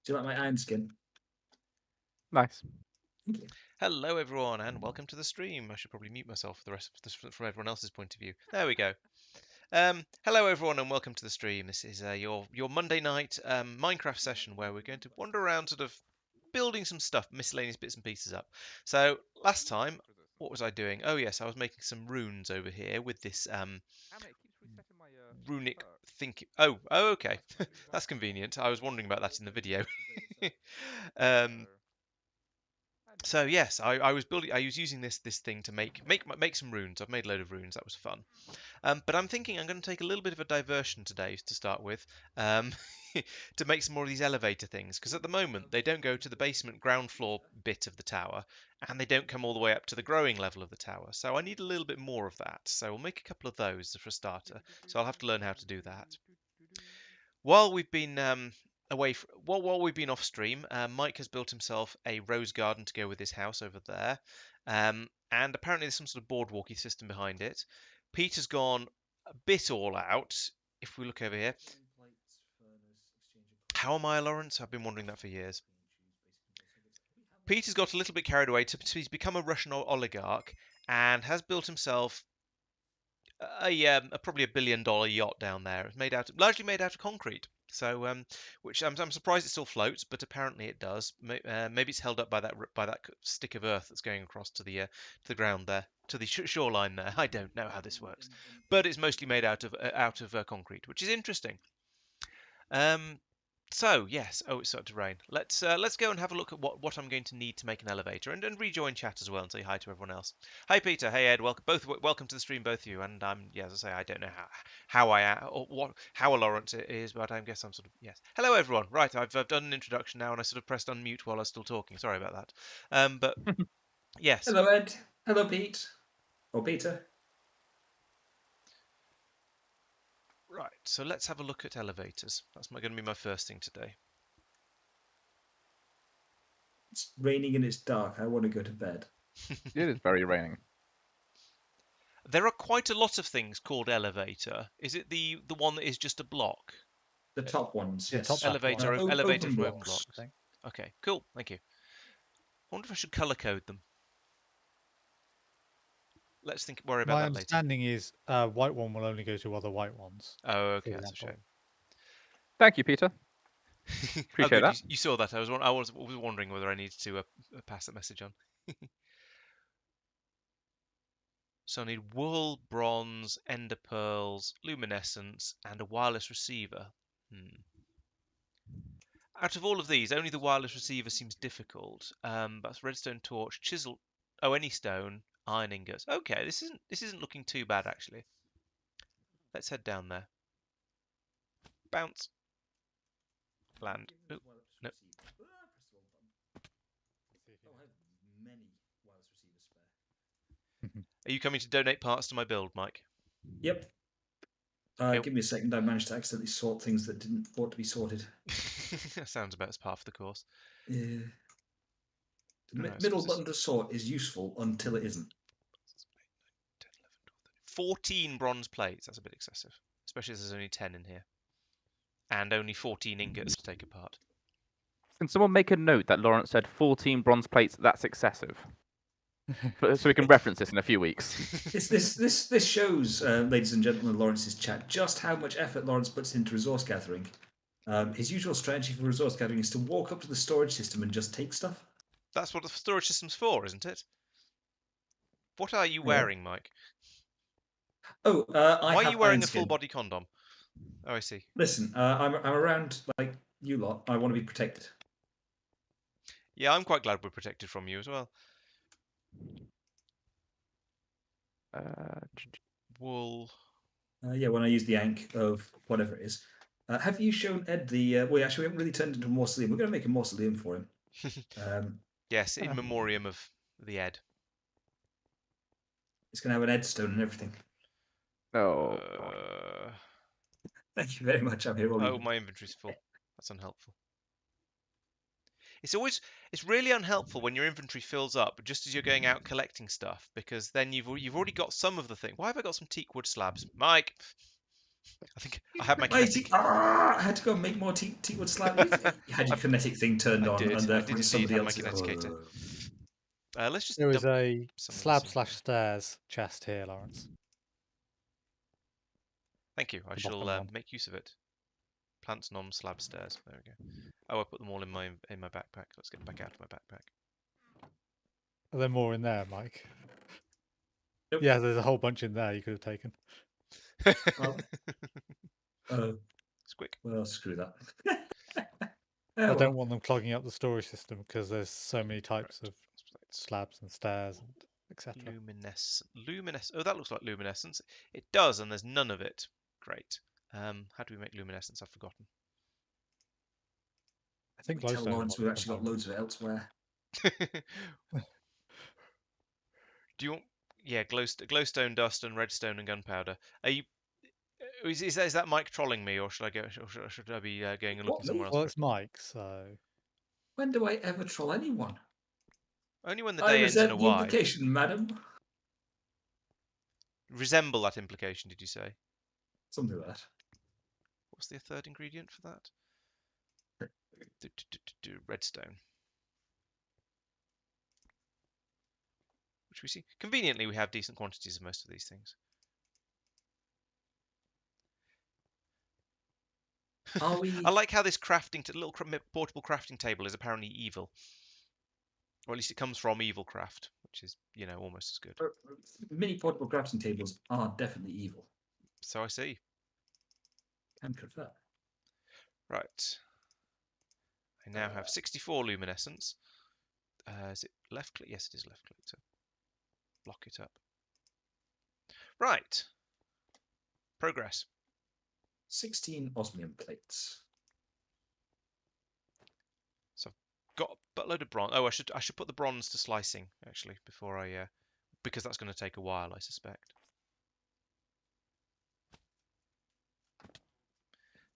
Do you like my iron skin? Nice. Thank you. Hello, everyone, and welcome to the stream. I should probably mute myself for the rest of this from everyone else's point of view. There we go. Hello, everyone, and welcome to the stream. This is your Monday night Minecraft session where we're going to wander around, sort of building some stuff, miscellaneous bits and pieces up. So last time, what was I doing? Oh yes, I was making some runes over here with this runic think. Oh, okay, that's convenient. I was wondering about that in the video. So yes, I was building. I was using this thing to make some runes. I've made a load of runes. That was fun. But I'm thinking I'm going to take a little bit of a diversion today to start with, to make some more of these elevator things. Because at the moment they don't go to the basement ground floor bit of the tower, and they don't come all the way up to the growing level of the tower. So I need a little bit more of that. So we'll make a couple of those for a starter. So I'll have to learn how to do that. While we've been while we've been off stream, Mike has built himself a rose garden to go with his house over there, and apparently there's some sort of boardwalky system behind it. Peter's gone a bit all out. If we look over here, how am I, Lawrence? I've been wondering that for years. Peter's got a little bit carried away. He's become a Russian oligarch and has built himself probably $1 billion yacht down there. It's largely made out of concrete. So, which I'm surprised it still floats, but apparently it does. Maybe it's held up by that stick of earth that's going across to the ground there, to the shoreline there. I don't know how this works, but it's mostly made out of concrete, which is interesting. So yes, it's started to rain. Let's go and have a look at what I'm going to need to make an elevator, and rejoin chat as well and say hi to everyone else. Hi Peter, hey Ed, welcome to the stream, both of you. And as I say, I don't know how I am or how Lawrence is, but I guess I'm sort of yes. Hello everyone. Right, I've done an introduction now, and I sort of pressed unmute while I was still talking. Sorry about that. But yes. Hello, Ed. Hello, Pete. Or Peter. Right, so let's have a look at elevators. That's going to be my first thing today. It's raining and it's dark. I want to go to bed. It is very raining. There are quite a lot of things called elevator. Is it the one that is just a block? The top ones, Yeah, yes. top Elevator, open elevator from open blocks. blocks. Okay, cool. Thank you. I wonder if I should color code them. Let's worry about My that later. understanding is white one will only go to other white ones. Oh, okay, that's a shame. Thank you, Peter. Appreciate that. You saw that. I was wondering whether I needed to pass that message on. So I need wool, bronze, ender pearls, luminescence, and a wireless receiver. Out of all of these, only the wireless receiver seems difficult. That's redstone torch, chisel. Oh, any stone, iron ingots. Okay, this isn't looking too bad actually. Let's head down there. Bounce. Land. Oh, no. Are you coming to donate parts to my build, Mike? Yep. Give me a second. I managed to accidentally sort things that didn't ought to be sorted. That sounds about as par for the course. Yeah. The middle button to sort is useful until it isn't. 14 bronze plates. That's a bit excessive, especially as there's only 10 in here. And only 14 ingots to take apart. Can someone make a note that Lawrence said 14 bronze plates? That's excessive. So we can reference this in a few weeks. This shows, ladies and gentlemen, Lawrence's chat, just how much effort Lawrence puts into resource gathering. His usual strategy for resource gathering is to walk up to the storage system and just take stuff. That's what the storage system's for, isn't it? What are you wearing, Mike? Oh, why are you wearing a full body condom? Oh, I see. Listen, I'm around like you lot. I want to be protected. Yeah, I'm quite glad we're protected from you as well. Wool. Yeah, when I use the Ankh of whatever it is. Have you shown Ed the... well, actually, we haven't really turned it into a mausoleum. We're going to make a mausoleum for him. Yes, in memoriam of the Ed. It's going to have an Ed stone and everything. Oh. Thank you very much. I'm here all evening. My inventory's full. That's unhelpful. It's really unhelpful when your inventory fills up just as you're going out collecting stuff, because then you've already got some of the thing. Why have I got some teak wood slabs, Mike? I had my Mighty, kinetic. I had to go and make more teakwood slab. You had your kinetic thing turned I on, did. and I therefore did indeed somebody have my else. kineticator. Let's just There is dump a some of this slab in slash here. stairs chest here, Lawrence. Thank you. I The shall bottom one. make use of it. Plants, nom, slab, stairs. There we go. Oh, I put them all in my backpack. Let's get them back out of my backpack. Are there more in there, Mike? Nope. Yeah, there's a whole bunch in there you could have taken. Squick. Well, screw that. I Oh, don't want them clogging up the storage system because there's so many types Right. of slabs and stairs and etc. Luminescence. Oh, that looks like luminescence. It does, and there's none of it. Great. How do we make luminescence? I've forgotten. I think we tell glowstone. Lawrence we've actually got loads of it elsewhere. Do you want? Yeah, glowstone, dust, and redstone and gunpowder. Are you? Is that Mike trolling me, or should I go? Or should I be going and looking somewhere else? Well, For it's it? Mike, so When do I ever troll anyone? Only when the I day ends in a resent the Y. implication, madam. Resemble that implication, did you say? Something like that. What's the third ingredient for that? Redstone. Which we see. Conveniently, we have decent quantities of most of these things. Are we? I like how this little portable crafting table is apparently evil. Or at least it comes from evil craft, which is, almost as good. Mini portable crafting tables are definitely evil. So I see. Can confirm. Right. I now have 64 luminescence. Is it left click? Yes, it is left click to block it up. Right. Progress. 16 osmium plates. So I've got a buttload of bronze. Oh, I should put the bronze to slicing actually before I because that's going to take a while, I suspect.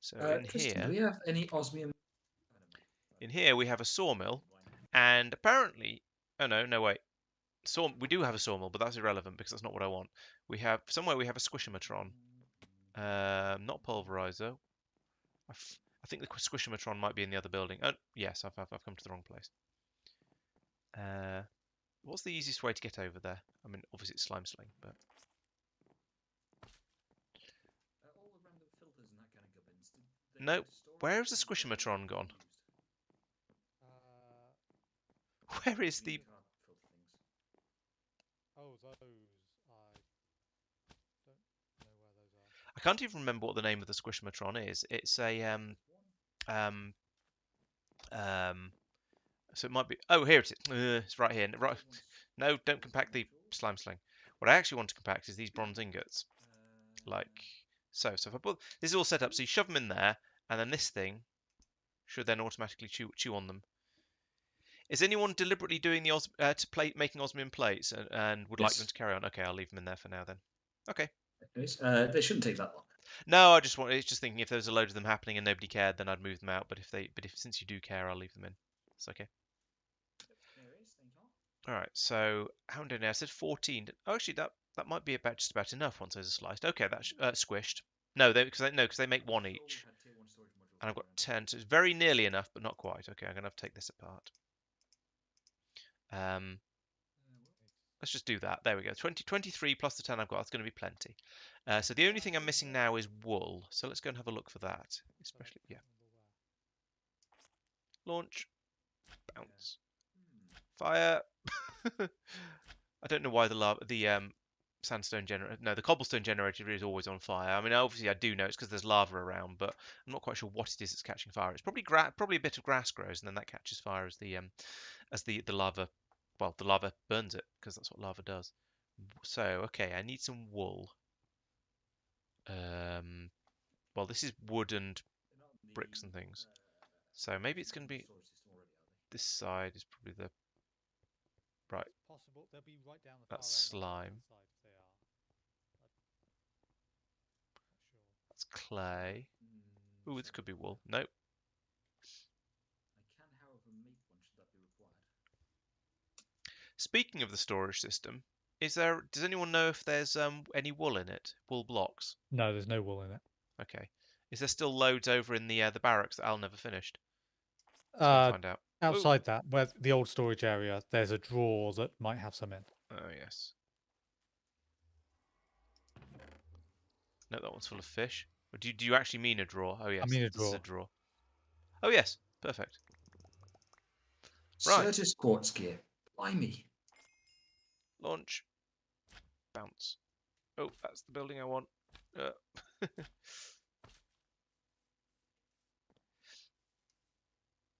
So in Tristan, here, do we have any osmium? we have a sawmill, and apparently, oh no wait, we do have a sawmill, but that's irrelevant because that's not what I want. We have a squishomatron, not pulverizer. I think the squishomatron might be in the other building. Oh yes, I've come to the wrong place. What's the easiest way to get over there? I mean, obviously it's slime sling, but All the random filters and that kind of gubbins. no. Where has the squishomatron gone? Where is the? Oh, those. I don't know where those are. I can't even remember what the name of the squishomatron is. It's a So it might be. Oh, here it is. It's right here. Right. No, don't compact the slime sling. What I actually want to compact is these bronze ingots, like so. So if I put this is all set up, so you shove them in there, and then this thing should then automatically chew on them. Is anyone deliberately doing the making osmium plates and would like them to carry on? Okay, I'll leave them in there for now then. Okay. They shouldn't take that long. No, it's just thinking if there was a load of them happening and nobody cared, then I'd move them out. But since you do care, I'll leave them in. It's okay. All right. So how many? I said 14. Oh, actually, that might be just about enough once those are sliced. Okay, that's squished. No, because they make one each, and I've got 10, so it's very nearly enough, but not quite. Okay, I'm gonna have to take this apart. Let's just do that. There we go. 23 plus the 10 I've got. That's going to be plenty. So the only thing I'm missing now is wool. So let's go and have a look for that. Especially, yeah. Launch. Bounce. Fire. I don't know why the sandstone generator, no, the cobblestone generator is always on fire. I mean, obviously I do know it's because there's lava around, but I'm not quite sure what it is that's catching fire. It's probably a bit of grass grows, and then that catches fire as the lava. Well, the lava burns it because that's what lava does. So, okay, I need some wool. Well, this is wood and bricks and things. So maybe it's going to be this side is probably the right. Possible. They'll be right down the That's far end on the slime. left-hand side if they are. Not sure. That's clay. Ooh, this could be wool. Nope. I can, however, make one should that be required. Speaking of the storage system, does anyone know if there's any wool in it? Wool blocks? No, there's no wool in it. Okay. Is there still loads over in the barracks that Al never finished? Let's go and find out. Ooh. Outside that, where the old storage area, there's a drawer that might have some in. Oh yes. No, that one's full of fish. Or do you actually mean a drawer? Oh yes, mean a this is a drawer. drawer. Oh yes, perfect. Right. Certus quartz gear. Blimey. Launch. Bounce. Oh, that's the building I want.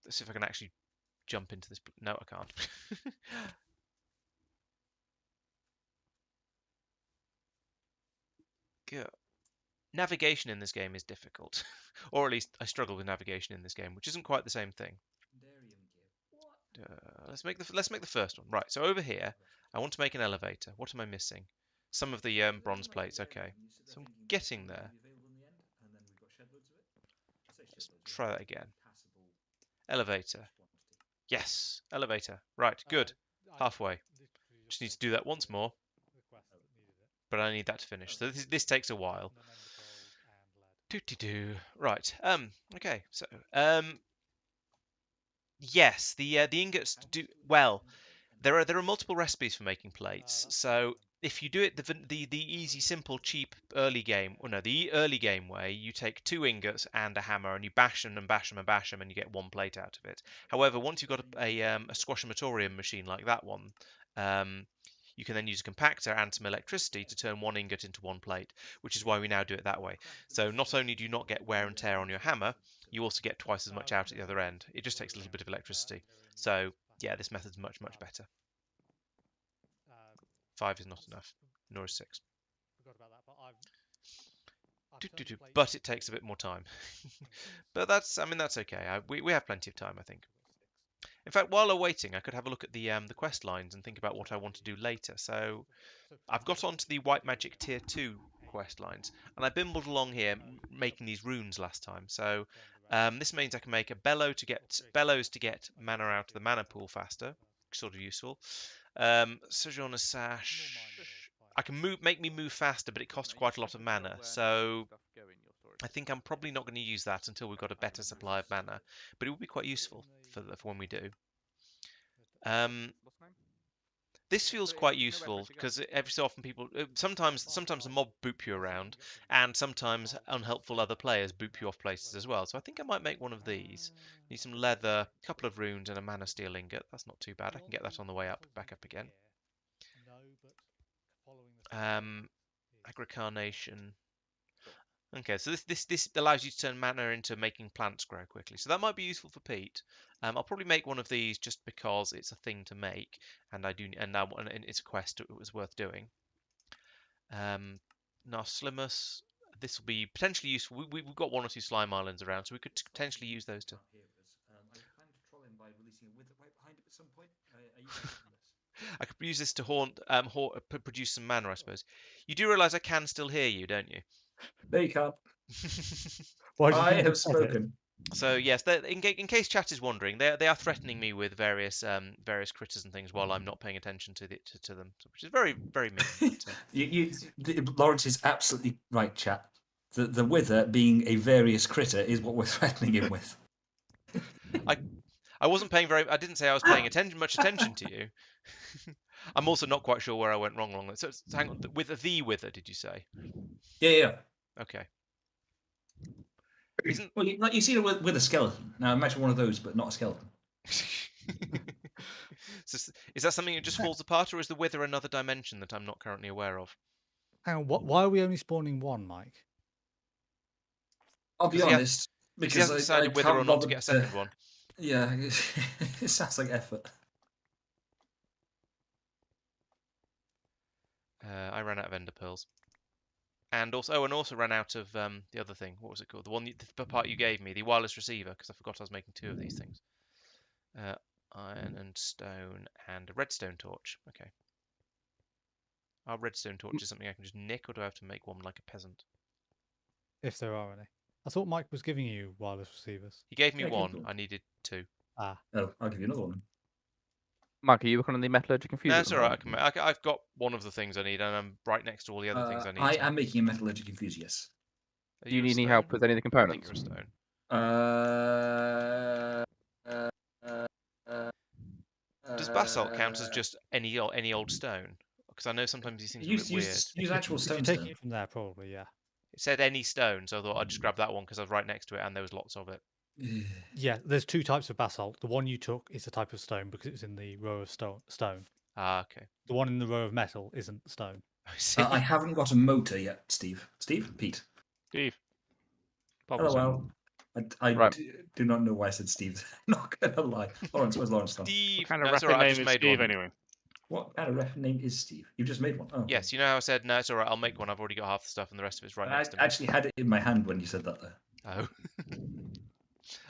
Let's see if I can actually jump into this. No, I can't. Good. Navigation in this game is difficult, or at least I struggle with navigation in this game, which isn't quite the same thing. Let's make the first one. Right. So over here, I want to make an elevator. What am I missing? Some of the bronze plates. Okay. So I'm getting there. Let's try that again. Elevator. Yes, elevator. Right, good. Halfway. Just need to do that once more, but I need that to finish. So this takes a while. Doo-doo-doo. Right. Okay. So yes, the ingots do well. There are multiple recipes for making plates. So if you do it the easy, simple, cheap early game, or no, the early game way, you take 2 ingots and a hammer and you bash them and bash them and bash them and you get 1 plate out of it. However, once you've got a squashamatorium machine like that one, you can then use a compactor and some electricity to turn 1 ingot into 1 plate, which is why we now do it that way. So not only do you not get wear and tear on your hammer, you also get twice as much out at the other end. It just takes a little bit of electricity. So yeah, this method's much better. 5 is not enough, nor is 6. But it takes a bit more time. But that's okay. We have plenty of time, I think. In fact, while I'm waiting, I could have a look at the quest lines and think about what I want to do later. So I've got onto the White Magic Tier 2 quest lines, and I bimbled along here making these runes last time. So this means I can make a bellows to get mana out of the mana pool faster, sort of useful. Sojourner Sash. I can make me move faster, but it costs quite a lot of mana. So I think I'm probably not going to use that until we've got a better supply of mana. But it will be quite useful for when we do. This feels quite useful because every so often people sometimes a mob boop you around, and sometimes unhelpful other players boop you off places as well. So I think I might make one of these. Need some leather, a couple of runes, and a mana steel ingot. That's not too bad. I can get that on the way up, back up again. Agricarnation. Okay, so this allows you to turn mana into making plants grow quickly. So that might be useful for Pete. I'll probably make one of these just because it's a thing to make, and it's a quest. It was worth doing. Narslimus. This will be potentially useful. We've got 1 or 2 slime islands around, so we could potentially use those to. I could use this to produce some mana, I suppose. You do realise I can still hear you, don't you? No, you can't. Why do you I think have you said it? spoken. So yes, in case chat is wondering, they are threatening me with various critters and things while I'm not paying attention to them, which is very mean. But, Lawrence is absolutely right, chat. The wither being a various critter is what we're threatening him with. I wasn't paying I didn't say I was paying much attention to you. I'm also not quite sure where I went wrong along that. So hang on, with the wither, did you say? Yeah. Okay. Well, you see it with a skeleton. Now imagine one of those, but not a skeleton. So, is that something that just falls apart, or is the wither another dimension that I'm not currently aware of? Hang on, why are we only spawning 1, Mike? I'll be honest, because he hasn't decided whether or not to get a second one. Yeah, it sounds like effort. I ran out of ender pearls, and also ran out of the other thing. What was it called? The part you gave me, the wireless receiver, because I forgot I was making 2 of these things. Iron and stone and a redstone torch. Okay. Are redstone torches something I can just nick, or do I have to make one like a peasant? If there are any. I thought Mike was giving you wireless receivers. He gave me 1. I needed 2. Ah. Oh, I'll give you another one. Mike, are you working on the metallurgic infuse? That's all right. I've got one of the things I need, and I'm right next to all the other things I need. I am making a metallurgic infuse, yes. Are Do you a need any stone? help with any of the I think components? you're a stone. Does basalt count as just any old stone? Because I know sometimes these things are a bit weird. Use actual If you're stone. taking it from there, probably, yeah. It said any stone, so I thought I'd just grab that one because I was right next to it and there was lots of it. Yeah, there's two types of basalt. The one you took is a type of stone because it's in the row of stone. Ah, okay. The one in the row of metal isn't stone. I see. I haven't got a motor yet, Steve. Steve? Pete. Steve. Hello, well. I Right. do not know why I said Steve. I'm not going to lie. Lawrence, where's Lawrence gone? Steve. What kind No, of it's rapid alright. I name just is made Steve one. anyway? What kind of ref name is Steve? You've just made one. Oh, okay. Yes, you know how I said no, it's alright. I'll make one. I've already got half the stuff and the rest of it's right I next to me. actually had it in my hand when you said that there. Oh.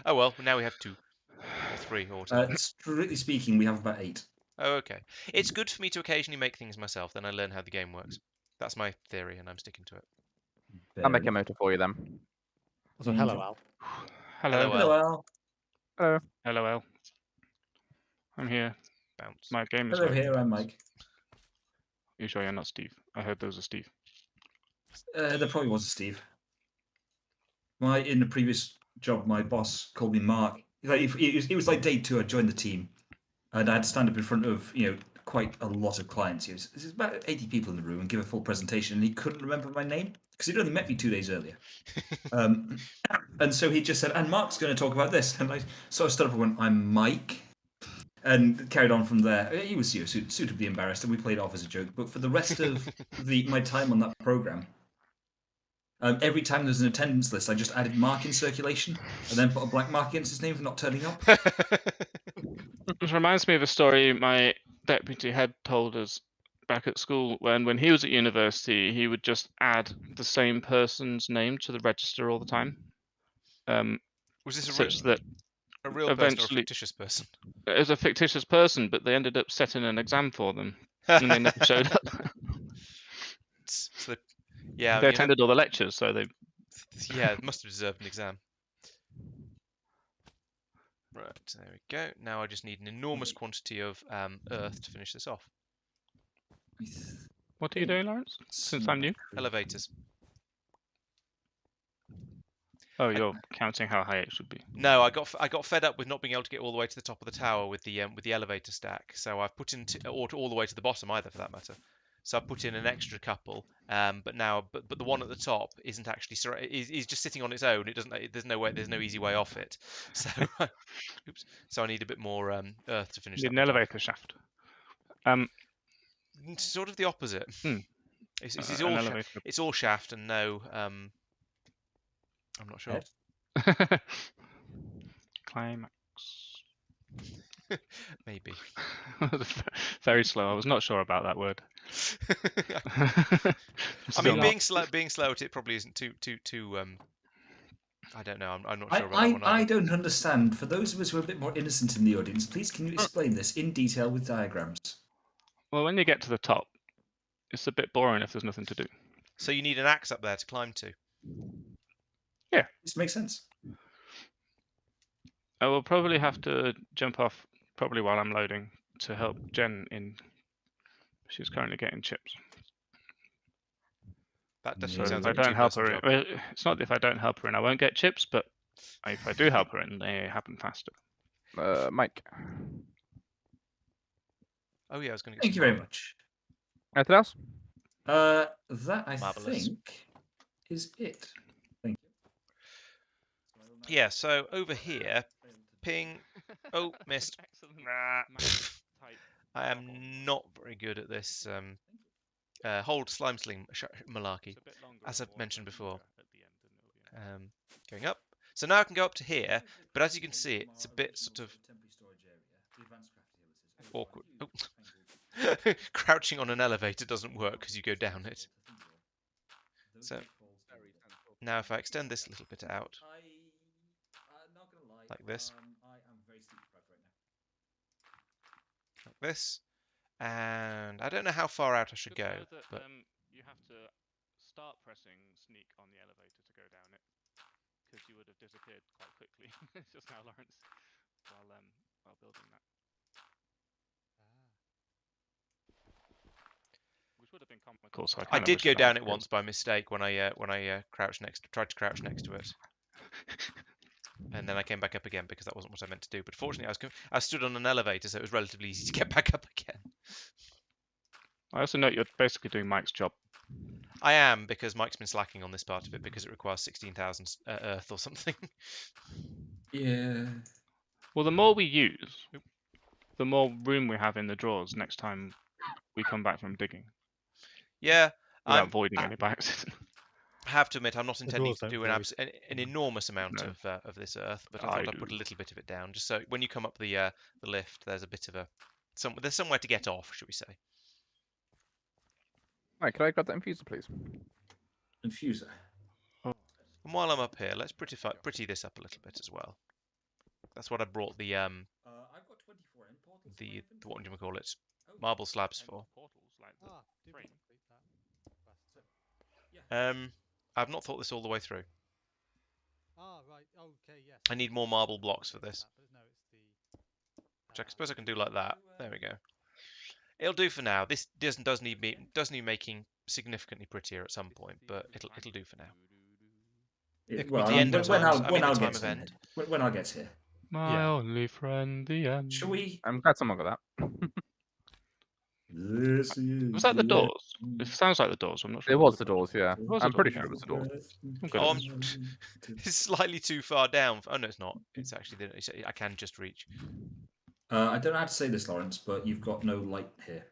Oh well. Now we have 2 or 3 or whatever. Strictly speaking, we have about 8. Oh, okay. It's good for me to occasionally make things myself. Then I learn how the game works. That's my theory, and I'm sticking to it. I'll make a motor for you then. So hello, Al. Hello. Hello, Hello, Al. Hello. LOL. I'm here. Bounce. My game is Hello, loading. here. I'm Mike. You sure you're not Steve? I heard there was a Steve. There probably was a Steve. In the previous job, my boss called me Mark. Like, it was like day 2. I joined the team, and I had to stand up in front of quite a lot of clients. There's about 80 people in the room and give a full presentation, and he couldn't remember my name because he'd only met me 2 days earlier. And so he just said, "And Mark's going to talk about this." And I stood up and went, "I'm Mike," and carried on from there. He was suitably embarrassed, and we played it off as a joke. But for the rest of my time on that program, every time there's an attendance list, I just added Mark in circulation and then put a black mark against his name for not turning up. This reminds me of a story my deputy head told us back at school when he was at university. He would just add the same person's name to the register all the time. Was this Such that a real person or a eventually fictitious person? it was a fictitious person, but they ended up setting an exam for them, and they never showed up. So yeah, They attended all the lectures, so they. Yeah, it must have deserved an exam. Right, there we go. Now I just need an enormous quantity of earth to finish this off. What are you doing, Lawrence? Since I'm new. Elevators. Oh, you're counting how high it should be. No, I got fed up with not being able to get all the way to the top of the tower with the elevator stack. So I've put in or all the way to the bottom either, for that matter. So I've put in an extra couple, but the one at the top isn't actually is just sitting on its own. It doesn't. There's no easy way off it. So, oops. So I need a bit more earth to finish You that. need an elevator shaft. Sort of the opposite. It's An all elevator. it's all shaft and no. I'm not sure. Climax. Maybe. Very slow. I was not sure about that word. I mean, Still being slow at it probably isn't too. I don't know. I'm not sure about that one. I don't understand. For those of us who are a bit more innocent in the audience, please can you explain this in detail with diagrams? Well, when you get to the top, it's a bit boring if there's nothing to do. So you need an axe up there to climb to. Yeah. This makes sense. I will probably have to jump off probably while I'm loading to help Jen in. She's currently getting chips. That So definitely sounds if I like a don't help two-person her, job. it's not that if I don't help her in, I won't get chips, but if I do help her in, they happen faster. Mike. Oh yeah, I was going to get. Thank you very much. Anything else? That I Marvellous. think is it. Thank you. Yeah. So over here, ping. Oh, missed. I am not very good at this hold slime sling malarkey, as I've mentioned before. Going up. So now I can go up to here, but as you can see, it's a bit sort of awkward. Oh. Crouching on an elevator doesn't work because you go down it. So now if I extend this little bit out, like this, like this, and I don't know how far out I should go, but you have to start pressing sneak on the elevator to go down it, because you would have disappeared quite quickly just now, Lawrence, while building that. Which would could have been comical. So I kinda did wish go I'd down asked it him. once by mistake when I tried to crouch next to it, and then I came back up again because that wasn't what I meant to do. But fortunately, I stood on an elevator, so it was relatively easy to get back up again. I also note you're basically doing Mike's job. I am, because Mike's been slacking on this part of it because it requires 16,000 Earth or something. Yeah. Well, the more we use, the more room we have in the drawers next time we come back from digging, Yeah, without voiding I any by accident. have to admit I'm not intending drawers to don't do void. an enormous amount No. of this Earth, but I I thought I'd put a do. little bit of it down, just so when you come up the lift, there's a bit of there's somewhere to get off, should we say? Right, could I grab that infuser, please? Infuser. And while I'm up here, let's pretty this up a little bit as well. That's what I brought the I've got 24 end portals. what do you call it? Marble slabs for. Portals, like the Did we frame. complete that? I've not thought this all the way through. Right. Okay. Yes. I need more marble blocks for this, But no, it's the. which I suppose I can do like that. There we go. It'll do for now. This does need making significantly prettier at some point, but it'll do for now. Well, The end of when times. I'll the time get of here. end. When I'll get here. My Yeah. only friend, the end. Shall we? I'm glad someone got that. This is Was that the the doors? end. It sounds like the doors. I'm not sure. It what was the doors, yeah. Was I'm the pretty doors? sure it was the doors. Okay. Oh, it's slightly too far down. Oh no, it's not. It's actually I can just reach. I don't know how to say this, Lawrence, but you've got no light here.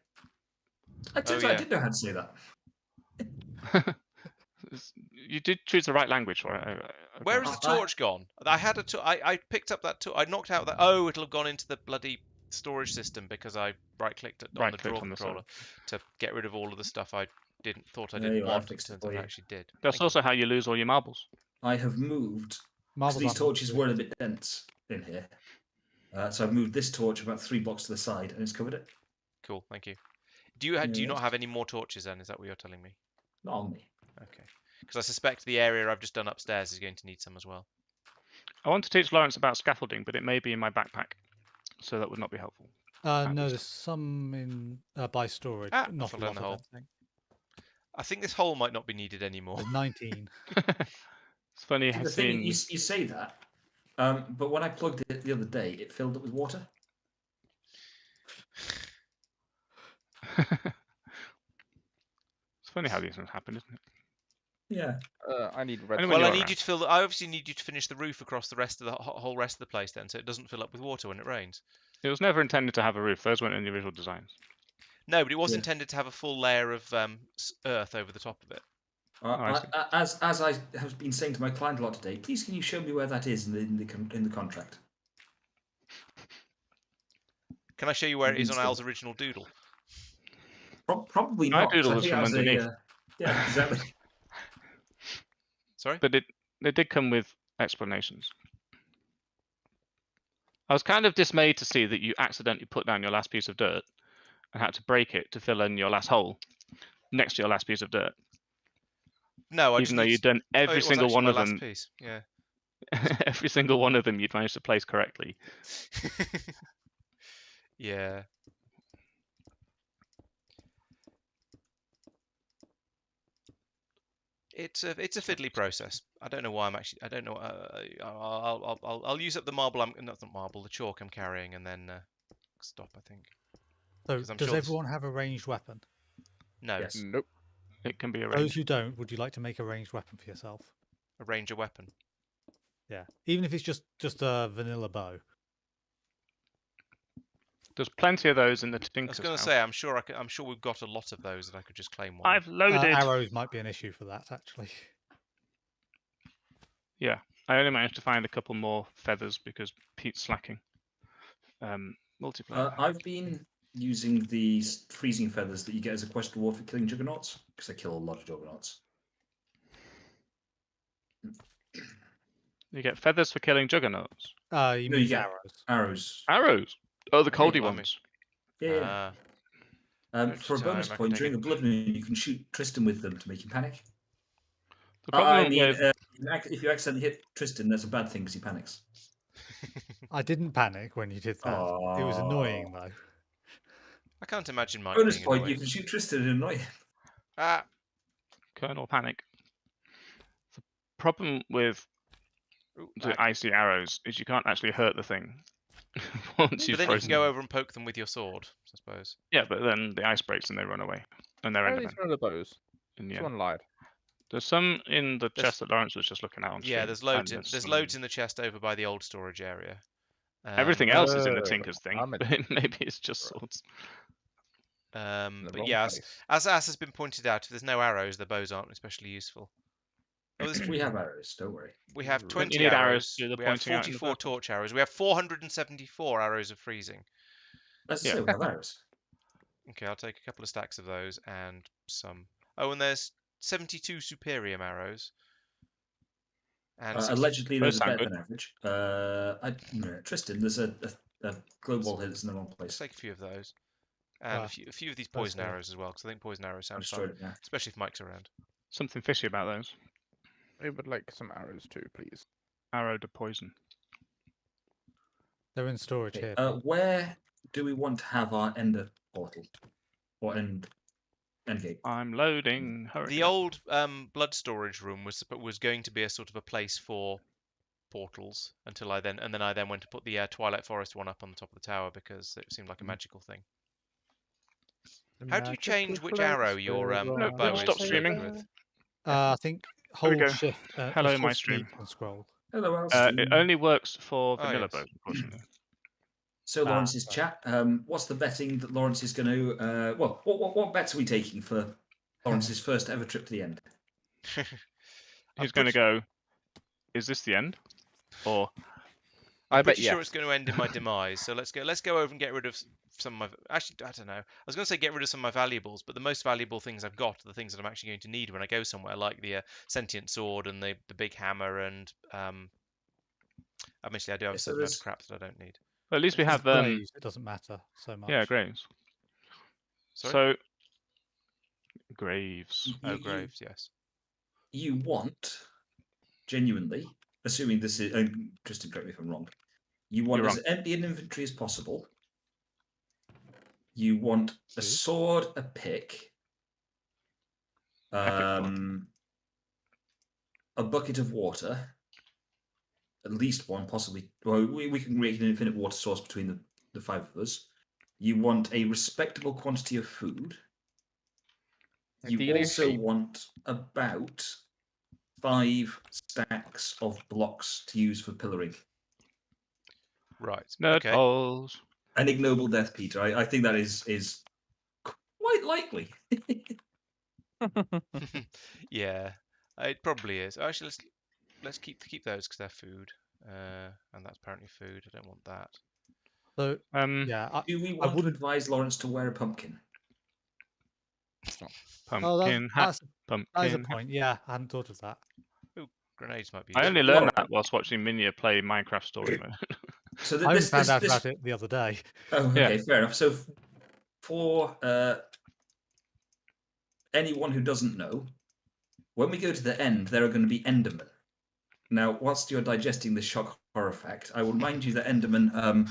I yeah. did know how to say that. You did choose the right language for it. Where is the torch gone? I had I picked up that torch. I knocked out that. Oh, it'll have gone into the bloody storage system because I right-clicked on the Right-clicked drawer on the controller to get rid of all of the stuff I thought I There didn't you are, want. fixed it Turns for out I you. actually did. That's Thank also how you lose all your marbles. I have moved. Marbles These aren't torches included. were a bit dense in here. So I've moved this torch about 3 blocks to the side and it's covered it. Cool, thank you. Do you Yeah, not have any more torches then? Is that what you're telling me? Not on me. Okay. Because I suspect the area I've just done upstairs is going to need some as well. I want to teach Lawrence about scaffolding, but it may be in my backpack, so that would not be helpful. No, least. there's some in by storage, Ah, but not a fell down lot. the I hole. don't think. I think this hole might not be needed anymore. There's 19. It's funny See, how the thing seeing. you say that, but when I plugged it the other day, it filled up with water. It's funny how these things happen, isn't it? Yeah. I need red. Anyway, Well, I you're need around. you to fill. I obviously need you to finish the roof across the rest of the whole rest of the place then, so it doesn't fill up with water when it rains. It was never intended to have a roof. Those weren't in the original designs. No, but it was Yeah. intended to have a full layer of earth over the top of it. I see. As I have been saying to my client a lot today, please can you show me where that is in the contract? Can I show you where it is on Instantly. Al's original doodle? Probably My not. 'cause doodle I was think from that a, underneath. yeah, exactly. Sorry? But they did come with explanations. I was kind of dismayed to see that you accidentally put down your last piece of dirt and had to break it to fill in your last hole next to your last piece of dirt, No, even though you'd done Oh, it every was single actually one my of last them. piece. Yeah. Every single one of them you'd managed to place correctly. Yeah. It's a fiddly process. I don't know why I'm actually. I don't know. I'll use up the marble. Not the marble, the chalk I'm carrying, and then stop. I think. So 'Cause I'm does sure everyone have a ranged weapon? No, Yes. Nope. It can be Those arranged. who don't, would you like to make a ranged weapon for yourself? a ranger weapon. Yeah, even if it's just a vanilla bow. There's plenty of those in the I was Tinker's going to house. say, I'm sure we've got a lot of those that I could just claim one. I've loaded. Arrows might be an issue for that, actually. Yeah, I only managed to find a couple more feathers because Pete's slacking. Multiplayer. I've been using these freezing feathers that you get as a quest reward for killing juggernauts because I kill a lot of juggernauts. You get feathers for killing juggernauts. You No, mean you get arrows? arrows. Arrows. Oh, the coldy blimey. ones. Yeah. Next For a bonus time I can point, take during it. a blood moon, you can shoot Tristan with them to make him panic. The problem I mean, with if you accidentally hit Tristan, that's a bad thing because he panics. I didn't panic when you did that. It was annoying though. I can't imagine Mike Bonus being point, annoyed. you can shoot Tristan and annoy him. Ah, Colonel Panic. The problem with ooh, the lag. icy arrows is you can't actually hurt the thing once But you've then you can frozen go them. over and poke them with your sword, I suppose. Yeah, but then the ice breaks and they run away, and they're Where are these Endermen one of those? in the end. Someone lied. There's some in the There's- chest that Lawrence was just looking at on stream. Yeah, there's loads. and There's some- loads in the chest over by the old storage area. Everything else is in the Oh, Tinker's thing, I'm in- but maybe it's just swords. in the But wrong yeah, place. as has been pointed out, if there's no arrows, the bows aren't especially useful. Oh, We have arrows, don't worry. we have But you 20 need arrows arrows. to do the We have pointing out in the 44 battle. torch arrows. We have 474 arrows of freezing. As I Yeah. say, we have arrows. Okay, I'll take a couple of stacks of those and some. Oh, and there's 72 superior arrows. And 60 Allegedly, Those those are sound better than average. No, Tristan, there's a glow ball here that's in the wrong let's place. take a few of those. And Ah, a few of these those poison here. arrows as well, because I think poison arrows I sound destroyed fun, it now. especially if Mike's around. Something fishy about those. We would like some arrows too, please. Arrow to poison. They're in storage Okay, here. where do we want to have our ender portal or end gate? I'm loading. Hurry. The old blood storage room was going to be a sort of a place for portals until I then went to put the Twilight Forest one up on the top of the tower because it seemed like a magical thing. How do you change which arrow your No, bow is stop loaded streaming. with? I think There we hold go. shift. Hello, hold my sleep stream. and scroll. Hello, Alston. It only works for Oh, vanilla yes. bows, unfortunately. So Lawrence's right. chat. What's the betting that Lawrence is going to? Well, what bets are we taking for Lawrence's first ever trip to the end? He's going to go, is this the end? Or, I bet Pretty sure yes. it's going to end in my demise. So let's go over and get rid of some of my. Actually, I don't know. I was going to say get rid of some of my valuables, but the most valuable things I've got are the things that I'm actually going to need when I go somewhere, like the sentient sword and the big hammer, and obviously I do have Yeah, a so certain amount there's- of crap that I don't need. at least we With have, graves, it doesn't matter so much. yeah, graves. Sorry? So, graves. Oh, graves, yes. You want genuinely, assuming this is, Tristan, correct me if I'm wrong. You want You're as empty an inventory as possible. You want a sword, a pick, Epic a bucket of water, at least one, possibly. Well, we can create an infinite water source between the five of us. You want a respectable quantity of food. You Ideally, a also sheep. want about 5 stacks of blocks to use for pillaring. Right. Nerd Okay. balls. An ignoble death, Peter. I think that is quite likely. Yeah, it probably is. Actually, let's keep those because they're food, and that's apparently food. I don't want that. So yeah, Do we I want to wouldn't. advise Lawrence to wear a pumpkin? Pumpkin hat. That is a Pumpkin hat. point. Yeah, I hadn't thought of that. Grenades might be. I only useful. learned that whilst watching Minya play Minecraft Story Mode. So I only found out about it the other day. Oh, Yeah. okay, fair enough. So for anyone who doesn't know, when we go to the end, there are going to be Endermen. Now, whilst you're digesting the shock horror fact, I will remind you that Endermen,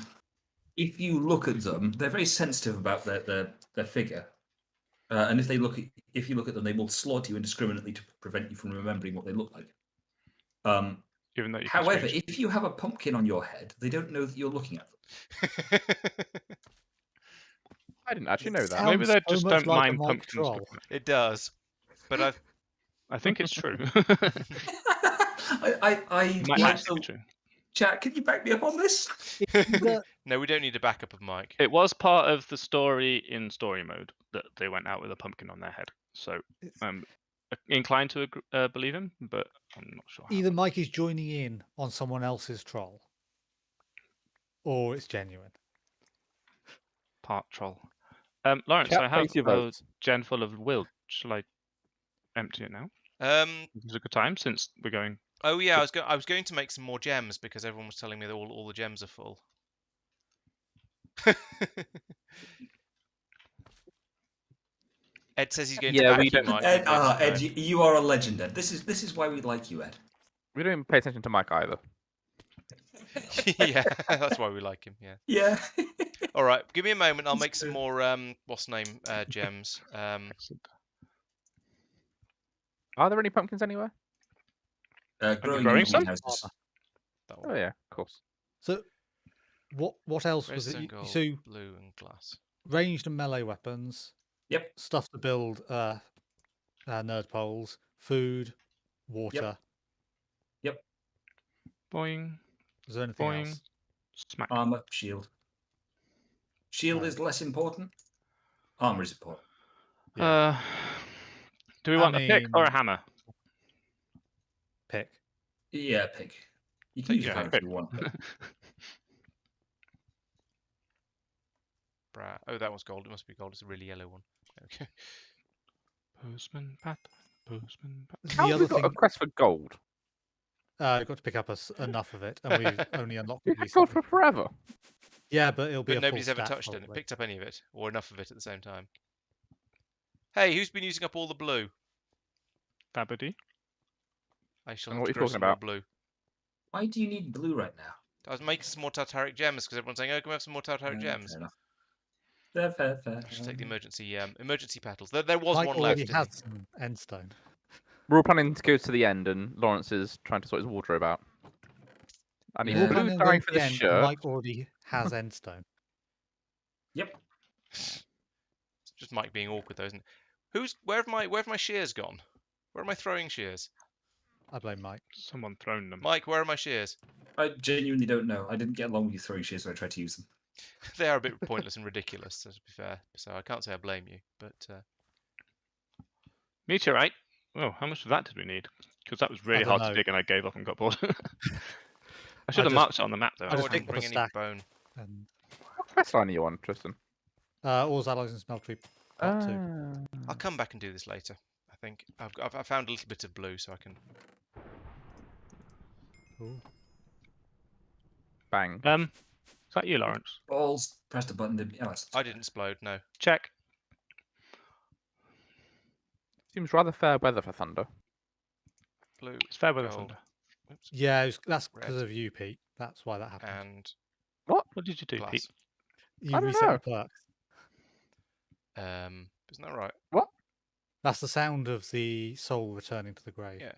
if you look at them, they're very sensitive about their figure. And if you look at them, they will slaughter you indiscriminately to prevent you from remembering what they look like. Given that you can However, screenshot. if you have a pumpkin on your head, they don't know that you're looking at them. I didn't actually know that. Maybe they Sounds so just much don't like a mind Mike pumpkins. troll. looking at- It does, but I think it's true. I Might like actually be the true. chat. Can you back me up on this? no, we don't need a backup of Mike. It was part of the story in story mode that they went out with a pumpkin on their head. So I'm inclined to believe him, but I'm not sure. how. Either Mike is joining in on someone else's troll, or it's genuine. Part troll. Lawrence, Chat, I have place your a votes. gen full of will. Shall I empty it now? This is a good time since we're going. Oh yeah, I was going to make some more gems because everyone was telling me that all the gems are full. Ed says he's going Yeah, to we back you, don't- Mike. Ed, with this, Ed, you are a legend, Ed. This is why we like you, Ed. We don't even pay attention to Mike either. yeah, that's why we like him. Yeah. Yeah. All right, give me a moment. I'll He's make some good. more what's the name gems. Excellent. Are there any pumpkins anywhere? Growing growing in some? greenhouses. That Oh one. yeah, of course. So, what else was Redstone, it? gold, So blue, and glass. ranged and melee weapons. Yep. Stuff to build nerd poles, food, water. Yep. Boing, Is there anything boing, else? smack. Armor, shield. Shield Right. is less important. Armor is important. Yeah. Do we I want a pick or a mean- hammer? Pick. Yeah, pick. You can Take use your a hammer pick. if you want. But Oh, that one's gold. It must be gold. It's a really yellow one. Okay. Postman Pat. Postman Pat. How The have we other got a thing, quest for gold? I've got to pick up enough of it, and we've only unlocked We've it had gold recently. for forever. Yeah, but it'll be But a full nobody's ever stack, touched it, probably. picked up any of it, or enough of it at the same time. Hey, who's been using up all the blue? Babidi. I shall And have what to are you grow talking some more about? blue. why do you need blue right now? I was making some more tartaric gems because everyone's saying, "Oh, can we have some more tartaric gems?" Fair enough. Fair. I should take the emergency petals. There was Mike one already left. has some endstone. We're all planning to go to the end, and Lawrence is trying to sort his wardrobe out. I need Yeah. We're blue planning on dye going for to the the end, and shirt. Mike already has endstone. Yep. It's just Mike being awkward, though, isn't it? Where have my shears gone? Where are my throwing shears? I blame Mike. Someone thrown them. Mike, where are my shears? I genuinely don't know. I didn't get along with you throwing shears when I tried to use them. They are a bit pointless and ridiculous, to be fair. So I can't say I blame you, but Meteorite. Oh, how much of that did we need? Because that was really don't hard to know. dig, and I gave up and got bored. I should have just- marked it on the map though. I oh, just I didn't picked up a bring any stack. bone. And What quest line are you on, Tristan? Ores, Alloys, and Smeltery Part 2. I'll come back and do this later. I think I found a little bit of blue, so I can. Ooh. Bang. Is that you, Lawrence? Balls, pressed a button. Didn't... Oh, I didn't explode. No. Check. Seems rather fair weather for thunder. Blue. It's fair weather Gold. thunder. Oops. Yeah, that's because Red. of you, Pete. That's why that happened. And What did you do, glass. Pete? You I don't reset know. the perks. Isn't that right? That's the sound of the soul returning to the grave. Yeah.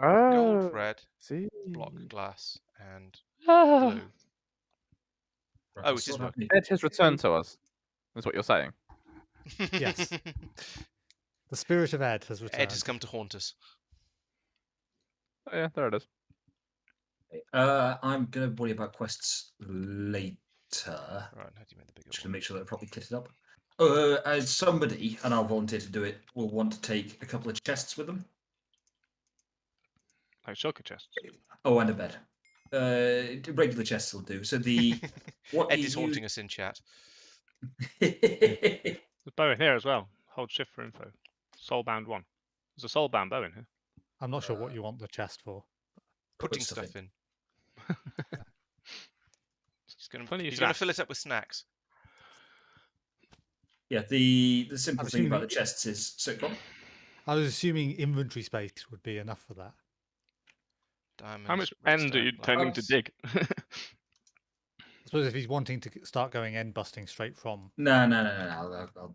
Oh, Gold, red, see. block, glass, and Ah. blue. Right, Oh, I'll it is sort out working. Ed has returned to us. That's what you're saying. Yes. The spirit of Ed has returned. Ed has come to haunt us. Oh, yeah, there it is. I'm going to worry about quests later. Right, how do you make the bigger Just one? going to make sure that I properly kitted up. As somebody, and I'll volunteer to do it, will want to take a couple of chests with them. Like shulker chests. Oh, and a bed. Regular chests will do. So the what Ed you is haunting us in chat. There's a bow in here as well. Hold shift for info. Soulbound 1. There's a soulbound bow in here. I'm not sure what you want the chest for. Putting stuff stuff in. Plenty of He's going to snacks. fill it up with snacks. Yeah, the simple I'm thing about the assuming- chests is so go on. I was assuming inventory space would be enough for that. Diamonds, How much end are redstone, you black tending to glass. dig? I suppose if he's wanting to start going end busting straight from. No. I'll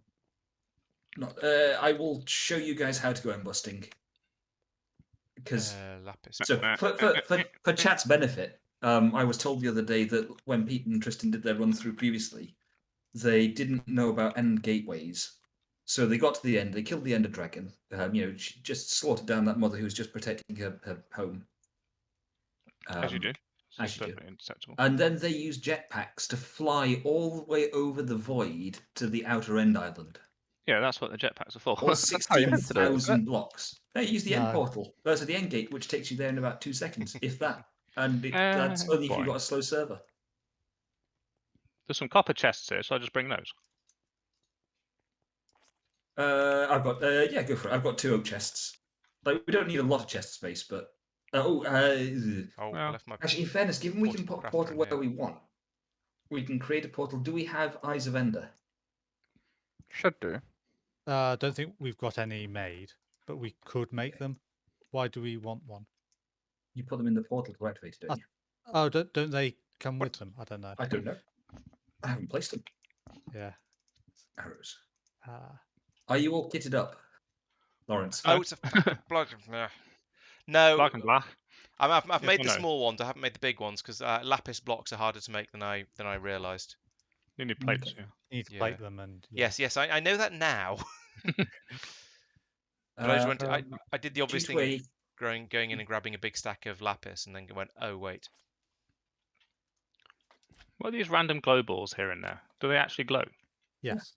not. I will show you guys how to go end busting. Because Lapis. so for chat's benefit, I was told the other day that when Pete and Tristan did their run through previously, they didn't know about end gateways. So they got to the end, they killed the Ender Dragon. She just slaughtered down that mother who was just protecting her home. As you do. It's as you do. perfectly interceptable. And then they used jetpacks to fly all the way over the void to the outer end island. Yeah, that's what the jetpacks are for. All how you meant to do it, isn't 16,000 blocks. They use the end No. portal. So the end gate, which takes you there in about 2 seconds, if that. And that's Uh, only if you've boring. got a slow server. There's some copper chests here, so I'll just bring those. I've got go for it. I've got 2 oak chests. Like we don't need a lot of chest space, but Oh, Well, I left my. actually, in fairness, given we can Portal put a crafter portal in where here. we want, we can create a portal. Do we have Eyes of Ender? Should do. I don't think we've got any made, but we could make them. Why do we want one? You put them in the portal to activate it, don't you? Oh, don't they come with them? I don't know. I don't know. I haven't placed them. Yeah. Arrows. Uh, Are you all kitted up? Lawrence. Oh, it's a fucking block. No, Black and black. I've Yes made or the no? small ones. I haven't made the big ones because lapis blocks are harder to make than I realised. You need plates, Okay. yeah. You need to Yeah. plate them and yeah. Yes, I know that now. But I just went. I did the obvious thing of going in and grabbing a big stack of lapis, and then went, oh wait. What are these random glow balls here and there? Do they actually glow? Yes.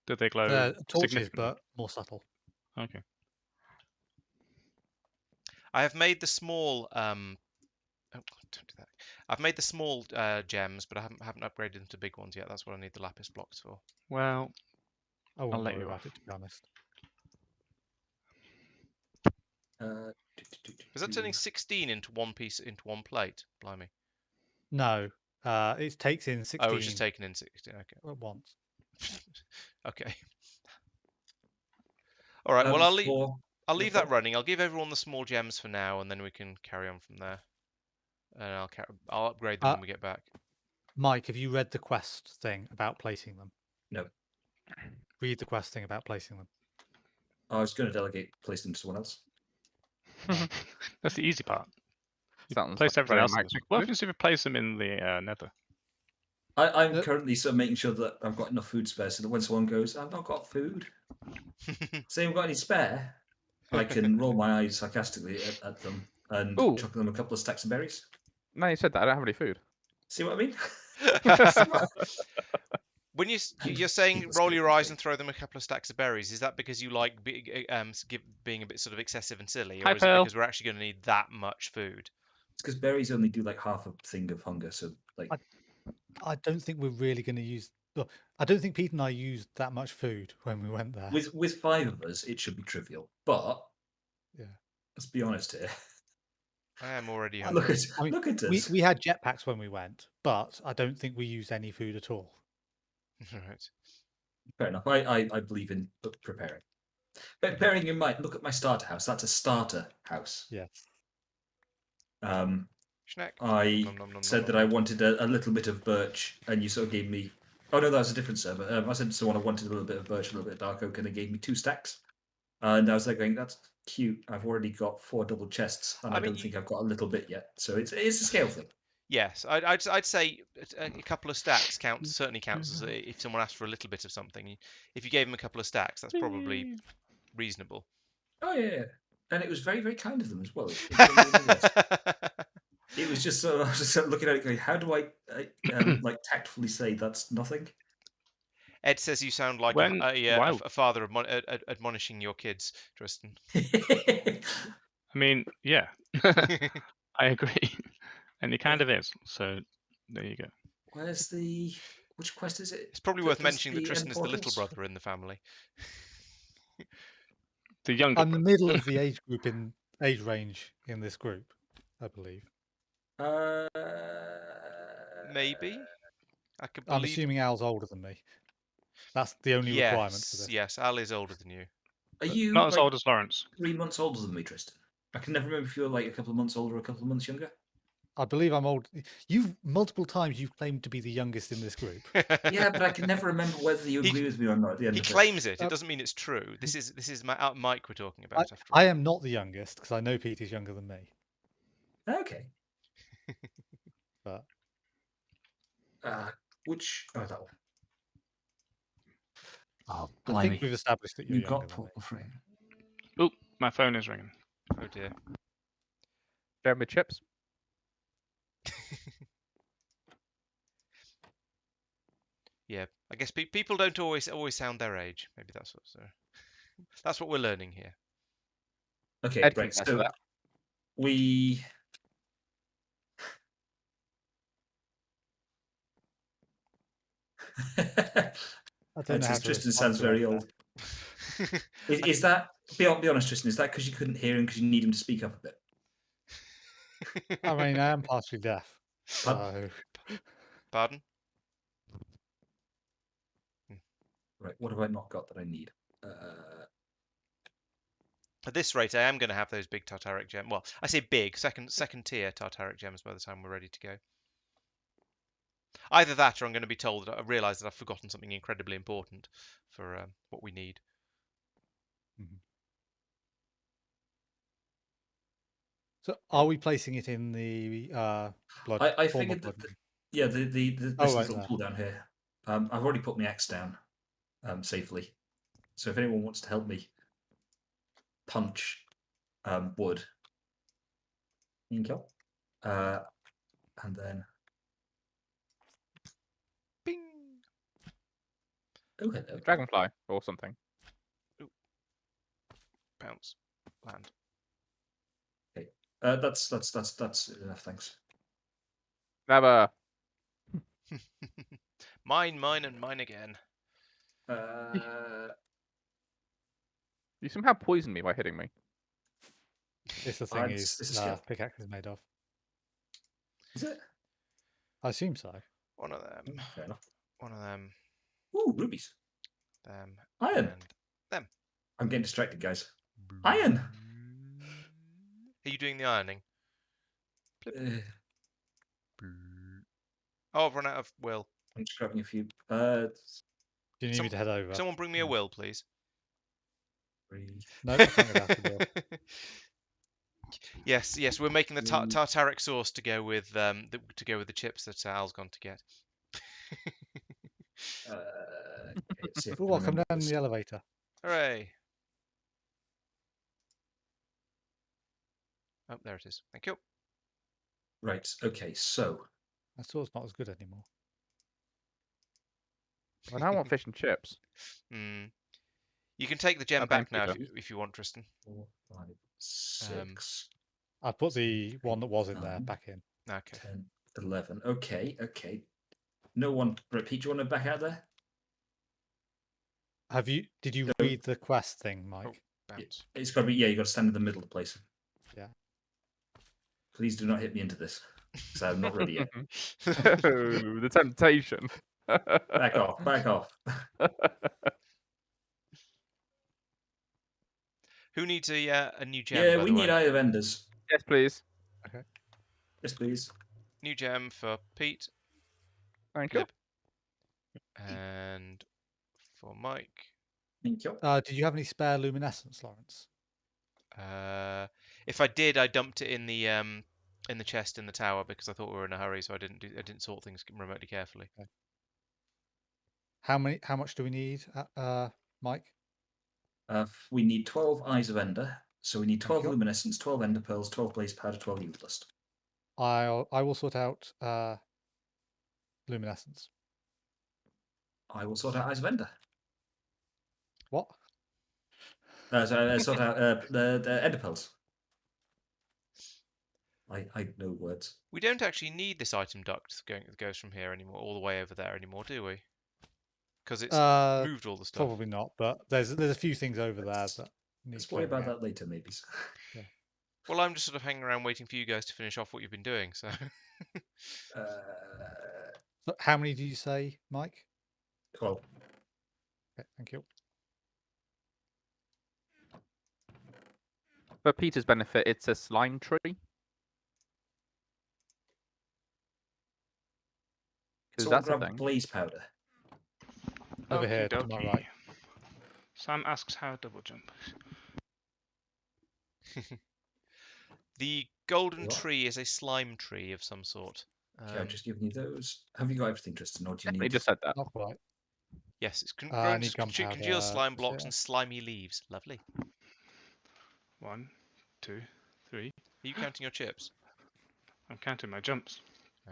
Do they glow They're torches, significantly? but more subtle. Okay. I have made the small. Oh, don't do that. I've made the small gems, but I haven't upgraded them to big ones yet. That's what I need the lapis blocks for. Well, I won't let worry you about off. it, to be honest. Is that turning 16 into one piece into one plate? Blimey. No, it takes in 16 Oh, it's just taken in 16. Okay. at once. Okay. All right. Well, I'll leave that for- running. I'll give everyone the small gems for now, and then we can carry on from there. And I'll upgrade them when we get back. Mike, have you read the quest thing about placing them? No. Read the quest thing about placing them. I was going to delegate placing to someone else. That's the easy part. Sounds Place like everything very else. Mike What happens if you place them in the nether? I'm currently sort of making sure that I've got enough food spare so that when someone goes, I've not got food, say I've got any spare, I can roll my eyes sarcastically at them and Ooh. chuck them a couple of stacks of berries. No, you said that. I don't have any food. See what I mean? When you're saying roll your eyes and throw them a couple of stacks of berries, is that because you like being a bit sort of excessive and silly, or Hi, is it Pearl. because we're actually going to need that much food? It's because berries only do like half a thing of hunger, so like I don't think we're really going to use. Well, I don't think Pete and I used that much food when we went there. with 5 of us, it should be trivial. But Yeah. let's be honest here. I am already hungry. Look at us. We had jetpacks when we went, but I don't think we used any food at all. Right. Fair enough. I believe in preparing. But bearing in mind, look at my starter house. That's a starter house. Yes. Schneck. I Nom, nom, nom, said nom, that I wanted a little bit of birch, and you sort of gave me. Oh no, that was a different server. I said to someone I wanted a little bit of birch, a little bit of dark oak, and they gave me 2 stacks. And I was like, going, "That's cute. I've already got 4 double chests, and I don't think I've got a little bit yet." So it's a scale thing. Yes, I'd say a couple of stacks certainly counts as if someone asked for a little bit of something. If you gave them a couple of stacks, that's probably reasonable. Oh yeah, and it was very very kind of them as well. It was. It was just I was just sort of looking at it, going, "How do I like tactfully say that's nothing?" Ed says you sound like a father admonishing your kids, Tristan. I mean, yeah, I agree, and he kind of is. So there you go. Which quest is it? It's probably worth mentioning that Tristan is the little brother in the family. The younger. I'm the middle of the age range in this group, I believe. Maybe. I'm assuming Al's older than me. That's the only requirement for this. Yes, Al is older than you. Are you not as old as Lawrence? 3 months older than me, Tristan? I can never remember if you're like a couple of months older or a couple of months younger. I believe I'm old. Multiple times you've claimed to be the youngest in this group. Yeah, but I can never remember whether you agree with me or not at the end He of claims it. It doesn't mean it's true. This is Mike we're talking about. After all. I am not the youngest because I know Pete is younger than me. Okay. But that one. Oh, I blimey. think we've established that you're You younger got than me. purple frame. Oh, my phone is ringing. Oh dear. Jeremy Chips. Yeah, I guess people don't always sound their age. Maybe that's what we're learning here. Okay, Ed right. can So that. we. I don't know how to Tristan respond sounds to very that. old. Is that be honest, Tristan? Is that because you couldn't hear him because you need him to speak up a bit? I mean, I am partially deaf, so Pardon? Right. What have I not got that I need? At this rate, I am going to have those big Tartaric gems. Well, I say big, second tier Tartaric gems by the time we're ready to go. Either that, or I'm going to be told that I realise that I've forgotten something incredibly important for what we need. So are we placing it in the blood? I form of figured that. blood? Yeah, this Oh, right little there. tool down here. I've already put my X down safely. So if anyone wants to help me punch wood, you can kill. And then Bing. oh hello. Dragonfly or something. Bounce. Land. That's enough. Thanks. Never. Mine, and mine again. You somehow poisoned me by hitting me. This the thing It's a is skill. pickaxe is made of. Is it? I assume so. One of them. Fair enough. One of them. Ooh, rubies. Them. Iron. And them. I'm getting distracted, guys. Iron. Are you doing the ironing? Uh, Oh, I've run out of will. I'm just grabbing a few. Do you need Some- me to head over? Someone bring me a will, please. No, I can't get out the door. Yes, we're making the tartaric sauce to go with the chips that Al's gone to get. Let's see if I Oh, can I'll come remember down this. the elevator. Hooray! Oh, there it is. Thank you. Right. Okay. So That sword's not as good anymore. I now want fish and chips. You can take the gem Okay, back now Peter. if you want, Tristan. 4, 5, 6, I put the one that was in there 9, back in. Okay. 10, 11. Okay. No one. Repeat. Do you want to back out there? Did you read the quest thing, Mike? Bounce. It's got to be. Yeah, you got to stand in the middle of the place. Yeah. Please do not hit me into this, because I'm not ready yet. Oh, the temptation. Back off. Back off. Who needs a new gem? Yeah, by we the need way? Eye of Enders. Yes, please. Yes, please. New gem for Pete. Thank you. Clip. And for Mike. Thank you. Did you have any spare luminescence, Lawrence? If I did, I dumped it in the chest in the tower because I thought we were in a hurry, so I didn't sort things remotely carefully. Okay. How much do we need, Mike? We need 12 Eyes of Ender. So we need 12 you. Luminescence, 12 Ender Pearls, 12 Blaze Powder, 12 Youth Lust. I will sort out luminescence. I will sort out Eyes of Ender. What? Sort out the Ender Pearls. I know words. We don't actually need this item duct that goes from here anymore, all the way over there anymore, do we? Because it's moved all the stuff. Probably not, but there's a few things over there that need Let's worry clearing about out. that later, maybe. Well, I'm just sort of hanging around waiting for you guys to finish off what you've been doing. So So how many did you say, Mike? 12. Okay, thank you. For Peter's benefit, it's a slime tree. Because So that's a grab thing. Blaze Powder. Over here, to my Okey-dokey. right. Sam asks how double jump. the golden What? tree is a slime tree of some sort. Okay, I've just given you those. Have you got everything, Tristan, or do you Definitely need... just said that. Not quite. Yes, it's I grown need gunpowder, congealed slime blocks yeah. and slimy leaves. Lovely. 1, 2, 3. Are you counting your chips? I'm counting my jumps. Uh,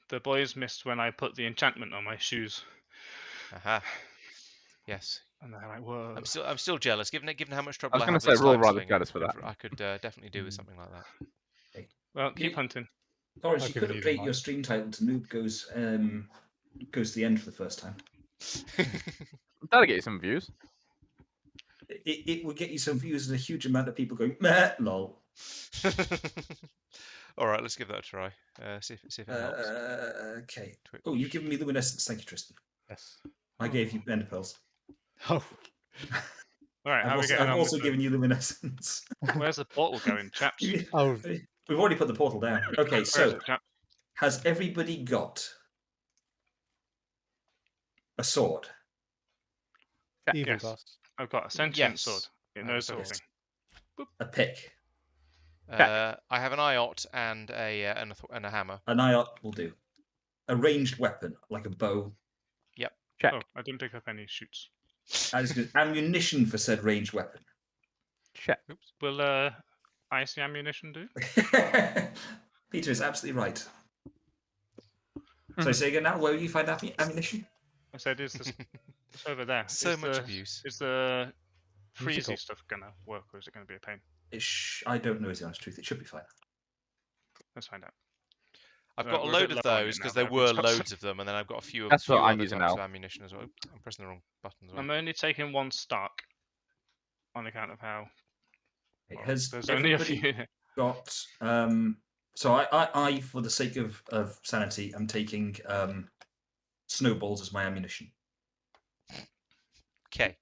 The boys missed when I put the enchantment on my shoes, aha. Yes. and they're like, "Whoa!" I'm still jealous. Given how much I trouble was I going have to say, with we're all slime rather sling, jealous for that. I could definitely do with something like that. Well, keep Yeah. hunting. Lawrence, I'll you give could it update either, your stream title to Noob Goes to the End for the first time. That'll get you some views. It would get you some views and a huge amount of people going, meh, lol. All right, let's give that a try. See if it helps. Okay. Twitch. Oh, you've given me luminescence. Thank you, Tristan. Yes. I gave you Ender Pearls. Oh, All right, how are we getting I've on? also with given you luminescence. Where's the portal going, chaps? oh, We've already put the portal down. Okay, Where is so it, chap? has everybody got a sword? evil Yes. dust. I've got a sentient Yes. sword. It I knows have a everything. A pick? I have an IOT and a hammer. An IOT will do. A ranged weapon, like a bow. Check. Oh, I didn't pick up any shoots. As good ammunition for said ranged weapon. Check. Oops. Will icy ammunition do? Peter is absolutely right. So say again now, where will you find ammunition? I said, is this over there? So is much the, abuse. Is the Musical. freezy stuff gonna work, or is it gonna be a pain? I don't know is the honest truth. It should be fine. Let's find out. I've Right, got a we're a load bit of low on it those now, because but there were everyone's got some. loads of them, and then I've got a few That's what few I'm other using types now. of ammunition as well. Oops, I'm pressing the wrong button as well. I'm only taking one stock on account of how Has there's only a everybody few. got? So I, for the sake of sanity, am taking snowballs as my ammunition. Okay.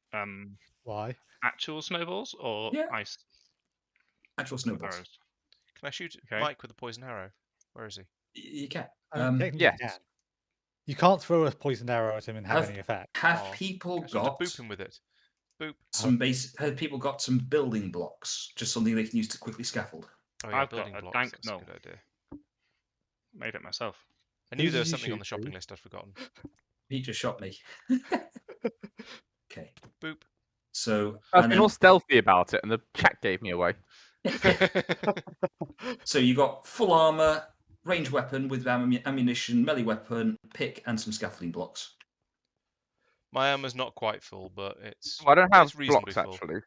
Why? Actual snowballs or Yeah. ice Actual snowballs. arrows? Can I shoot Okay. Mike with a poison arrow? Where is he? You can. Technically yes. you can. You can't throw a poisoned arrow at him and have Have- any effect. Have Oh, people I just want got to boop him with it. Boop. some base? Have people got some building blocks? Just something they can use to quickly scaffold. Oh yeah, I've got building a blocks. dank That's null. a good idea. Made it myself. I knew Who there did was you something on the shoot, shopping Pete? list I'd forgotten. Pete just shot me. Okay. Boop. So I've and been then- all stealthy about it, and the chat gave me away. so you got full armor, ranged weapon with ammunition, melee weapon, pick, and some scaffolding blocks. My armor's not quite full, but it's I don't have it's reasonably blocks full. actually.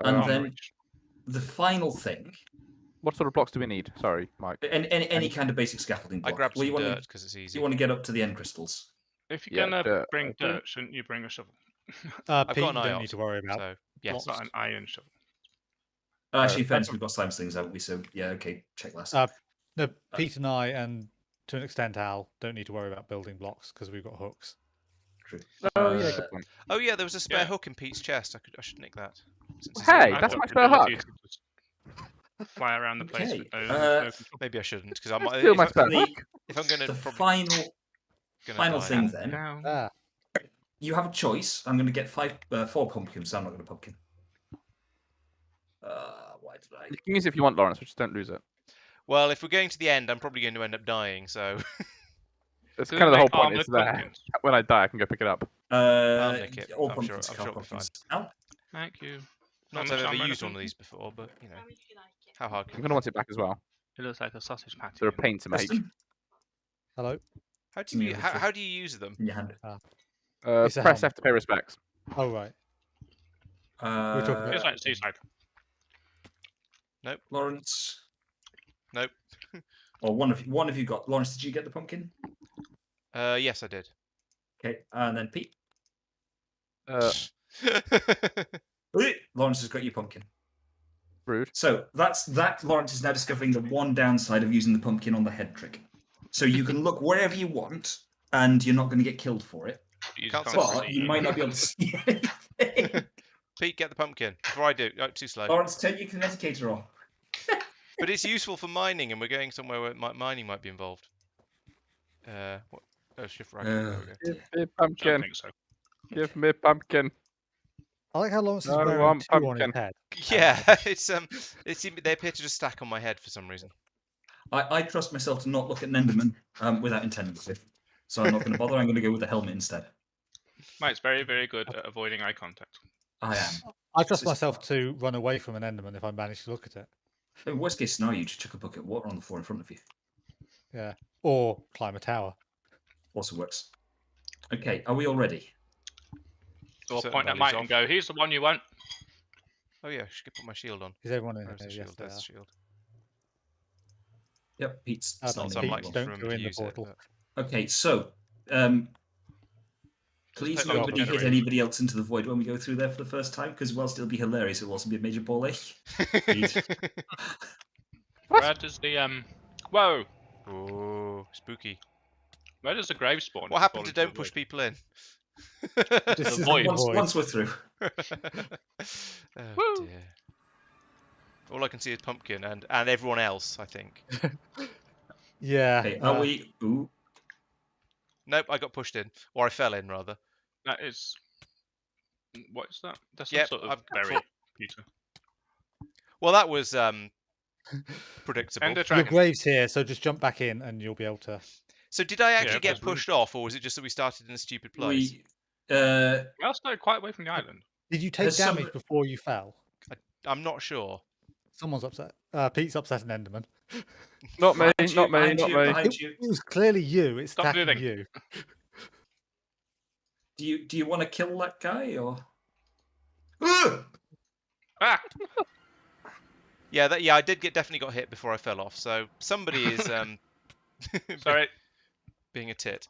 And Um, then the final thing, what sort of blocks do we need? Sorry, Mike. any kind of basic scaffolding I block. grabbed Well, some you want dirt to because it's easy. you want to get up to the end crystals. If you're Yeah, gonna dirt, bring I think. dirt, shouldn't you bring a shovel? I've Pete, got you an don't IOT, need to worry about. So yes. It's not an iron shovel. Actually, in fairness, that's- we've got Simon's things, haven't we? So yeah, okay, check last. No, Pete and I, and to an extent Al, don't need to worry about building blocks because we've got hooks. True. Oh yeah, good point. Oh yeah, there was a spare Yeah. hook in Pete's chest. I should nick that. since he's Hey, got that's one. my the spare ability hook. to just fly around the place Okay, with no control. Maybe I shouldn't because I might. Let's do my spare the- hook. If I'm gonna The probably final die. thing then, Down. Ah, you have a choice. I'm going to get 4 pumpkins. So I'm not going to pumpkin. Why did I? You can use it if you want, Lawrence, but just don't lose it. Well, if we're going to the end, I'm probably going to end up dying. So That's Do kind of they the whole make point. armoured It's there. pumpkins? When I die, I can go pick it up. nick it. All I'm sure- pumpkins I'm are sure it'll be pumpkins. Al? Thank you. not How that much I've armour ever and used one of everything? these before, but you know, how hard I'm can gonna want it back as well. It looks like a sausage patty. There are in it. pain to make. Preston, hello. How do you Yeah, how do you use them? in your hand. It's a Press helmet. F to pay respects. Oh right. Uh, talking about- It's like seaside. Lawrence. Nope. Or one of you got. Lawrence, did you get the pumpkin? Yes, I did. Okay, and then Pete. Uh, Lawrence has got your pumpkin. rude. So that. Lawrence is now discovering the one downside of using the pumpkin on the head trick. So you can look wherever you want, and you're not going to get killed for it. You Can't just say can't But see you it. might not be able to see anything. Pete, get the pumpkin before I do. Oh, too slow. Lawrence, turn your kineticator on. But it's useful for mining, and we're going somewhere where mining might be involved. What? Oh, shift right. There we go. Give me I don't pumpkin. think so. Give me pumpkin. I like how Lawrence is No, wearing I'm 2 on his pumpkin. head. Yeah, it's they appear to just stack on my head for some reason. I trust myself to not look at an Enderman without intending to. So I'm not going to bother. I'm going to go with the helmet instead. Mike's very, very good at avoiding eye contact. I am. I trust This is myself fun. to run away from an Enderman if I manage to look at it. In worst case scenario, you just chuck a bucket of water on the floor in front of you. Yeah. Or climb a tower. Also works. Okay, are we all ready? Or Certain point at values Mike off. and go, he's the one you want. Oh yeah, I should put my shield on. Is everyone in Where's here? the Yes, shield? they There's are. the shield. Yep, Pete's But standing so in Mike the Pete, wall. don't from go in the use it, portal. Okay, so please take nobody local hit generators. anybody else into the void when we go through there for the first time, because whilst it'll be hilarious, it'll also be a major ball ache. Where does the whoa? Oh, spooky. Where does the grave spawn? What if you happened fall to into the don't push void? people in? This is void. the once, void. once we're through. Oh Woo. dear. All I can see is pumpkin and everyone else, I think. Yeah. Okay, are we? Ooh, Nope, I got pushed in, or I fell in rather. That is. What is that? That's some Yep, sort of I've- berry, Peter. Well, that was Predictable. Ender Your dragon. grave's here, so just jump back in and you'll be able to. So did I actually get there's room. pushed off, or was it just that we started in a stupid place? We We all started quite away from the island. Did you take Has damage some- before you fell? I'm not sure. Someone's upset. Pete's upsetting Enderman. Not me, behind you, not me, behind not you, me. behind It, you. it was clearly you. It's Stop attacking moving. you. Do you want to kill that guy or? Ugh! Ah! Yeah, I definitely got hit before I fell off. So somebody is Sorry. being a tit,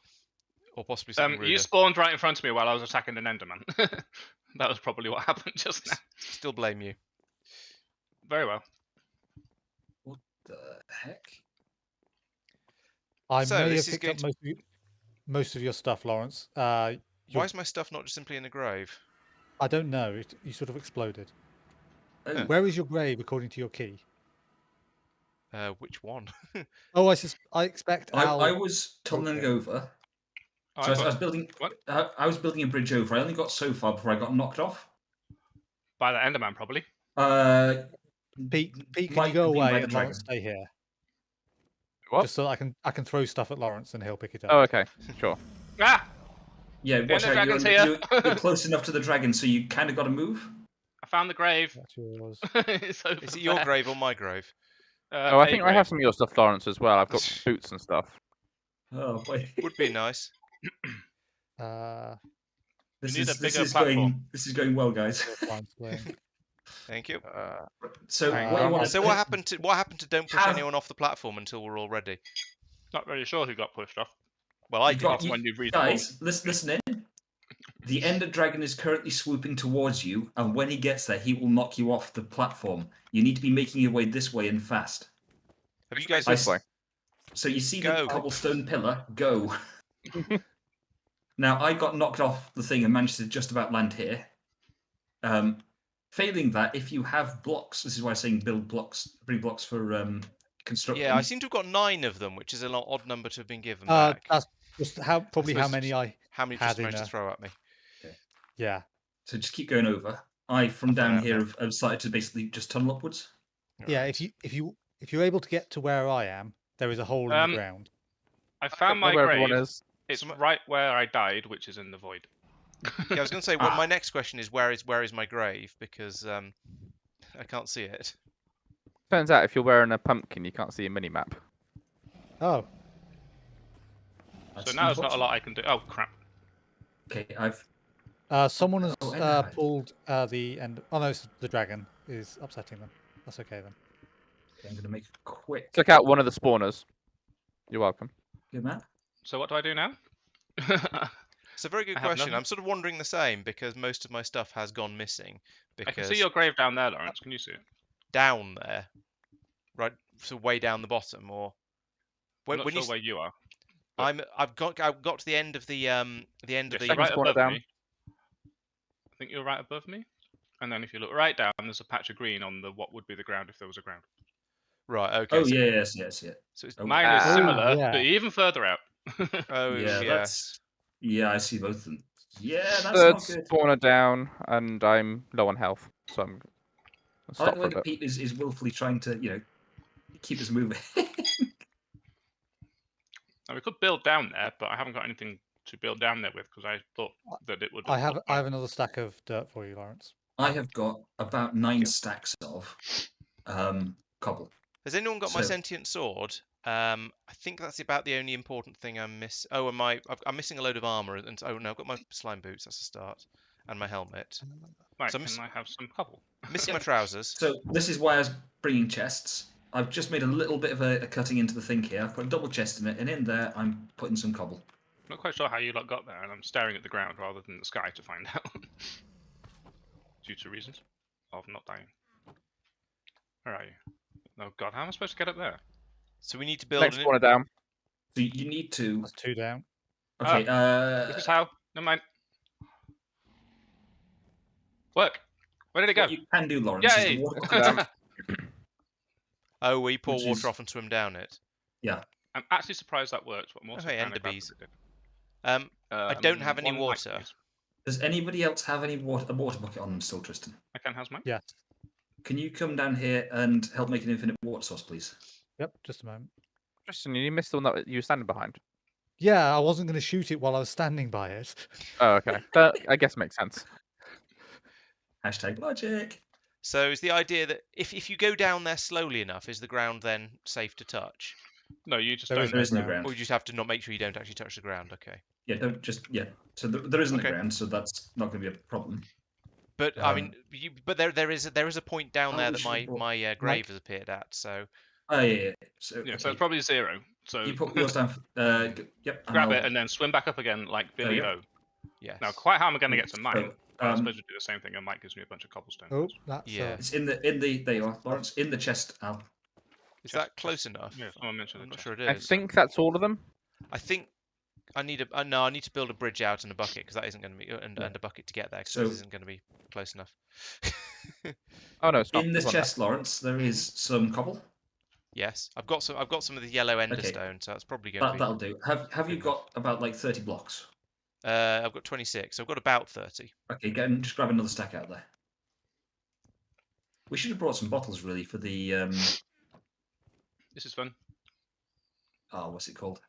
or possibly something ruder. You spawned right in front of me while I was attacking an Enderman. That was probably what happened just now. Still blame you. Very well. What the heck? I So, may this have is picked going up most of your stuff, Lawrence. Why is my stuff not just simply in a grave? I don't know. You sort of exploded. Oh, Where is your grave according to your key? Which one? Oh, I expect Al. I was tunneling Okay. over. Oh, So I I was got building. what? I was building a bridge over. I only got so far before I got knocked off. by the Enderman, probably. Pete, can might you go have been by away the and Lawrence dragon. stay here? What? Just so that I can throw stuff at Lawrence and he'll pick it up. Oh, okay, sure. Ah! Yeah, watch the out. dragon's here. You're close enough to the dragon, so you kind of got to move. I found the grave. That's yours. It's over Is it your there. grave or my grave? Oh, I A think I grave. have some of your stuff, Lawrence, as well. I've got boots and stuff. Oh boy. Would be nice. This need a is bigger platform. going well, guys. Fine, swing. Thank you. So Hang what you on. want So what happened to don't push Have- anyone off the platform until we're all ready? Not really sure who got pushed off. Well, I You've did. got- That's when you respawn. Guys, listen in. The Ender Dragon is currently swooping towards you, and when he gets there, he will knock you off the platform. You need to be making your way this way and fast. Have you guys? This way. So you see Go. the cobblestone pillar? Go. Now, I got knocked off the thing and managed to just about land here. Failing that, if you have blocks, this is why I'm saying bring blocks for construction. Yeah, I seem to have got 9 of them, which is an odd number to have been given back. That's just probably how That's many I. How many had just in managed to a- throw at me? Yeah. So just keep going over. I, from I'll down throw it here, out have started to basically just tunnel upwards. Yeah. Right. If you're able to get to where I am, there is a hole in the ground. I found my Where everyone grave. is. It's So my- right where I died, which is in the void. Yeah, I was going to say, well, my next question is where is my grave, because I can't see it. Turns out if you're wearing a pumpkin, you can't see a mini map. Oh, So now there's not a lot I can do. Oh crap! Okay, I've. someone has Oh, Enderman. pulled the end. Oh no, it's the dragon is upsetting them. That's okay then. Okay, I'm going to make a quick. Took out one of the spawners. You're welcome. Good man. So what do I do now? It's a very good I have question. nothing. I'm sort of wondering the same, because most of my stuff has gone missing. I Because can see your grave down there, Lawrence. Can you see it? down there, right, so way down the bottom, or I'm not when sure you where you are. I've got to the end of the end of Yes, the you're right spawner above down. me. I think you're right above me. And then if you look right down, there's a patch of green on the what would be the ground if there was a ground. right. Okay. Oh so, yes. So it's, Oh, Mine is Ah. similar, yeah. but even further out. oh Yeah, yes. Yeah, I see both of them. Yeah, that's Third not good. spawner down, and I'm low on health, so I'm I stop like for the a way that bit. Pete is willfully trying to, keep us moving. Now we could build down there, but I haven't got anything to build down there with because I thought that it would. I have another stack of dirt for you, Lawrence. I have got about 9 you. stacks of cobble. Has anyone got my So- sentient sword? I think that's about the only important thing I'm miss. Oh, and I'm missing a load of armor, and oh no, I've got my slime boots. That's a start, and my helmet. Right, So I'm can I have some cobble? Missing my trousers. So this is why I was bringing chests. I've just made a little bit of a cutting into the thing here. I've put a double chest in it, and in there I'm putting some cobble. I'm not quite sure how you lot got there, and I'm staring at the ground rather than the sky to find out. Due to reasons of not dying. Where are you? Oh god, how am I supposed to get up there? So we need to build. Next spawner down. So you need to. That's 2 down. Okay. This is how. Never mind. Work. Where did it go? What you can do, Lawrence, is Yay! the water bucket Oh, we pour Which water is- off and swim down it. I'm actually surprised that worked, but I'm also Okay, kind ender of glad bees. that it I did. don't have any one light, water. please. Does anybody else have a water bucket on them still, Tristan? I can have mine. Yes. can you come down here and help make an infinite water source, please? Yep, just a moment. Tristan, you missed the one that you were standing behind. Yeah, I wasn't going to shoot it while I was standing by it. Oh, okay. That I guess makes sense. Hashtag logic. So is the idea that if you go down there slowly enough, is the ground then safe to touch? No, you just There don't. There is no ground. ground. Or you just have to not make sure you don't actually touch the ground, okay. Yeah, don't just So there isn't Okay. a ground, so that's not going to be a problem. But I mean, but there is a point down Oh, there we that should have brought- my grave has appeared at. So Oh yeah. So Yeah, okay. so it's probably 0. So You put yours down. Yep. grab I'll- it and then swim back up again like There we Billy go. O. yes. Now, quite how am I going to get to So, mine? I um, suppose we do the same thing, and Mike gives me a bunch of cobblestone. Oh, that's Yeah. It's in the there you are, Lawrence. In the chest, Al. Is that close enough? Yeah, someone mentioned I'm the not chest. sure it I is. think that's all of them. I think I need a no. I need to build a bridge out and a bucket because that isn't going to be and Yeah. a bucket to get there because So- this isn't going to be close enough. Oh no, it's not. In this There's one there. chest, Lawrence, there is some cobble. Yes, I've got some of the yellow enderstone, so that's probably going to be. That'll do. Have you good got about like 30 blocks? I've got 26. So I've got about 30. Okay, just grab another stack out there. We should have brought some bottles really for the This is fun. what's it called?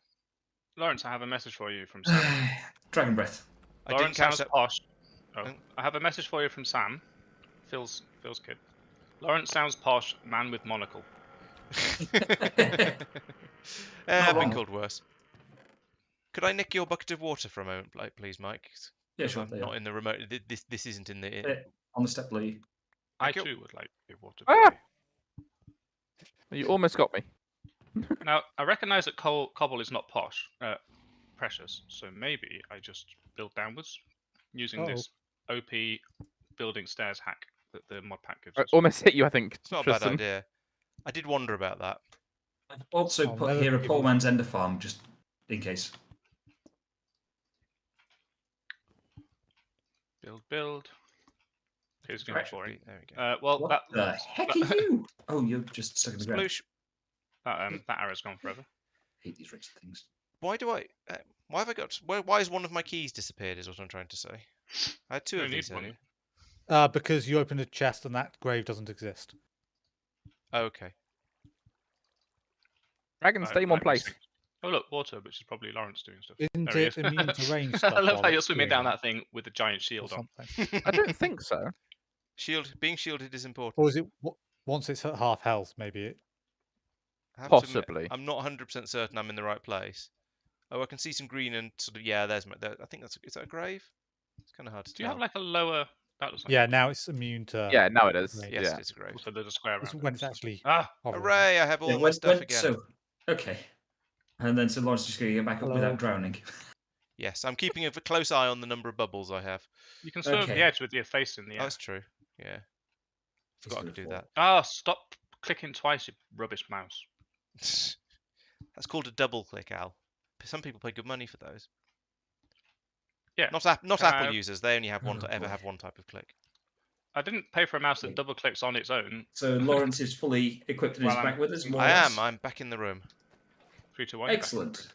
Lawrence, I have a message for you from Sam. Dragon breath. I didn't Lawrence catch sounds that. posh. Oh, Oh. I have a message for you from Sam. Phil's kid. Lawrence sounds posh, man with monocle. I've been wrong. called worse. Could I nick your bucket of water for a moment, please, Mike? Yeah, 'Cause sure. I'm there not you in the remote. This isn't in the. are. On the step, Lee. I Thank you. too would like to give water. Ah! baby. You almost got me. Now, I recognise that cobble is not posh, precious, so maybe I just build downwards using this OP building stairs hack that the mod pack gives I us. almost hit you, I think. It's not a bad Tristan. idea. I did wonder about that. I've also I'll put never here a forgive poor you. man's ender farm, just in case. Build. Here's going to Right. be boring. There we go. Well, What that the heck are you? Oh, you're just stuck in the ground. Sploosh. that arrow's gone forever. Hate these rich things. Why do I? Why have I got? Why is one of my keys disappeared? Is what I'm trying to say. I had two You of need these one. earlier. because you opened a chest and that grave doesn't exist. Oh, okay. Dragons stay in one place. Oh look, water, which is probably Lawrence doing stuff. Isn't There he it is. immune to range stuff? I love while how you're it's swimming doing down it that thing with the giant or shield on. something? I don't think so. Being shielded is important. Or is it once it's at half health? Maybe it. I have to admit, Possibly. I'm not 100% certain I'm in the right place. Oh, I can see some green and sort of there's my. I think is that a grave? It's kind of hard to Do you tell. have like a lower? That looks like Yeah, a- now it's immune to. Yeah, now it is. Right. Yes, Yeah. it's a grave. Also, there's a square around It's it. when it's actually. Ah, hovering. Hooray! I have all Yeah, of my stuff again. So, okay. And then so Lawrence is just going to get back up Hello. without drowning. Yes, I'm keeping a close eye on the number of bubbles I have. you can swim over Okay. the edge with your face in the Oh, air. that's true. Yeah. Forgot I could do beautiful. that. Ah, stop clicking twice, you rubbish mouse. That's called a double click, Al. Some people pay good money for those. Yeah. Not Apple Uh, users. They only have one Oh, ever boy. have one type of click. I didn't pay for a mouse Okay. that double clicks on its own. So Lawrence is fully equipped and is Well, back with us. more or I less. am. I'm back in the room. 3, 2, 1. you're back. Excellent.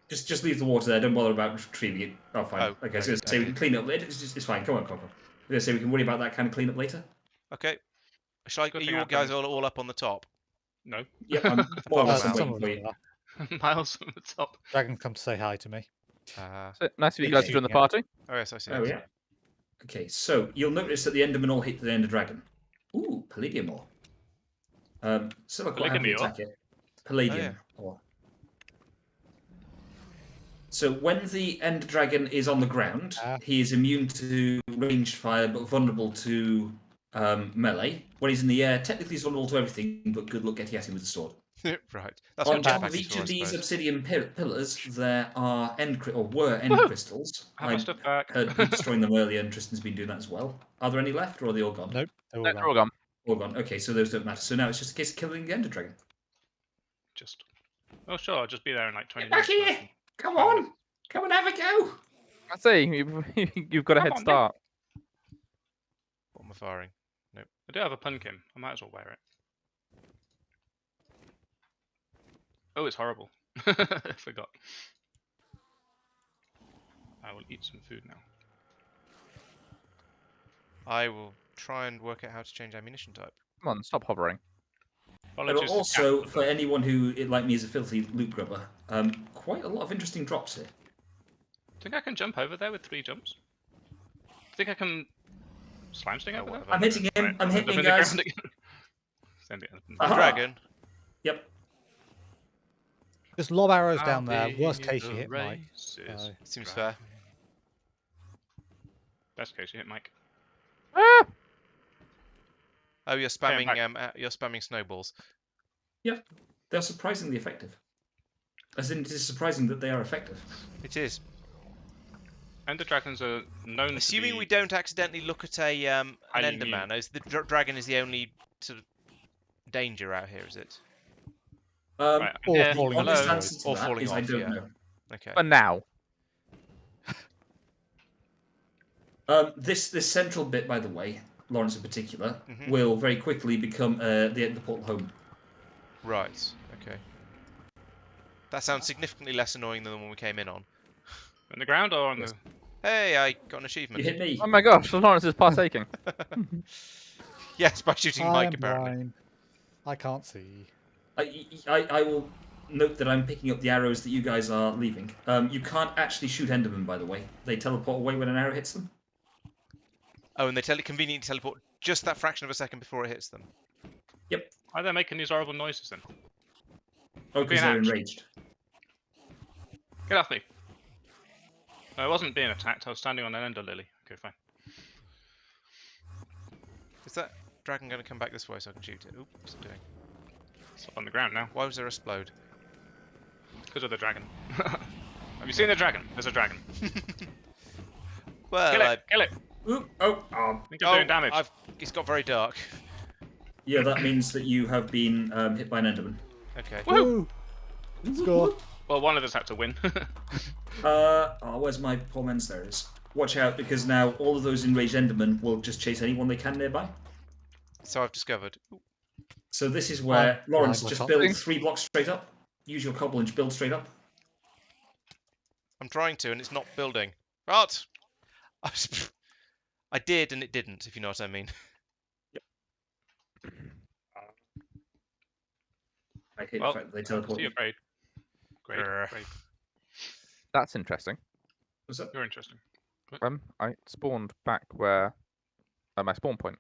Just leave the water there. Don't bother about retrieving it. Oh, fine. Oh, okay, I was going to say we can clean up. It's fine. Come on. I was going to say we can worry about that kind of cleanup later. Okay. Shall I? Good Are thing you I've guys done- all up on the top? No. Yep, I'm more or less Apart I'm from waiting Some for of you. them are. Miles on the top. Dragon come to say hi to me. So, nice of you guys to join the party. Oh yes, I see. Oh yeah. Okay, so you'll notice that the Enderman all hit the Ender Dragon. Ooh, Palladium ore. Silver quite happily Polygamy ore? attack it. Palladium ore. So when the Ender Dragon is on the ground, he is immune to ranged fire but vulnerable to melee. When he's in the air, technically he's vulnerable to everything, but good luck getting at him with a sword. Right. That's On what top jetpack of is each for, I of these suppose. obsidian pillars, there are were end Woohoo! crystals. Have my stuff back. heard you destroying them earlier, and Tristan's been doing that as well. Are there any left, or are they all gone? Nope, they're all They're all gone. gone. All gone. Okay, so those don't matter. So now it's just a case of killing the Ender Dragon. Just. Oh sure, I'll just be there in like 20 Get back minutes. here! Come on! Come and have a go! I see. You've got a Come head on, then. start. What am I firing? I do have a pumpkin. I might as well wear it. Oh, it's horrible. I forgot. I will eat some food now. I will try and work out how to change ammunition type. Come on, stop hovering. There are Apologies to also, Cat. for anyone who, like me, is a filthy loot grubber, quite a lot of interesting drops here. Think I can jump over there with 3 jumps? Think I can slime sting Oh, over there? whatever. I'm hitting him. Right, I'm I'll hitting end him, up in the guys. ground again. Send it. The Aha. dragon. Yep. Just lob arrows I'll down there. be Worst case, you the hit Mike. races. So- Seems Right. fair. Best case, you hit Mike. Ah! Oh, you're back. spamming snowballs. They're surprisingly effective. As in, it is surprising that they are effective. It is. Ender dragons are known Assuming to be we don't accidentally look at an highly Enderman, immune. as the dragon is the only sort of danger out here, is it? Right, Or yeah, falling The into honest the answer void. to Or that falling is I off, don't yeah. know. Okay. For now. This central bit, by the way, Lawrence in particular, Mhm. will very quickly become the portal home. Right. Okay. That sounds significantly less annoying than the one we came in on. on the ground or on Yes. the. Hey, I got an You achievement. hit me. Oh my gosh, Lawrence is partaking. Yes, by shooting I Mike am apparently. blind. I can't see. I will note that I'm picking up the arrows that you guys are leaving. You can't actually shoot Endermen, by the way. They teleport away when an arrow hits them. Oh, and they conveniently teleport just that fraction of a second before it hits them. Why are they making these horrible noises then? Oh, because Being they're attacked. enraged. Get off me! No, I wasn't being attacked. I was standing on an ender lily. Okay, fine. Is that dragon going to come back this way so I can shoot it? Oop, what's it doing? It's up on the ground now Why was there a explode? because of the dragon. Have you seen the dragon? There's a dragon. Well, Kill it! Kill it! Oop, oh, I think I'm doing damage. It's got very dark. yeah, that means that you have been hit by an Enderman. Okay. Woo! Score. Well, one of us had to win. Where's my poor man's? There it is. Watch out, because now all of those enraged Endermen will just chase anyone they can nearby. So I've discovered. So this is where Oh, Lawrence right, just I build can't- 3 blocks straight up. Use your cobble and build straight up. I'm trying to, and it's not building. What? I did, and it didn't, if you know what I mean. I hate Well, the fact that they teleport. See, me. you're great. Great. Grr. Great. That's interesting. What's that? You're interesting. I spawned back where at my spawn point.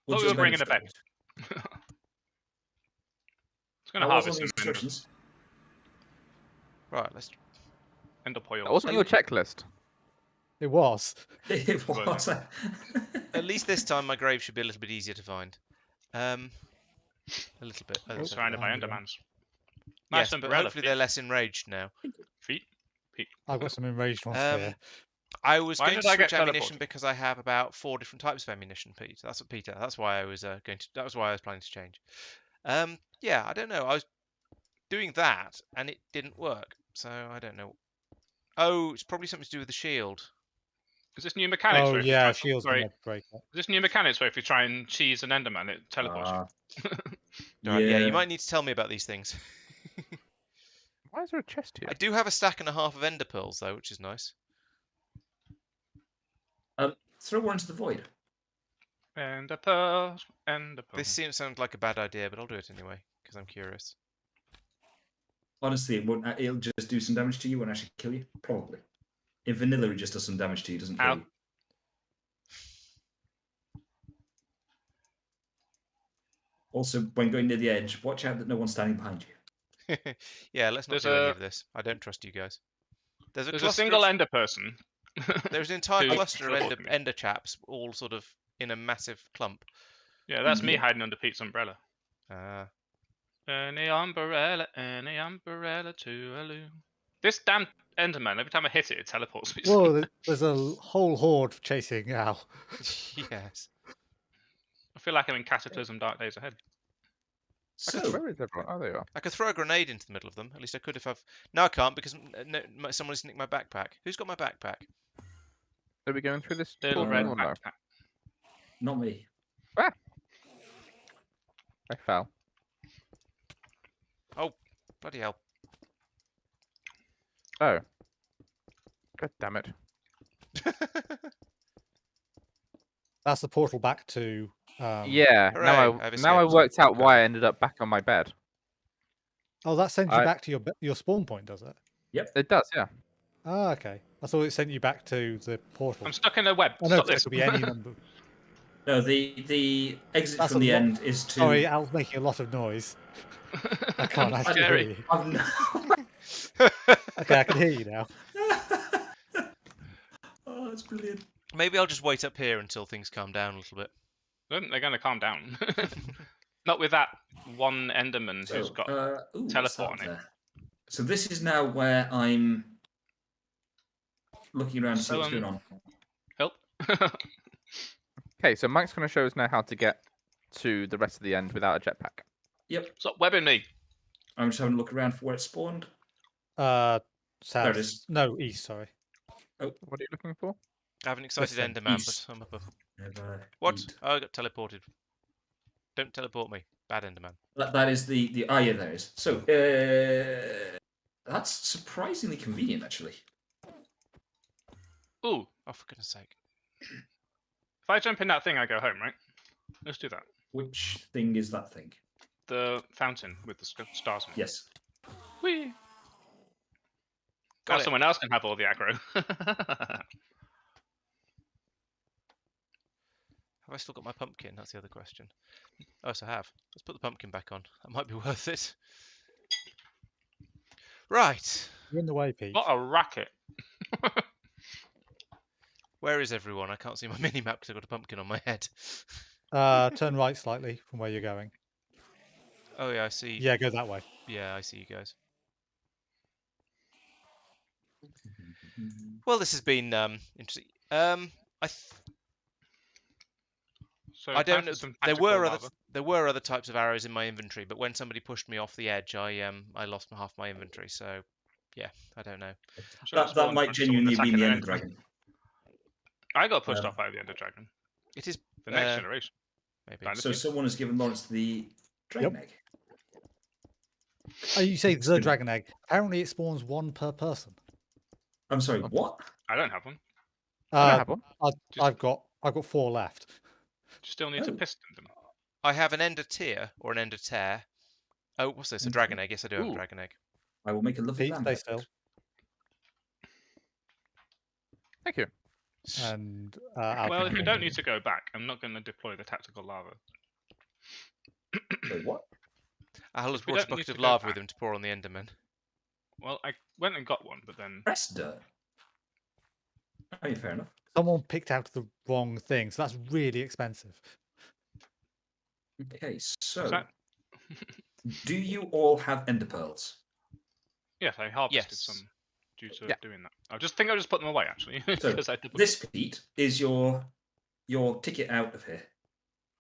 Would Oh, you we were amend bringing it back. stories? It's going to That wasn't harvest the some ender, instructions. Right, let's. ender pearls. That wasn't your checklist. It was. It Well, was. At least this time my grave should be a little bit easier to find. A little bit. Oh, Oh, Surrounded by behind you. endermans. Nice yes, but umbrella. hopefully they're less enraged now. Feet. I've got some enraged ones Um, here. I was Why going to did I get switch ammunition teleported? because I have about 4 different types of ammunition, Pete. That's what Peter. That's why I was going to. That was why I was planning to change. Yeah, I don't know. I was doing that and it didn't work, so I don't know. Oh, it's probably something to do with the shield. Is this new mechanics? Oh where if you yeah, try- shields sorry, gonna break up. Is this new mechanics where if you try and cheese an enderman, it teleports you? Right, yeah, Yeah. you might need to tell me about these things. Why is there a chest here? I do have a stack and a half of ender pearls though, which is nice. Throw one into the void. Ender pearl, ender pearl. This seems sound like a bad idea, but I'll do it anyway because I'm curious. Honestly, it won't. It'll just do some damage to you. Won't actually kill you. Probably. In vanilla, it just does some damage to you. Doesn't kill Ow. you. Also, when going near the edge, watch out that no one's standing behind you. Yeah, let's not There's do any a- of this. I don't trust you guys. There's a There's cluster a single of, ender person. There's an entire who cluster of teleported me. ender chaps, all sort of in a massive clump. Yeah, that's me Yeah. hiding under Pete's umbrella. Ah, Any umbrella to a loo. This damn enderman, every time I hit it, it teleports me. Whoa, there's a whole horde chasing Al. yes. I feel like I'm in Cataclysm Dark Days Ahead. So, Where is everyone? Oh, there you are. I could throw a grenade into the middle of them. At least I could if I've. No, I can't because someone's nicked my backpack. Who's got my backpack? Are we going through this? Little Oh, red no. backpack. not me. I fell. Bloody hell. Oh. God damn it. That's the portal back to Yeah. Hooray, Now I've I escaped. worked out Okay. why I ended up back on my bed. Oh, that sends you I- back to your spawn point, does it? It does, yeah. Ah, okay. I thought it sent you back to the portal. I'm stuck in a web. I know Stop there this. could be any number. No, the exit That's from a the lot. end is to. Sorry, Al's making a lot of noise. I can't actually hear Scary. you. I've Okay, I can hear you now. Oh, that's brilliant. Maybe I'll just wait up here until things calm down a little bit. They're going to calm down. Not with that one Enderman who's got ooh, what's teleport that on him. there? So this is now where I'm looking around to see So, what's going on. help. Okay, so Mike's going to show us now how to get to the rest of the end without a jetpack. Yep, Stop webbing me. I'm just having a look around for where it spawned. South. There it is. No, east. Sorry. What are you looking for? I have an excited thing, Enderman, east. but I'm above. Never What? eat. Oh, I got teleported. Don't teleport me. Bad Enderman. That is the yeah, there is. So that's surprisingly convenient actually. Ooh, Oh, for goodness sake. if I jump in that thing, I go home, right? Let's do that. Which thing is that thing? The fountain with the stars on it. Yes. Whee! Got Now it. someone else can have all the aggro. Have I still got my pumpkin? That's the other question. Oh, yes, I have. Let's put the pumpkin back on. That might be worth it. Right. You're in the way, Pete. What a racket. Where is everyone? I can't see my mini-map because I've got a pumpkin on my head. Turn right slightly from where you're going. Oh, yeah, I see. Yeah, go that way. Yeah, I see you guys. Well, this has been interesting. So I don't time for know. some There tactical were lava. other types of arrows in my inventory, but when somebody pushed me off the edge, I lost half my inventory. So, yeah, I don't know. I'm sure it's That spawned might when someone genuinely be attacking the an Ender Enderman. Dragon. I got pushed Um, off by the Ender Dragon. It is The next generation. maybe. Dynasty. So someone has given Lawrence the dragon egg. Oh, you say It's the gonna- dragon egg. Apparently, it spawns one per person. I'm sorry, Oh. what? I don't have one. I don't have one. I've got 4 left. You still need to Oh. piston them. I have an Ender Tear or an Ender Tear. Oh, what's this? A Indeed. dragon egg? Yes, I do have a Ooh. dragon egg. I will make a lovely Pete, stay vampire. still. Thank you. And Al Well, can if you hear don't me. need to go back, I'm not going to deploy the tactical lava. Wait, what? Al has We brought a don't need bucket to of go lava back. with him to pour on the Enderman. Well, I went and got one, but then Press dirt. I mean, fair enough. Someone picked out the wrong thing, so that's really expensive. Okay, so that- do you all have ender pearls? yes, I harvested Yes. some due to Yeah. doing that. I think I just put them away actually. So 'cause I double- this, Pete, is your ticket out of here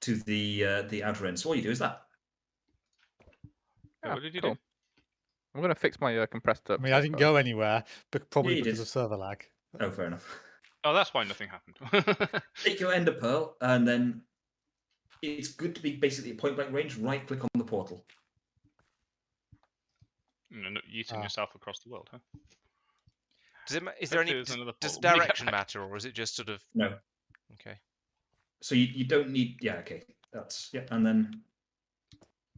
to the outer end. So all you do is that. Yeah, what did you cool. do? I'm going to fix my compressed I up. mean, I didn't go anywhere, but probably Yeah, you because did. of server lag. Oh, fair enough. Oh, that's why nothing happened. Take your ender pearl, and then it's good to be basically at point blank range. Right click on the portal. Not eating Ah. yourself across the world, huh? Is there any? Hopefully there's another Does portal. direction Yeah. matter, or is it just sort of? No. Okay. So you don't need. Yeah, okay. That's yeah, and then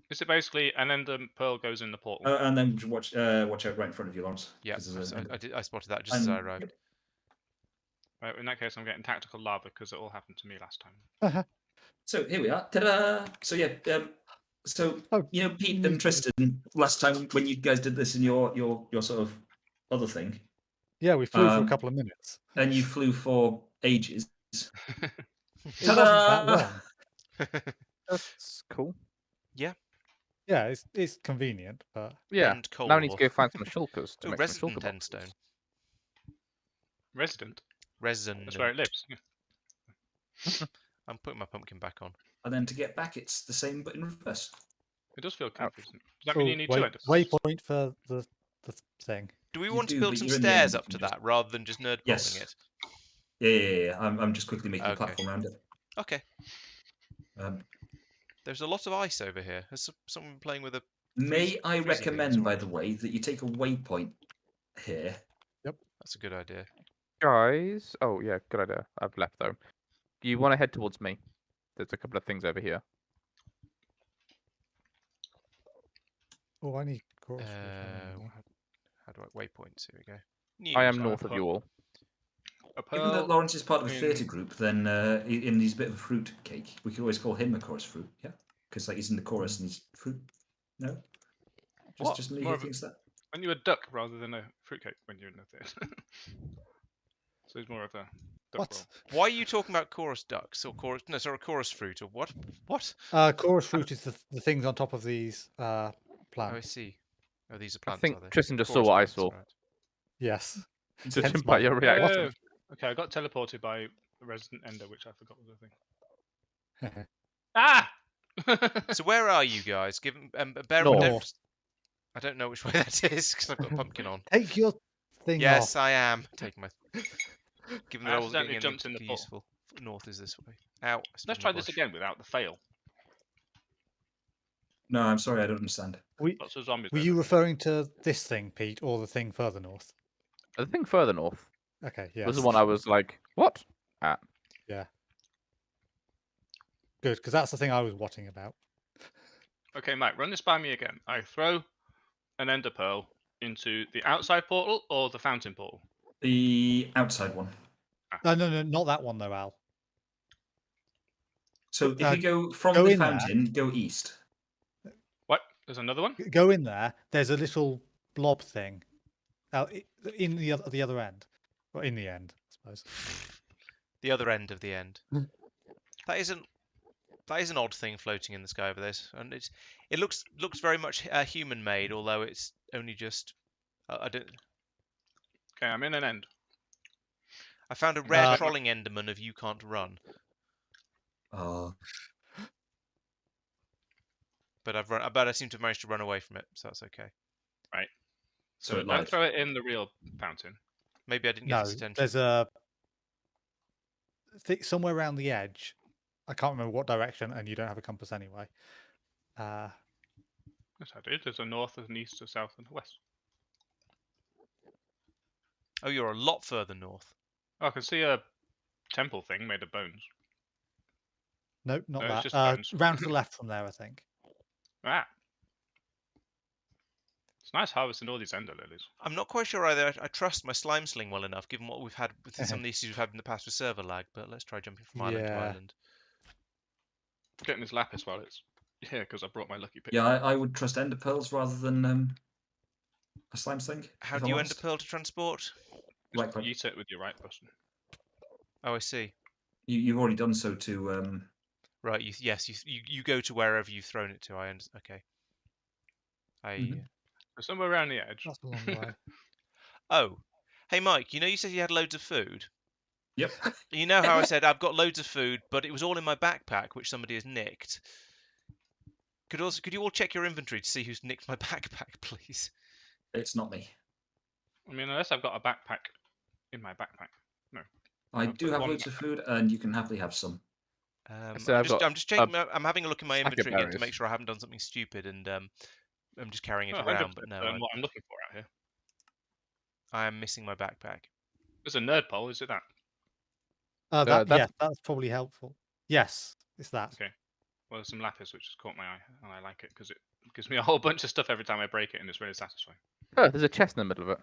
Is it basically an ender pearl goes in the portal? and then watch out right in front of you, Lawrence. Yeah, 'cause there's an ender- I spotted that just as I and- arrived. Right, in that case, I'm getting tactical lava because it all happened to me last time. So here we are. Ta-da! So yeah, so Oh, you know, Pete you- and Tristan, last time when you guys did this in your sort of other thing, Yeah, we flew for a Um, couple of minutes. and you flew for ages. It wasn't that Ta-da! long. That's cool. Yeah, it's convenient, but Yeah. And coal. Now I need to go find some shulkers to Ooh, make some resident shulker boxes. endstone. Resident. Resident. That's where it lives. Yeah. I'm putting my pumpkin back on. And then to get back, it's the same but in reverse. It does feel comfy, doesn't it? Does that oh, mean you need two ender? waypoint for the thing. Do we You want to do, build but some you're in the stairs end, up you to can just- that rather than just nerd Yes. bolting it? Yeah. I'm just quickly making a Okay. platform around it. Okay. Um, There's a lot of ice over here. Has someone been playing with a? may I freezing things recommend, by already? the way, that you take a waypoint here. That's a good idea. Guys. Oh, yeah, good idea. I've left, though. Do you want to head towards me? There's a couple of things over here. Oh, I need chorus fruit. Hang on a minute. How do I waypoints? Here we go. I News. am north of you all. A Given that pearl. Lawrence is part of a in- theatre group, then and he's a bit of a fruit cake, we could always call him a chorus fruit, yeah? Because like he's in the chorus and he's fruit. No, What? just me More who of a- thinks that. Aren't you a duck rather than a fruitcake when you're in the theatre? So he's more of a duck What? roll. Why are you talking about chorus ducks or chorus? No, sorry, chorus fruit or what? What? Chorus fruit is the things on top of these Oh, I plants. see. Oh, these are I plants, think are they? Tristan just saw Chorus what I plants, saw. right. Yes. Judging Hence by my- your reaction. Oh, okay, I got teleported by the resident ender, which I forgot was a thing. Ah! So where are you guys? Given bear North. North. I don't know which way that is because I've got a pumpkin on. Take your thing Yes, off. I am taking my. Given I that I wasn't accidentally getting jumped in anything the pool. useful, north is this way. Ow! I stood Let's in try the this bush. again without the fail. No, I'm sorry, I don't understand. Lots of zombies. Were over you there. referring to this thing, Pete, or the thing further north? The thing further north Okay, yeah. was the one I was like, what? Good, because that's the thing I was watching about. Okay, Mike, run this by me again. I throw an ender pearl into the outside portal or the fountain portal? The outside one. No, not that one though, Al. So if you go from go the in there. fountain, go east. What? There's another one? Go in there. There's a little blob thing out in the other end, or in the end, I suppose. The other end of the end. That is an odd thing floating in the sky over there, and it looks very much human made, although it's only just I don't. Okay, I'm in an end. I found a rare Uh, trolling enderman of You Can't Run, Oh, but I seem to have managed to run away from it, so that's okay. so So it don't lied. throw it in the real fountain. Maybe I didn't No, get his attention. there's a somewhere around the edge. I can't remember what direction, and you don't have a compass anyway. Yes, I did. There's a north, an east, a south, and a west. Oh, you're a lot further north. Oh, I can see a temple thing made of bones. Nope, not No, it's that. just bones. Round to the left from there, I think. Ah. It's nice harvesting all these ender lilies. I'm not quite sure either. I trust my slime sling well enough, given what we've had with some of the issues we've had in the past with server lag. But let's try jumping from island to Yeah. island. Getting this lapis while it's here because I brought my lucky pick. Yeah, I would trust ender pearls rather than a slime sling. How if do I'm you honest. ender pearl to transport? Right Just click. eat it with your right button. Oh, I see. You've already done so to. Right. You go to wherever you've thrown it to. Okay. Mhm. So somewhere around the edge. That's a long way. Oh, hey Mike. You said you had loads of food. Yep. You know how I said I've got loads of food, but it was all in my backpack, which somebody has nicked. Could you all check your inventory to see who's nicked my backpack, please? It's not me. I mean, unless I've got a backpack in my backpack. I I've do got have one loads of food, and you can happily have some. So I've got I'm just checking. I'm having a look in my stack of inventory again to berries. make sure I haven't done something stupid, and I'm just carrying it Oh, around. 100% But no, what I'm looking for out here. I am missing my backpack. There's a nerd poll, is it that? that's- That's probably helpful. Yes, it's that. Okay. Well, there's some lapis which has caught my eye, and I like it because it gives me a whole bunch of stuff every time I break it, and it's really satisfying. Oh, there's a chest in the middle of it.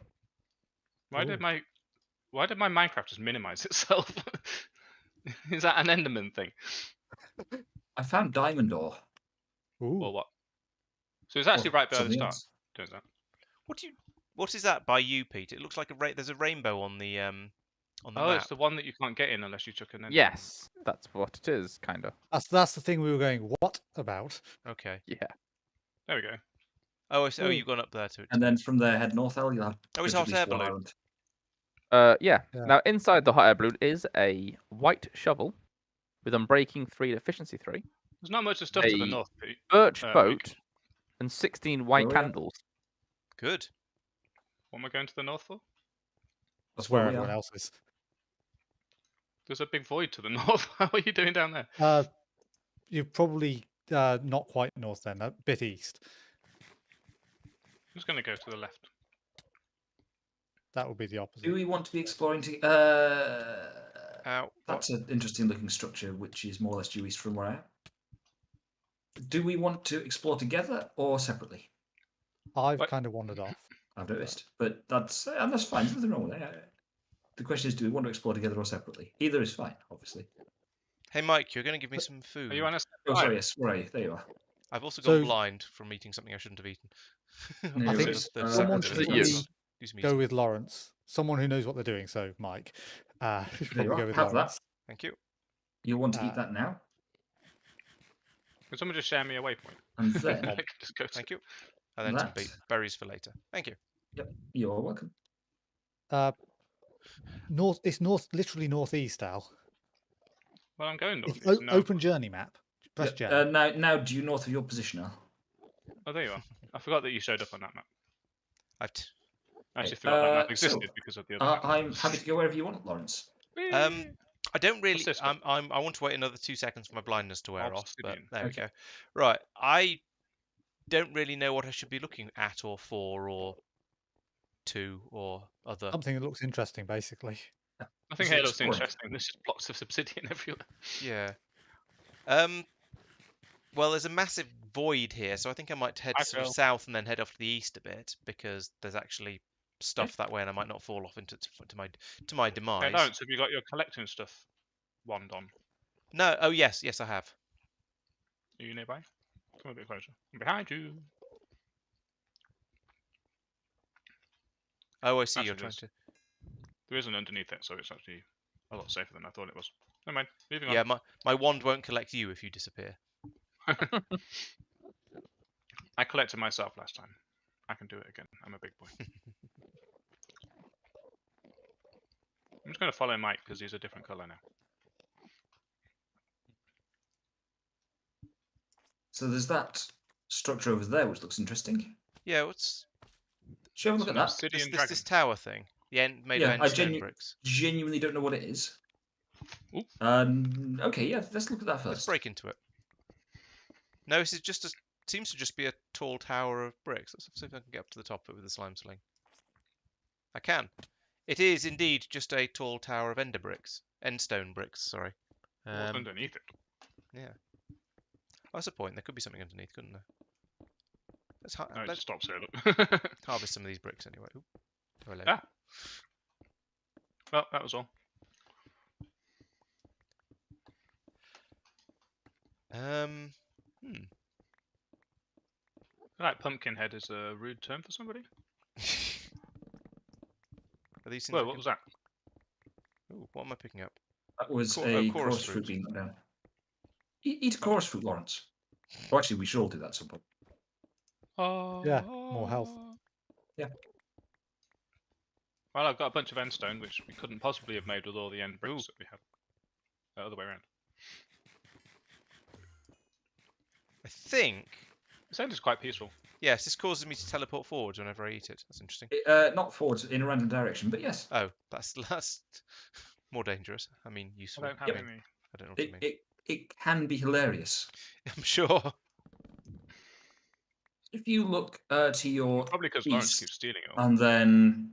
Why Ooh. did my Minecraft just minimize itself? Is that an Enderman thing I found diamond ore. Ooh. or what? So it's actually Or right by the something start. else. Turns out. What is that by you, Pete? It looks like there's a rainbow on the Oh, map. it's the one that you can't get in unless you chuck an Enderman. Yes, that's what it is, kind of. That's the thing we were going. What about? Okay. Yeah. There we go. Oh, oh, Ooh. you've gone up there to it. And then from there, head north, you'll have. Oh, it's at hot least air one balloon. island. Yeah. Yeah. Now, inside the hot air balloon is a white shovel with Unbreaking 3 and Efficiency 3, There's not much of stuff to the A- north, Pete. birch Mike. boat, and 16 white Where we at? candles. Good. What am I going to the north for? That's Where we everyone are. else is. There's a big void to the north. How are you doing down there? You're probably not quite north then, a bit east. I'm just going to go to the left. That would be the opposite. Do we want to be exploring? What? That's an interesting looking structure, which is more or less due east from where I am. Do we want to explore together or separately? I've What? kind of wandered off. I've noticed, but that's fine. There's nothing wrong with it. The question is, do we want to explore together or separately? Either is fine, obviously. Hey, Mike, you're going to give me some food. Are you on a Oh, sorry, yes, where are you? There you are. I've also So- gone blind from eating something I shouldn't have eaten. No I think worries. someone is should it probably you? Do some go eating. with Lawrence. Someone who knows what they're doing. So Mike, should There you probably are. go with Have that. Lawrence. Thank you. You want to eat Uh, that now, Can someone just share me a waypoint? and then I can just go to Thank you. And then some that. berries for later. Thank you. You're welcome. North. It's literally northeast, Al. Well, I'm going If north. you open journey map, press Yeah, J. now due north of your position now. Oh, there you are. I forgot that you showed up on that map. I've t- I actually forgot that map so, existed because of the other map. I'm happy to go wherever you want, Lawrence. I don't really. this I want to wait another 2 seconds for my blindness to wear off. But Obsidian. there Okay. we go. Right. I don't really know what I should be looking at, or for, or to, or other. Something that looks interesting, basically. I think Just it looks exploring. interesting. There's just blocks of obsidian everywhere. Yeah. Well, there's a massive void here, so I think I might head I sort of feel- south and then head off to the east a bit, because there's actually stuff that way, and I might not fall off into to my demise. Hey, Lawrence, have you got your collecting stuff wand on? No. Oh yes, I have. Are you nearby? Come a bit closer. I'm behind you. Oh, I see. You're Actually, trying to. There isn't underneath it, so it's actually a lot safer than I thought it was. Never mind. Moving on. Yeah, my wand won't collect you if you disappear. I collected myself last time. I can do it again. I'm a big boy. I'm just going to follow Mike because he's a different colour now. So there's that structure over there, which looks interesting. Yeah. What's Should we have a look It's at an that? obsidian this dragon. tower thing? The end made Yeah, of I stone bricks. genuinely don't know what it is. Ooh. Okay, yeah, let's look at that Let's first. break into it. No, this is just seems to just be a tall tower of bricks. Let's see if I can get up to the top of it with the slime sling. I can. It is indeed just a tall tower of endstone bricks. Sorry. What's underneath it? Yeah. That's a point. There could be something underneath, couldn't there? Let's, No, it let's just stops here. Look. harvest some of these bricks anyway. Ooh. Oh, hello. Ah. Well, that was all. Hmm. I like pumpkinhead is a rude term for somebody. Are these things? Whoa, I what can- was that? Ooh, what am I picking up? That was Chorus a chorus fruit. fruit being knocked down. Eat a chorus fruit, Lawrence. Well, actually, we should all do that at some point. Yeah, more health. Yeah. Well, I've got a bunch of endstone, which we couldn't possibly have made with all the end bricks Ooh. that we have. The other way around. I think. This end is quite peaceful. Yes, this causes me to teleport forwards whenever I eat it. That's interesting. Not forwards in a random direction, but yes, Oh, that's more dangerous. I mean, I useful. don't have Yep. any. I don't know what you mean. it can be hilarious. I'm sure. If you look to your Probably because Lawrence east keeps stealing it all. and then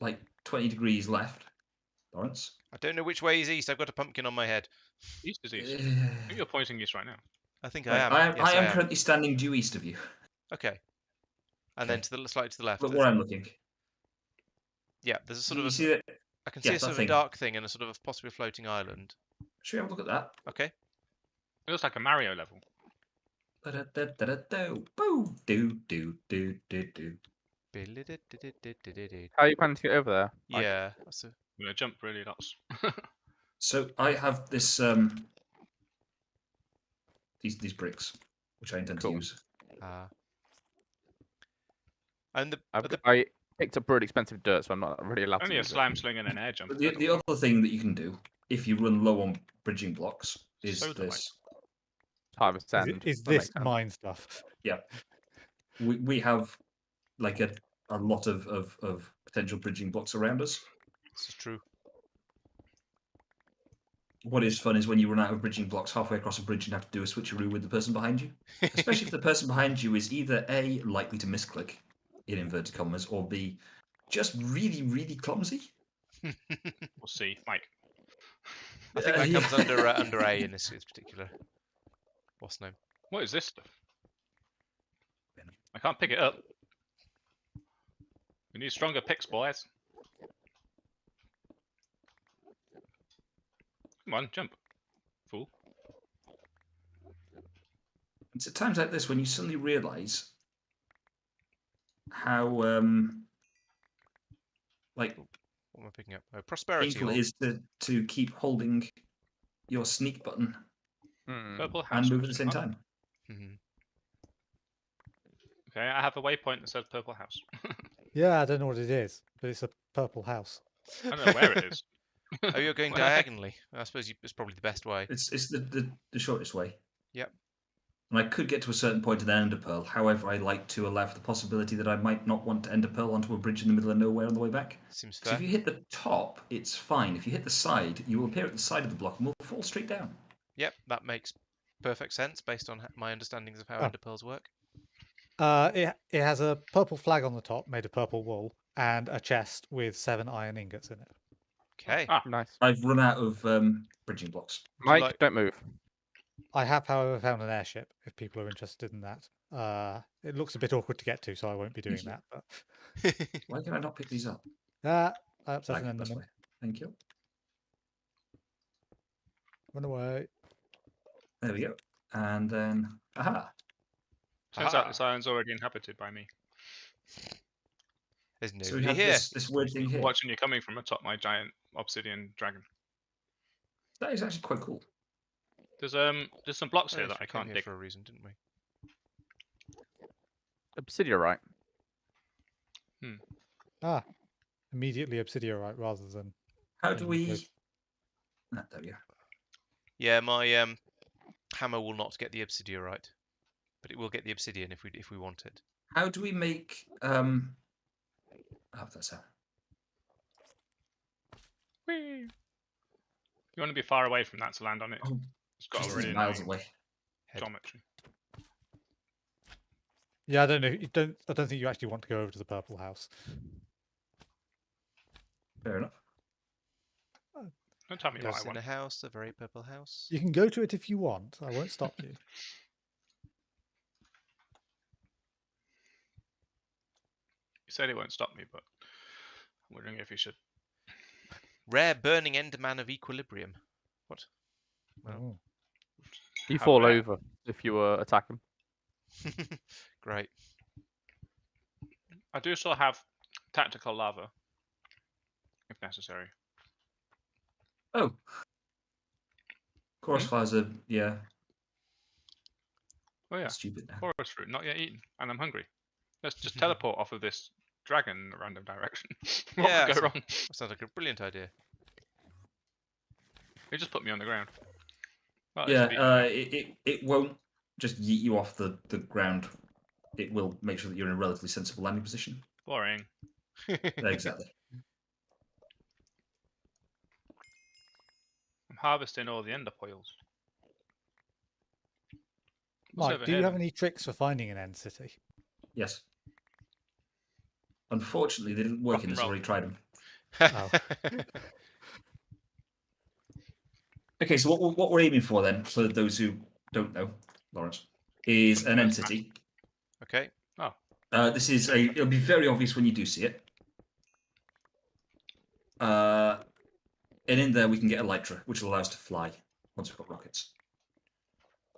like 20 degrees left, Lawrence. I don't know which way is east. I've got a pumpkin on my head. East is east. I think you're pointing east right now. I think Right, I am. Yes, I am currently standing due east of you. Okay. And then to the slightly to the left. Look there's- where I'm looking. Yeah, there's a sort you of. see that? I can see yeah, a sort that of thing. a dark thing and a sort of possibly floating island. Should we have a look at that? Okay. It looks like a Mario level. Da-da-da-da-da-do. Boo. Do, do, do, do, do. How are you planning to get over there? Mike? Yeah. That's a, I'm gonna jump really lots. So I have this these bricks, which I intend Cool. to use. and I picked up really expensive dirt, so I'm not really allowed Only to a use it. slime sling and an air jump. But the other thing that you can do if you run low on bridging blocks is So do I. this. Harvest Is, sand. is that makes this sense. mine stuff? We have like a lot of potential bridging blocks around us. this is true. What is fun is when you run out of bridging blocks halfway across a bridge and have to do a switcheroo with the person behind you. Especially if the person behind you is either A, likely to misclick, in inverted commas, or B, just really, really clumsy. We'll see. Mike. I think that Yeah. comes under A in this particular. What's the name? What is this stuff? I can't pick it up. We need stronger picks, boys. Come on, jump. Fool. It's at times like this when you suddenly realise how like What am I picking up? Oh, prosperity. painful it Or... is to keep holding your sneak button Purple house. and move at the question same mark. time. Mhm. Okay, I have a waypoint that says purple house. Yeah, I don't know what it is, but it's a purple house. I don't know where it is. Oh, you're going Where? diagonally. I suppose it's probably the best way. It's the shortest way. Yep. And I could get to a certain point and then end a pearl. However, I like to allow for the possibility that I might not want to end a pearl onto a bridge in the middle of nowhere on the way back. Seems So fair. if you hit the top, it's fine. If you hit the side, you will appear at the side of the block and will fall straight down. Yep, that makes perfect sense based on my understandings of how Oh. ender pearls work. It has a purple flag on the top made of purple wool and a chest with 7 iron ingots in it. Okay. Ah, Nice. I've run out of bridging blocks. Mike, like- don't move. I have, however, found an airship if people are interested in that. It looks a bit awkward to get to, so I won't be doing that. But Why can I not pick these up? I upset Back an this enderman. way. Thank you. Run away. There we go. And then, aha. turns out Aha. this island's already inhabited by me. There's So we nobody have here. this weird thing here. Watching you coming from atop my giant obsidian dragon. That is actually quite cool. There's some blocks Oh, here yes, that we I came can't here dig. for a reason, didn't we? Obsidianite. Immediately obsidianite rather than. How do we... Good. Ah, there we go. Yeah, my hammer will not get the obsidianite, but it will get the obsidian if we want it. How do we make... Oh, that's how. Whee! You want to be far away from that to land on it. Oh, It's got Jeez, a this really is miles annoying away. Head. geometry. Yeah, I don't know. I don't think you actually want to go over to the purple house. Fair enough. Don't tell me what I Lives in want. a house, a very purple house. You can go to it if you want. I won't stop you. You said it won't stop me, but I'm wondering if you should. Rare burning enderman of equilibrium. What? Well. Oh. You How fall rare. over if you attack him. Great. I do still have tactical lava, if necessary. Oh. Chorus fires are, yeah, Oh yeah, stupid now. forest fruit, not yet eaten, and I'm hungry. Let's just teleport off of this dragon in a random direction. What Yeah, could go so- wrong? That sounds like a brilliant idea. It just put me on the ground. Well, Yeah, it's beaten it won't just yeet you off the ground. It will make sure that you're in a relatively sensible landing position. me. Boring. Exactly. I'm harvesting all the ender pearls. What's Mike, over do here you have then? any tricks for finding an end city? Yes. Unfortunately, they didn't work Rock in and this. I roll. already tried them. Oh. Okay, so what we're aiming for then, for those who don't know, Lawrence, is an entity. Okay. This is it'll be very obvious when you do see it. And in there we can get Elytra, which will allow us to fly once we've got rockets.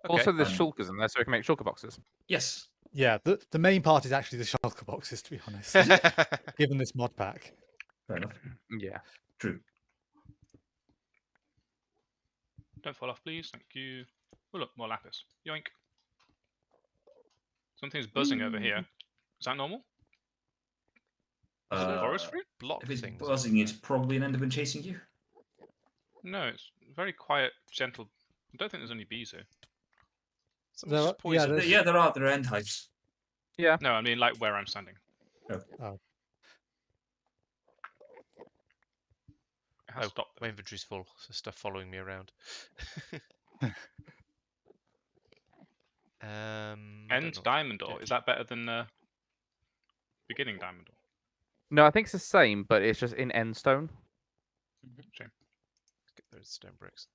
Okay. Also, there's Um, shulkers in there, so we can make shulker boxes. Yes. Yeah, the main part is actually the shulker boxes, to be honest, given this mod pack. Fair enough. Yeah. True. Don't fall off, please. Thank you. Oh, look, more lapis. Yoink. Something's buzzing over here. Is that normal? Is it forest fruit? Block If it's things. buzzing, it's probably an Enderman chasing you. No, it's very quiet, gentle. I don't think there's any bees here. Something's There just are- yeah, poison. there's- Yeah, there are end hives. Yeah. No, I mean like where I'm standing. Oh. Oh. It has Oh, stopped. my inventory's full. So stuff following me around. I don't End know. diamond ore. Yeah. Is that better than beginning diamond ore? No, I think it's the same, but it's just in end stone. Shame. Get those stone bricks.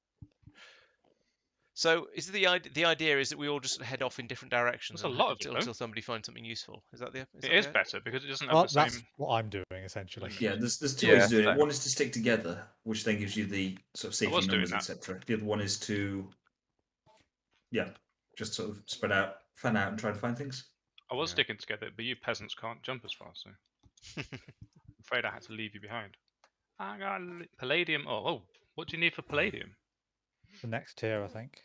So is the idea is that we all just head off in different directions There's a lot of it, until, though. until somebody finds something useful? Is that the? It is better because it doesn't have Well, the that's same. what I'm doing essentially. limit. Yeah, there's two Yeah, ways of doing it. same. One is to stick together, which then gives you the sort of safety was doing numbers, that. etc. The other one is to, just sort of spread out, fan out, and try to find things. I was Yeah. sticking together, but you peasants can't jump as far, so I'm afraid I had to leave you behind. I got palladium. Oh, what do you need for palladium? The next tier, I think.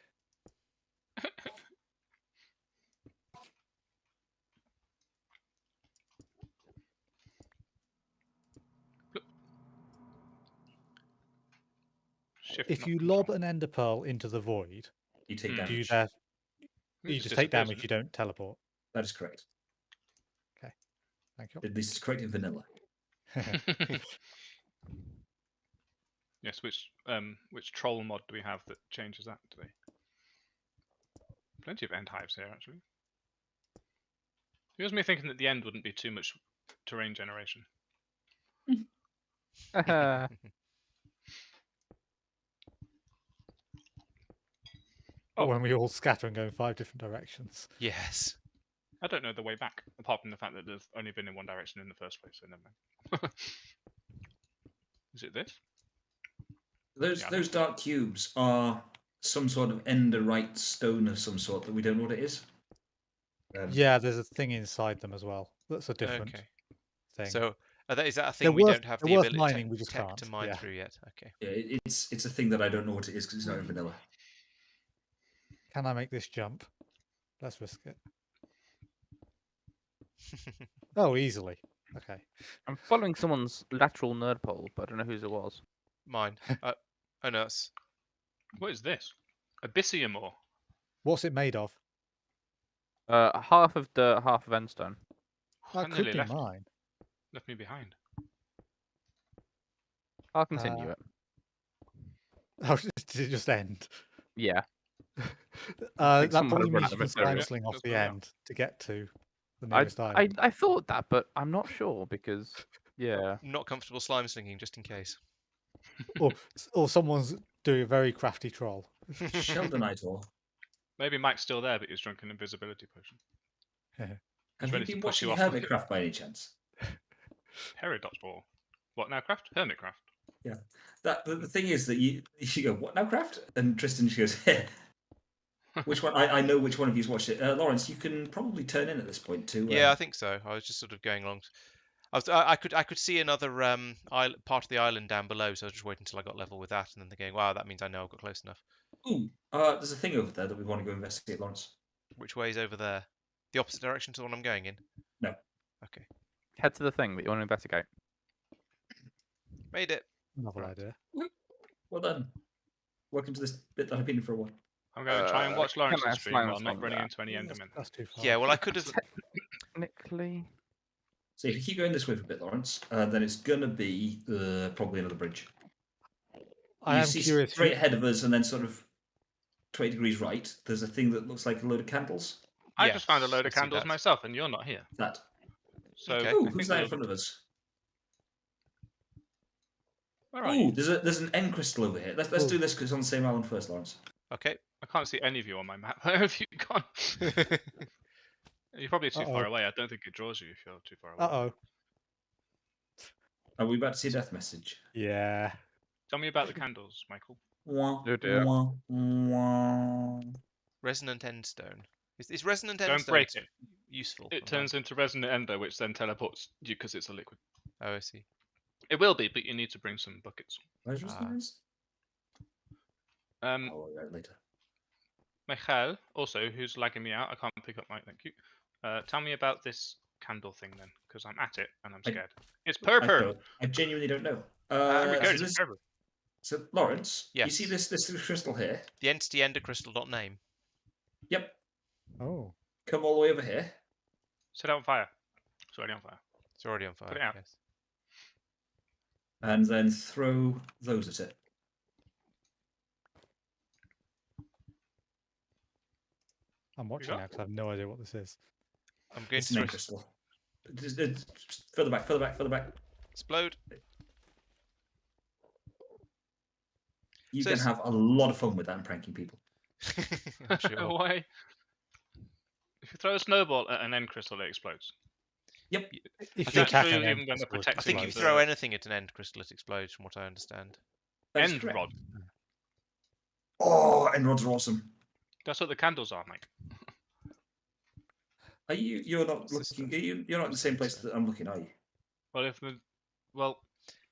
Shift. If not you control. lob an ender pearl into the void, You take Hmm. do you damage. you just disappears, take damage. doesn't You don't teleport. That is correct. Thank you. At least it's correct in vanilla. it? Yes. Which troll mod do we have that changes that today? Plenty of end hives here, actually. Here's me thinking that the end wouldn't be too much terrain generation. Oh. When we all scatter and go in 5 different directions. Yes. I don't know the way back, apart from the fact that they've only been in one direction in the first place, so never mind. Is it this? Those dark cubes are some sort of enderite stone of some sort that we don't know what it is. Yeah, there's a thing inside them as well. That's a different Okay. thing. So is that a thing They're we worth- don't have they're the worth ability mining, we just tech can't, to mine yeah. through yet? Okay. Yeah, it's a thing that I don't know what it is because it's not in vanilla. Can I make this jump? Let's risk it. Oh, easily. Okay. I'm following someone's lateral nerd pole, but I don't know whose it was. Mine. Oh no, it's What is this? Abyssium ore. What's it made of? Half of dirt, half of endstone. That nearly could be left, mine. left me behind. I'll continue it. Oh, did it just end? Yeah. That someone probably would run means out you of can material. slime sling off Just the run out. end to get to the I, nearest island. I thought that, but I'm not sure because yeah. not comfortable slime slinging just in case. Or someone's doing a very crafty troll. Sheldonite ore. Maybe Mike's still there, but he's drunk an invisibility potion. Have you ready to been push watching you off. Hermitcraft by any chance? Peridot ore. What now, Craft? Hermitcraft. Yeah. The thing is that you go, what now, Craft? And Tristan, she goes, yeah. Which one? I know which one of you's watched it. Lawrence, you can probably turn in at this point too. Yeah, I think so. I was just sort of going along. I could see another part of the island down below, so I was just waiting until I got level with that, and then thinking, wow, that means I know I've got close enough. Ooh, there's a thing over there that we want to go investigate, Lawrence. Which way is over there? The opposite direction to the one I'm going in? No. Okay. Head to the thing that you want to investigate. Made it. Novel Right. idea. Well done. Welcome to this bit that I've been in for a while. I'm going to try and watch can I Lawrence's stream slime while not sling running that? into any Endermen. That's too far. Yeah, well, I could have. Technically. So if you keep going this way for a bit, Lawrence, then it's gonna be probably another bridge. I you am see curious. straight ahead of us, and then sort of 20 degrees right. There's a thing that looks like a load of candles. I just found a Yes, load I of see candles that. myself, and you're not here. That. So Okay. I Ooh, think who's that in we'll- front of us? Where are Ooh, you? there's an end crystal over here. Let's do this because it's on the same island first, Lawrence. Okay. I can't see any of you on my map. Where have you gone? You're probably too far Uh-oh. away. I don't think it draws you if you're too far away. Uh-oh. Are we about to see a death message? Yeah. Tell me about the candles, Michael. Wah, Oh dear. wah, wah. Resonant endstone. Is resonant Don't endstone break it. useful? It turns into resonant ender, which then teleports you because it's a liquid. Oh, I see. It will be, but you need to bring some buckets. Where's Rosemary? Um, Oh, right, later. Michael, also, who's lagging me out, I can't pick up Mike, thank you. Tell me about this candle thing then, because I'm at it and I'm scared. It's purple! I genuinely don't know. It's So, purple. so, Lawrence, you Yes. see this crystal here? The entity ender crystal dot name. Yep. Oh. Come all the way over here. Set it on fire. It's already on fire. It's already on fire. Put it out. Yes. And then throw those at it. I'm watching got? now because I have no idea what this is. I'm going It's to an throw end crystal. Further back. explode. You So can it's- have a lot of fun with that and pranking people. I'm sure. Why? If you throw a snowball at an end crystal, it explodes. Yep. If Is you that attack true an end even when the crystal, it protector I think if you explodes. throw anything at an end crystal, it explodes, from what I understand. That is End correct. rod. Oh, end rods are awesome. That's what the candles are, mate. Are you? You're not What's this looking. stuff? You're not in the same place So- that I'm looking, are you? Well,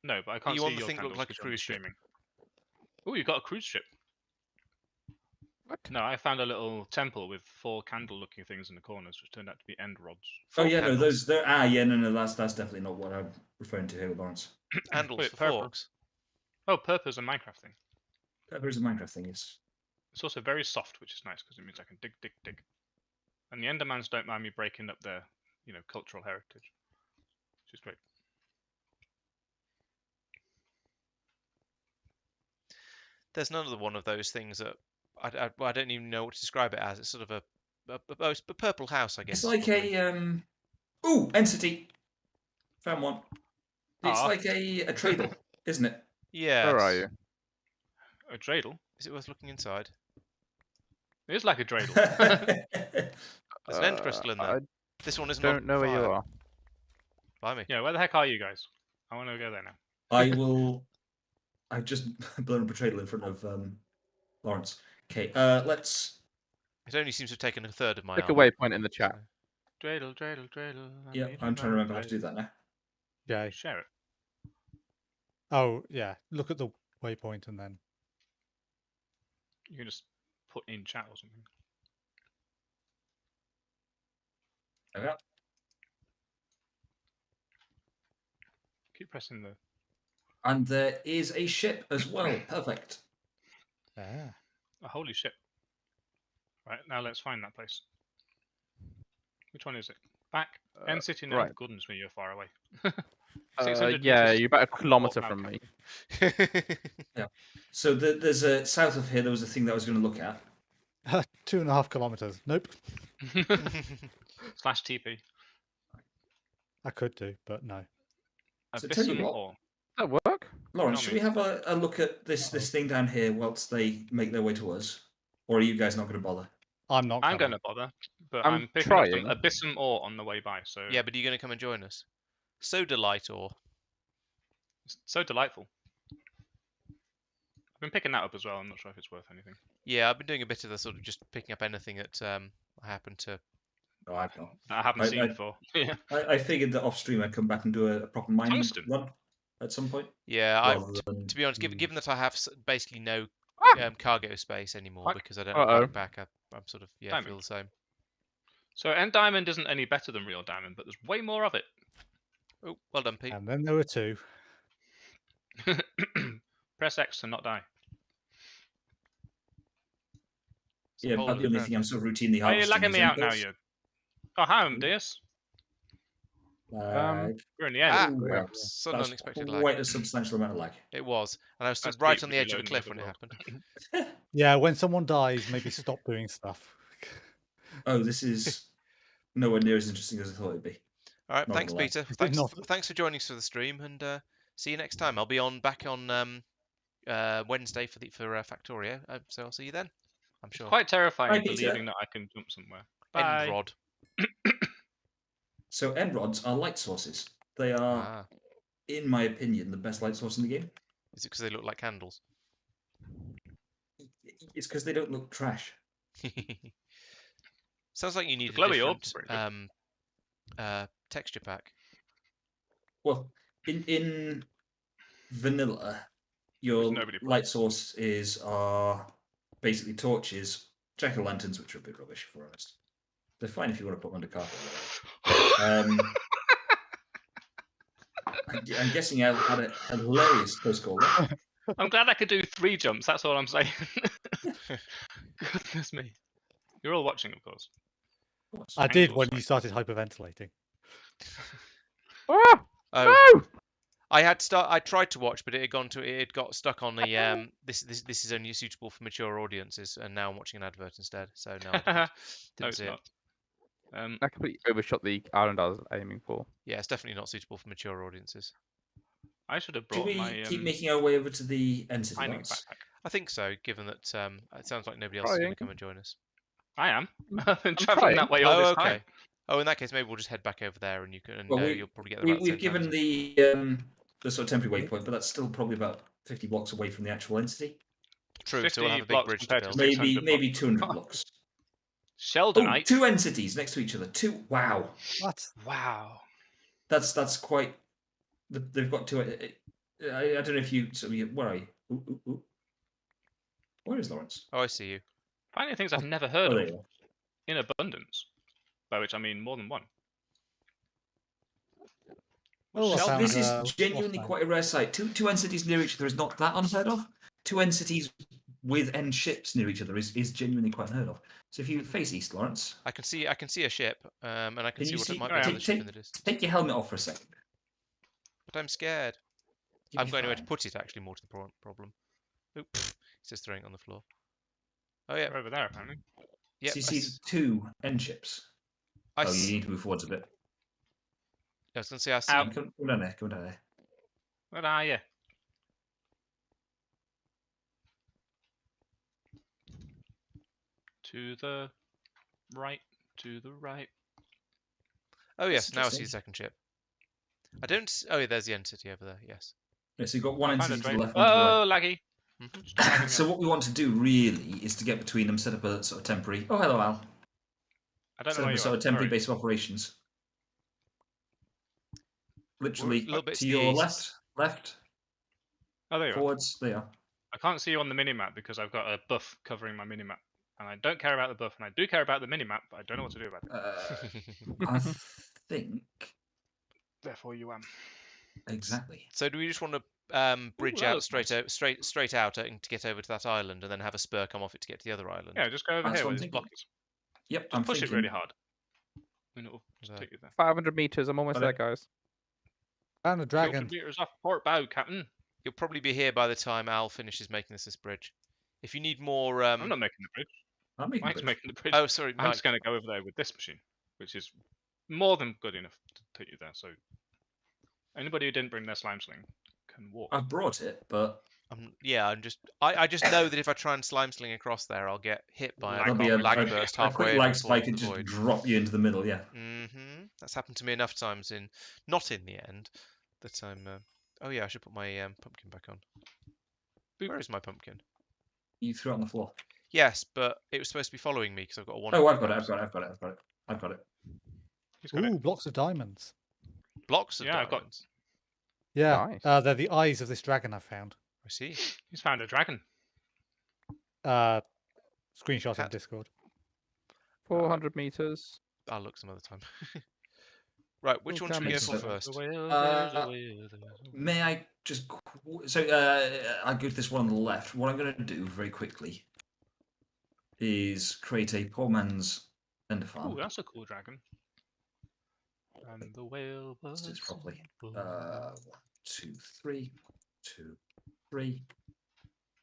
no, but I can't you see want the your thing that candles looked like a 'cause you're on cruise ship? streaming. Oh, you got a cruise ship. What? No, I found a little temple with 4 candle-looking things in the corners, which turned out to be end rods. Oh Four yeah, no, candles. those. They're yeah, no, that's definitely not what I'm referring to here, Lawrence. Handles Wait, for purple. forks. Oh, purple's a Minecraft thing. There's a Minecraft thing. Yes. It's also very soft, which is nice because it means I can dig, dig, dig. And the Endermans don't mind me breaking up their, cultural heritage, which is great. There's another one of those things that I don't even know what to describe it as. It's sort of a purple house, I guess. It's is like probably- a Ooh, entity. Found one. It's Ah. like a tradle, isn't it? Yeah. Where are you? A dreidel? Is it worth looking inside? It is like a dreidel. There's an end crystal in there. I This one isn't don't on know where you fire. are. Blimey. Yeah, where the heck are you guys? I want to go there now. I will. I've just blown up a tradle in front of Lawrence. Okay, let's. It only seems to have taken a third of my Click a armor. waypoint in the chat. Dreidel, dreidel, dreidel. I Yeah, need I'm a trying to remember how to dreidel. do that now. Yeah. Share it. Oh, yeah. Look at the waypoint and then. You can just put in chat or something. There we are. Keep pressing the. And there is a ship as well. Perfect. Ah. Oh, holy shit. Right, now let's find that place. Which one is it? Back. End city now. right. Goodness me, you're far away. 600 Yeah, meters you're about a from kilometer Fort from me. Malcolm. So there's a south of here. There was a thing that I was going to look at. 2.5 kilometers. Nope. Slash TP. I could do, but no. So tell you Abyssum what. ore. Does that work? Lawrence, No, should we have a look at this thing down here whilst they make their way to us? Or are you guys not going to bother? I'm not. I'm coming. going to bother, but I'm I'm picking trying. up some Abyssum ore on the way by, so Yeah, but are you going to come and join us? Soda light or? it's so delightful. I've been picking that up as well. I'm not sure if it's worth anything. Yeah, I've been doing a bit of the sort of just picking up anything that I happen to. No, I've not. That I haven't I- seen I- before. Yeah. I figured that off stream I'd come back and do a proper mining Tungsten. run at some point. Yeah, rather than- to be honest, given that I have basically no Ah! cargo space anymore What? because I don't have Uh-oh. a backpack, I'm sort of feel Diamond. the same. So end diamond isn't any better than real diamond, but there's way more of it. Oh, well done, Pete. And then there were 2. Press X to not die. It's a Yeah, whole about the other- only thing I'm so routinely Are you harvesting. lagging is me out now, impulse. you? Oh, hi, Deus. Lag. We're in the end. Ah, Ooh, crap. wow. Sudden That's unexpected lag. quite a substantial amount of lag. It was, and I was stood That's right Pete on the edge of a reloading cliff the when it world. happened. Yeah, when someone dies, maybe stop doing stuff. Oh, this is nowhere near as interesting as I thought it'd be. All right, Not thanks, gonna lie. Peter. Is it Thanks, not? thanks for joining us for the stream, and see you next time. I'll be back on Wednesday for Factorio, so I'll see you then. I'm sure. Quite terrifying Hi, Peter. believing that I can jump somewhere. Bye. End rod. So end rods are light sources. They are, Ah, in my opinion, the best light source in the game. is it because they look like candles? It's because they don't look trash. Sounds like you need a glowy orbs different are pretty texture pack. Well, in vanilla, your nobody put light sources are basically torches, jack-o'-lanterns, which are a bit rubbish, if we're honest. They're fine if you want to put them under carpet. I'm guessing I had a hilarious close call. Right? I'm glad I could do 3 jumps. That's all I'm saying. Goodness me. You're all watching, of course. I did Angles, when right. you started hyperventilating. Ah! Oh, No! I tried to watch, but it had got stuck on the this is only suitable for mature audiences, and now I'm watching an advert instead. So no, I didn't, No, didn't it's see it. not. I completely overshot the island I was aiming for. Yeah, it's definitely not suitable for mature audiences. I should have Should brought we my keep making our way over to the entity? mining Lawrence? backpack. I think so, given that it sounds like nobody else is going to Trying. come and join us. I am. I've been I'm traveling trying. that way all Oh, this okay. time. Oh, in that case, maybe we'll just head back over there, and you can. And Well, you'll probably get there about the we've same time given as us. the sort of temporary waypoint, but that's still probably about 50 blocks away from the actual entity. True. So we'll 50 have a big blocks bridge to compared to build. 600 Maybe blocks. 200 blocks. Oh, Sheldonite. 2 entities next to each other. Wow. What? Wow. That's quite. They've got 2. I don't know if you. Where are you? Ooh. Where is Lawrence? Oh, I see you. Finding things I've never heard Oh, there of you are. in abundance. By which I mean more than one. Oh, I Sheldon- found, This is lost genuinely mine. quite a rare sight. Two entities near each other is not that unheard of. 2 entities with end ships near each other is genuinely quite unheard of. So if you face east, Lawrence, I can see a ship, and I can can see you what see? it might Oh, be yeah. another ship in the distance. Take your helmet off for a second. But I'm scared. You'll I've be got anywhere to fine. put it. Actually, more to the problem. Oop, he's just throwing it on the floor. Oh yeah. They're over there apparently. Yep. So you see 2 end ships. I Oh, you s- need to move forwards a bit. I was going to say I see. Ow. Come down there. Come down there. Where are you? To the right. To the right. Oh yes, That's now I see the interesting. second ship. I don't. Oh, yeah, there's the entity over there. Yes. Yeah, so you've got 1 I found a entity to the drain. left, 1 to the right. Oh, laggy. Mhm. Stop lagging So up. what we want to do really is to get between them, set up a sort of temporary. Oh, hello, Al. I don't know Set up where a you sort are. of temporary Sorry. base of operations. Literally little bit to to the your east. left, Oh, there you are. forwards. There you are. I can't see you on the minimap because I've got a buff covering my minimap. And I don't care about the buff, and I do care about the minimap, but I don't know what to do about it. I think Therefore, you am. exactly. So do we just want to bridge that out looks straight nice. straight out to get over to that island, and then have a spur come off it to get to the other island? Yeah, just go over That's here what where I'm this block thinking. is. Yep, Just I'm push thinking. it really hard. And it'll just Right. take you there. 500 meters. I'm almost Hello. there, guys. Found a dragon. 200 meters off port bow, Captain. You'll probably be here by the time Al finishes making this bridge. If you need more, I'm not making the bridge. I'm making Mike's bridge. making the bridge. oh sorry, I'm Mike. just going to go over there with this machine, which is more than good enough to take you there. So anybody who didn't bring their slime sling can walk. I've brought it, but I just know that if I try and slime sling across there, I'll get hit by Lag there'll be a a lag burst a halfway quick over lag and fall spike into and the just void. drop you into the middle. Yeah. That's happened to me enough times not in the end, that I'm. Oh yeah, I should put my pumpkin back on. Where is my pumpkin? You threw it on the floor. Yes, but it was supposed to be following me because I've got a one. Oh, I've got it. I've got it. He's got Ooh, it. blocks of diamonds. Blocks of Yeah, I've got- diamonds. Yeah, Nice. they're the eyes of this dragon I found. I see. He's found a dragon. Screenshot on Cat. Discord. 400 meters. I'll look some other time. Right, which Oh, one should we go damn for it. first? May I just I go to this one on the left. What I'm going to do very quickly is create a poor man's ender farm. Oh, that's a cool dragon. And the whale Let's do this was properly. born. 1, 2, 3, 2, 3,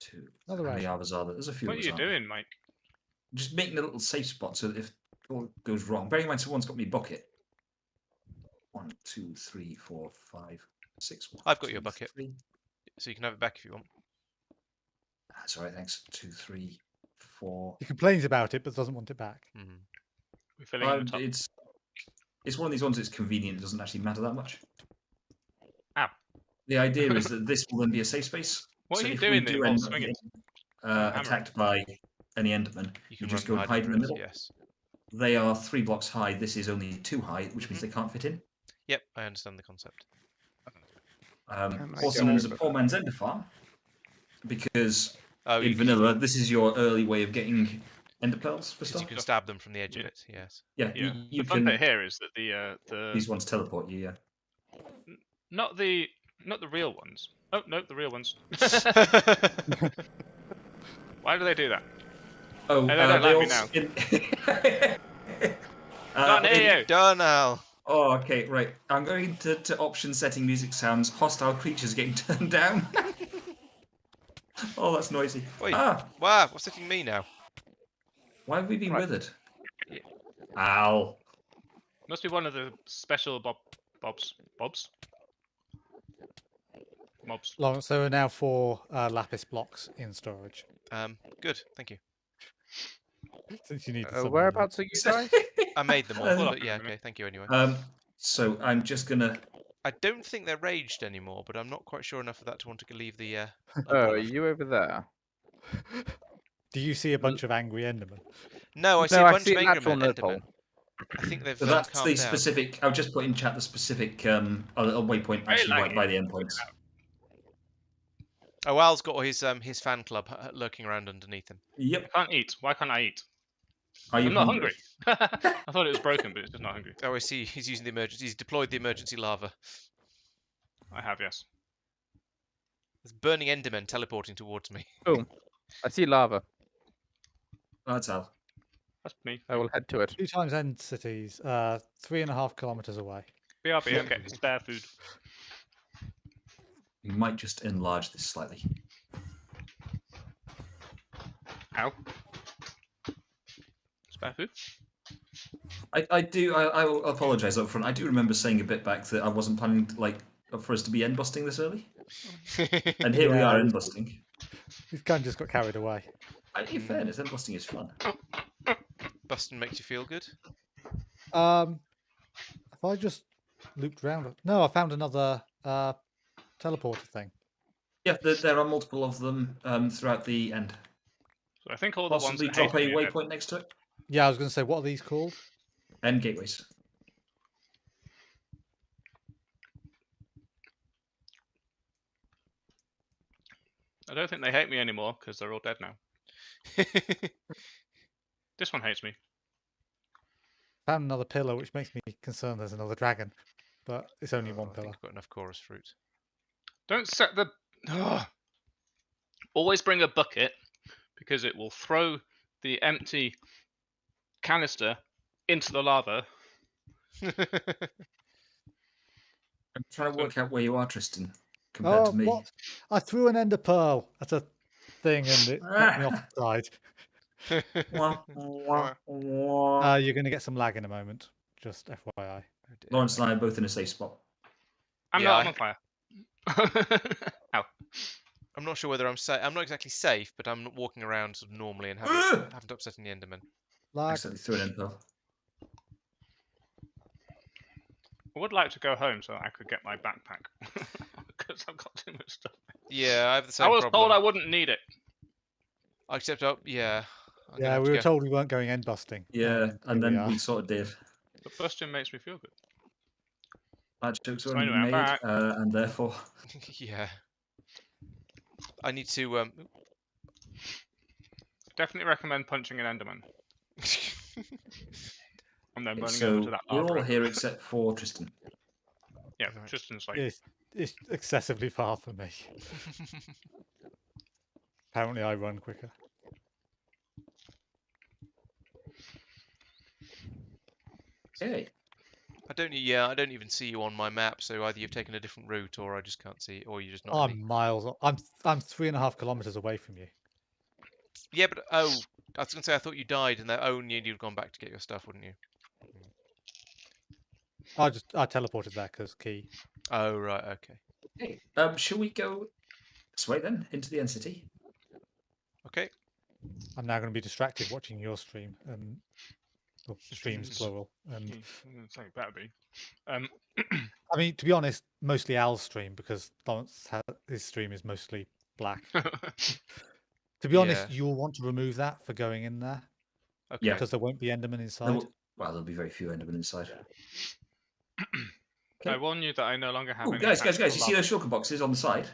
2. Another How many right. others are there? There's a few. What are others, you aren't there? doing, Mike? Just making a little safe spot so that if all goes wrong, bearing in mind someone's got me bucket. 1, 2, 3, 4, 5, 6. 1, I've got 2, your bucket. 3. So you can have it back if you want. That's all right. Thanks. 2, 3, 4. He complains about it, but doesn't want it back. We're filling in the top. It's one of these ones that's convenient. It doesn't actually matter that much. Ow. The idea is that this will then be a safe space. What So are you if doing we that do involves end up swinging? getting attacked by any Enderman, You you can just run go and hide in the room, middle. Yes. They are 3 blocks high. This is only 2 high, which means they can't fit in. Yep, I understand the concept. Can I Also go known as a over poor man's ender farm, because Oh, in vanilla, this is your early way of getting ender pearls for because stuff. you can stab them from the edge of Yeah. it. Yes. Yeah, Yeah. you The fun can. bit here is that the These ones teleport you. Yeah. not the real ones. Oh no, the real ones. Why do they do that? Oh, Hey, don't they like me now. Can't hear you. Done, Al. Oh, okay, right. I'm going to option setting music sounds. Hostile creatures getting turned down. Oh, that's noisy. Wait. Ah, Wow, what's hitting me now? why have we been Right. withered? Yeah. Ow. Must be one of the special bobs. mobs. Lawrence, there are now 4 lapis blocks in storage. Good, thank you. Since you need to summon them. Whereabouts are you guys? I made them all, Well, but yeah, okay, thank you anyway. So I'm just gonna. I don't think they're raged anymore, but I'm not quite sure enough of that to want to leave the. Oh, are you over there? Do you see a bunch of angry Endermen? No, I see No, a I bunch see of an actual Endermen. nerdhole. I think they've So that's the calmed down. specific. I'll just put in chat the specific a little waypoint actually right by the endpoints. Oh, Al's got his fan club lurking around underneath him. Yep. I can't eat. Why can't I eat? Are you I'm not hungry? hungry. I thought it was broken, but it's just not hungry. Oh, I see. He's using the emergency. He's deployed the emergency lava. I have, yes. There's burning Endermen teleporting towards me. Oh, I see lava. That's Al. That's me. I will head to it. 2 times end cities, 3.5 kilometers away. BRB, I'm getting spare food. You might just enlarge this slightly. Ow. Spare food? I do. I will apologise up front. I do remember saying a bit back that I wasn't planning for us to be end busting this early, and here we Yeah, are I end was- busting. These guys just got carried away. In fairness, end busting is fun. Busting makes you feel good. If I just looped around, no, I found another teleporter thing. Yeah, there are multiple of them throughout the end. So I think all the ones Possibly that drop a hate me are dead. waypoint next to it. Yeah, I was going to say, what are these called? End gateways. I don't think they hate me anymore because they're all dead now. This one hates me. Found another pillar, which makes me concerned there's another dragon, but it's only one I think pillar. I've got enough chorus fruit. Don't set the... Ugh. Always bring a bucket because it will throw the empty canister into the lava. I'm trying to work out where you are, Tristan, compared to me. What? I threw an ender pearl at a thing and it knocked me off the side. You're going to get some lag in a moment, just FYI. Lawrence and I are both in a safe spot. I'm Yeah, not. I'm on fire. Ow. I'm not sure whether I'm safe. I'm not exactly safe, but I'm walking around sort of normally and haven't upset any Endermen. Lag. Accidentally threw an end pearl. I would like to go home so I could get my backpack because I've got too much stuff. Yeah, I have the same I was problem. told I wouldn't need it. Except, yeah. I'm gonna Yeah, have we to were go. told we weren't going end busting. Yeah, and here we then are. we sort of did. But busting makes me feel good. Bad jokes So were anyway, I'm made, back. and therefore Yeah. I need to. Definitely recommend punching an Enderman and then running over so to that we're lava. all here except for Tristan. Yeah, Right. Tristan's like, It's excessively far for me. Apparently, I run quicker. Okay. I don't even see you on my map. So either you've taken a different route, or I just can't see, or you're just not. in I'm miles. I'm 3.5 kilometers away from you. the... Yeah, but I was gonna say I thought you died, and that you'd gone back to get your stuff, wouldn't you? I teleported there because key. Oh right, okay. Hey, shall we go this way then into the end city? Okay. I'm now going to be distracted watching your stream and streams plural. And it's like better be. I mean, to be honest, mostly Al's stream because Lawrence his stream is mostly black. To be honest, Yeah. you'll want to remove that for going in there Okay. Yeah. because there won't be Enderman There inside. will- well, there'll be very few Endermen inside. I warn you that I no longer have Oh, any. guys! You actual see those shulker boxes on the side?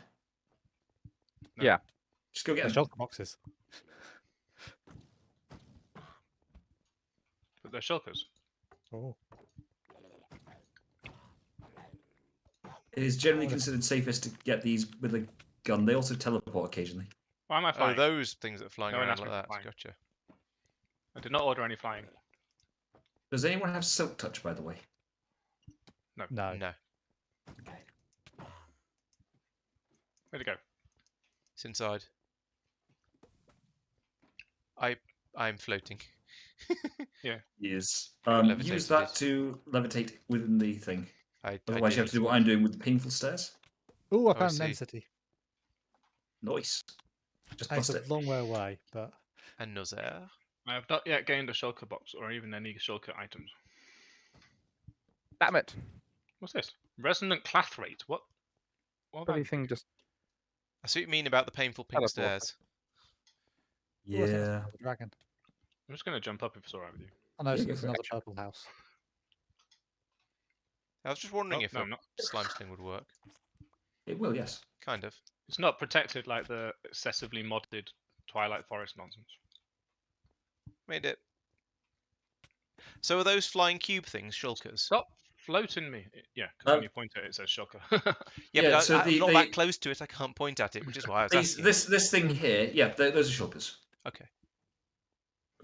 No. Yeah. Just go get There's them. shulker boxes. But they're shulkers. Oh, It is generally considered safest to get these with a gun. They also teleport occasionally. Why am I Oh, flying? those things that are flying No one around asked like me that. for flying. Gotcha. I did not order any flying. Does anyone have silk touch, by the way? no. No, Where'd it go? it's inside. I'm floating. Yes. Levitated Use that it. to levitate within the thing. I Otherwise, you have to do what I'm doing with the painful stairs. Oh, I I found an see. end city. Nice. Just And bust it's it. a long way away, but Another. I have not yet gained a shulker box or even any shulker items. Damn it! What's this? Resonant clathrate. What? What Bloody about thing just. I see what you mean about the painful pink Teleport. stairs. oh, I think that's Yeah. the dragon. I'm just going to jump up if it's alright with you. Oh no, Yeah, go it's for it. another purple house. I was just wondering Oh, if no, a I'm not. slime sling would work. It will, yes. Kind of. It's not protected like the excessively modded Twilight Forest nonsense. Made it. So are those flying cube things shulkers? Stop floating me. Yeah, because when you point at it, it says shulker. Yeah, Yeah, but so I'm not the- that close to it. I can't point at it, which is why I was asking. This thing here, yeah, those are shulkers. Okay.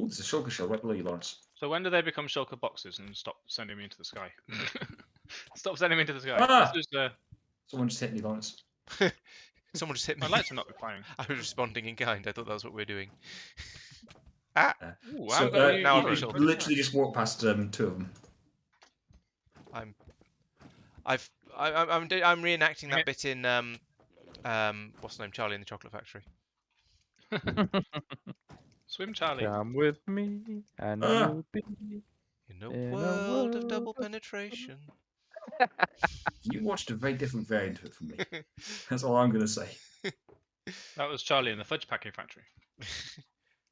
Oh, there's a shulker shell right below you, Lawrence. So when do they become shulker boxes and stop sending me into the sky? Stop sending me into the sky. Ah! This is, Someone just hit me, Lawrence. Someone just hit me. I'd like to not be flying. I was responding in kind. I thought that was what we were doing. Ah! Ooh, So, now I'm you a shulker. literally just walked past 2 of them. I'm reenacting that bit in what's the name? Charlie in the Chocolate Factory. Swim, Charlie. Come with me, and Ah. you'll be. In a In a world of world double of- penetration. You watched a very different variant of it from me. That's all I'm going to say. That was Charlie in the fudge packing factory.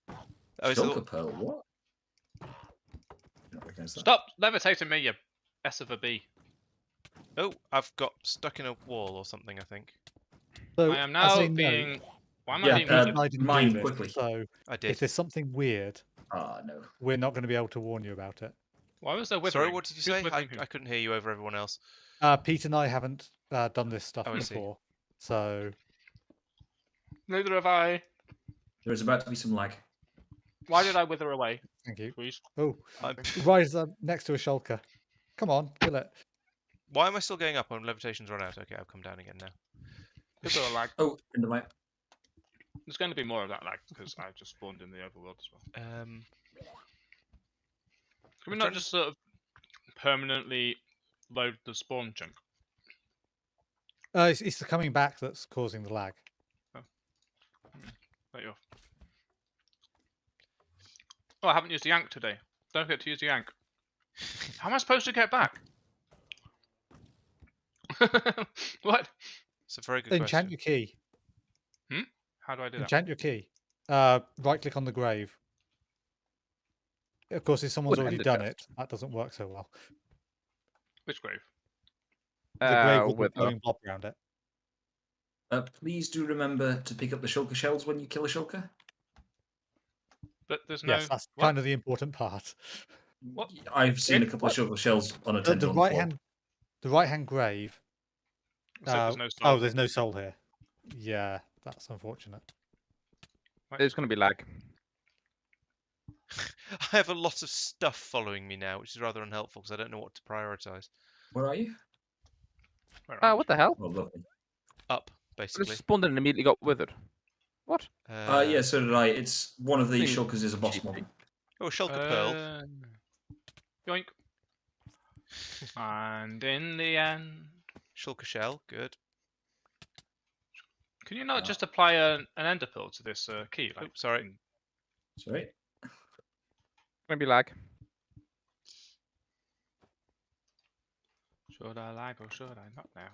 Oh, it's a Shulker little- pearl, what? Not recognise that. Stop levitating me, you S of a B. Oh, I've got stuck in a wall or something, I think. So I am as now a note, being. Why am I Yeah, being Pete muted? and I didn't do mine this, quickly. So I if did. there's something weird, Ah, no. we're not going to be able to warn you about it. Why was there withering? Sorry, what did you Who's say? withering who? I couldn't hear you over everyone else. Pete and I haven't done this stuff Oh, I see. before, so Neither have I. There is about to be some lag. Why did I wither away? thank you. Please. Oh, I'm... rise up next to a shulker. Come on, kill it. Why am I still going up when levitation's run out? Okay, I'll come down again now. Is there a lag? Oh, in the mic. There's going to be more of that lag because I just spawned in the overworld as well. Um, Can we I'm not trying to- just sort of permanently load the spawn chunk? It's the coming back that's causing the lag. Let you off. Oh, I haven't used the yank today. Don't forget to use the yank. How am I supposed to get back? What? it's a very good Enchant question. your key. How do I do that? Enchant your key. Right click on the grave. Of course, if someone's Would already end the done chest. it, that doesn't work so well. Which grave? The grave with with the glowing blob around it. Please do remember to pick up the shulker shells when you kill a shulker. But there's no. Yes, that's what? kind of the important part. What? I've seen a If- couple of shulker shells unattended The on the right floor. hand, the right hand grave. Except there's no Oh, soul. there's no soul here. Yeah, that's unfortunate. There's going to be lag. I have a lot of stuff following me now, which is rather unhelpful because I don't know what to prioritize. Where are you? Where are we? What the hell? Oh, lovely. Up, I basically. just spawned in and immediately got withered. What? Yeah, so did I. It's one of these Thing- shulkers is a boss cheapy. mob. Oh, a shulker pearl. Yoink. And in the end, Shulker shell, good. can you not Ah. just apply an ender pearl to this key? Like, Oh, sorry. in- Sorry. Maybe lag. Should I lag or should I not now?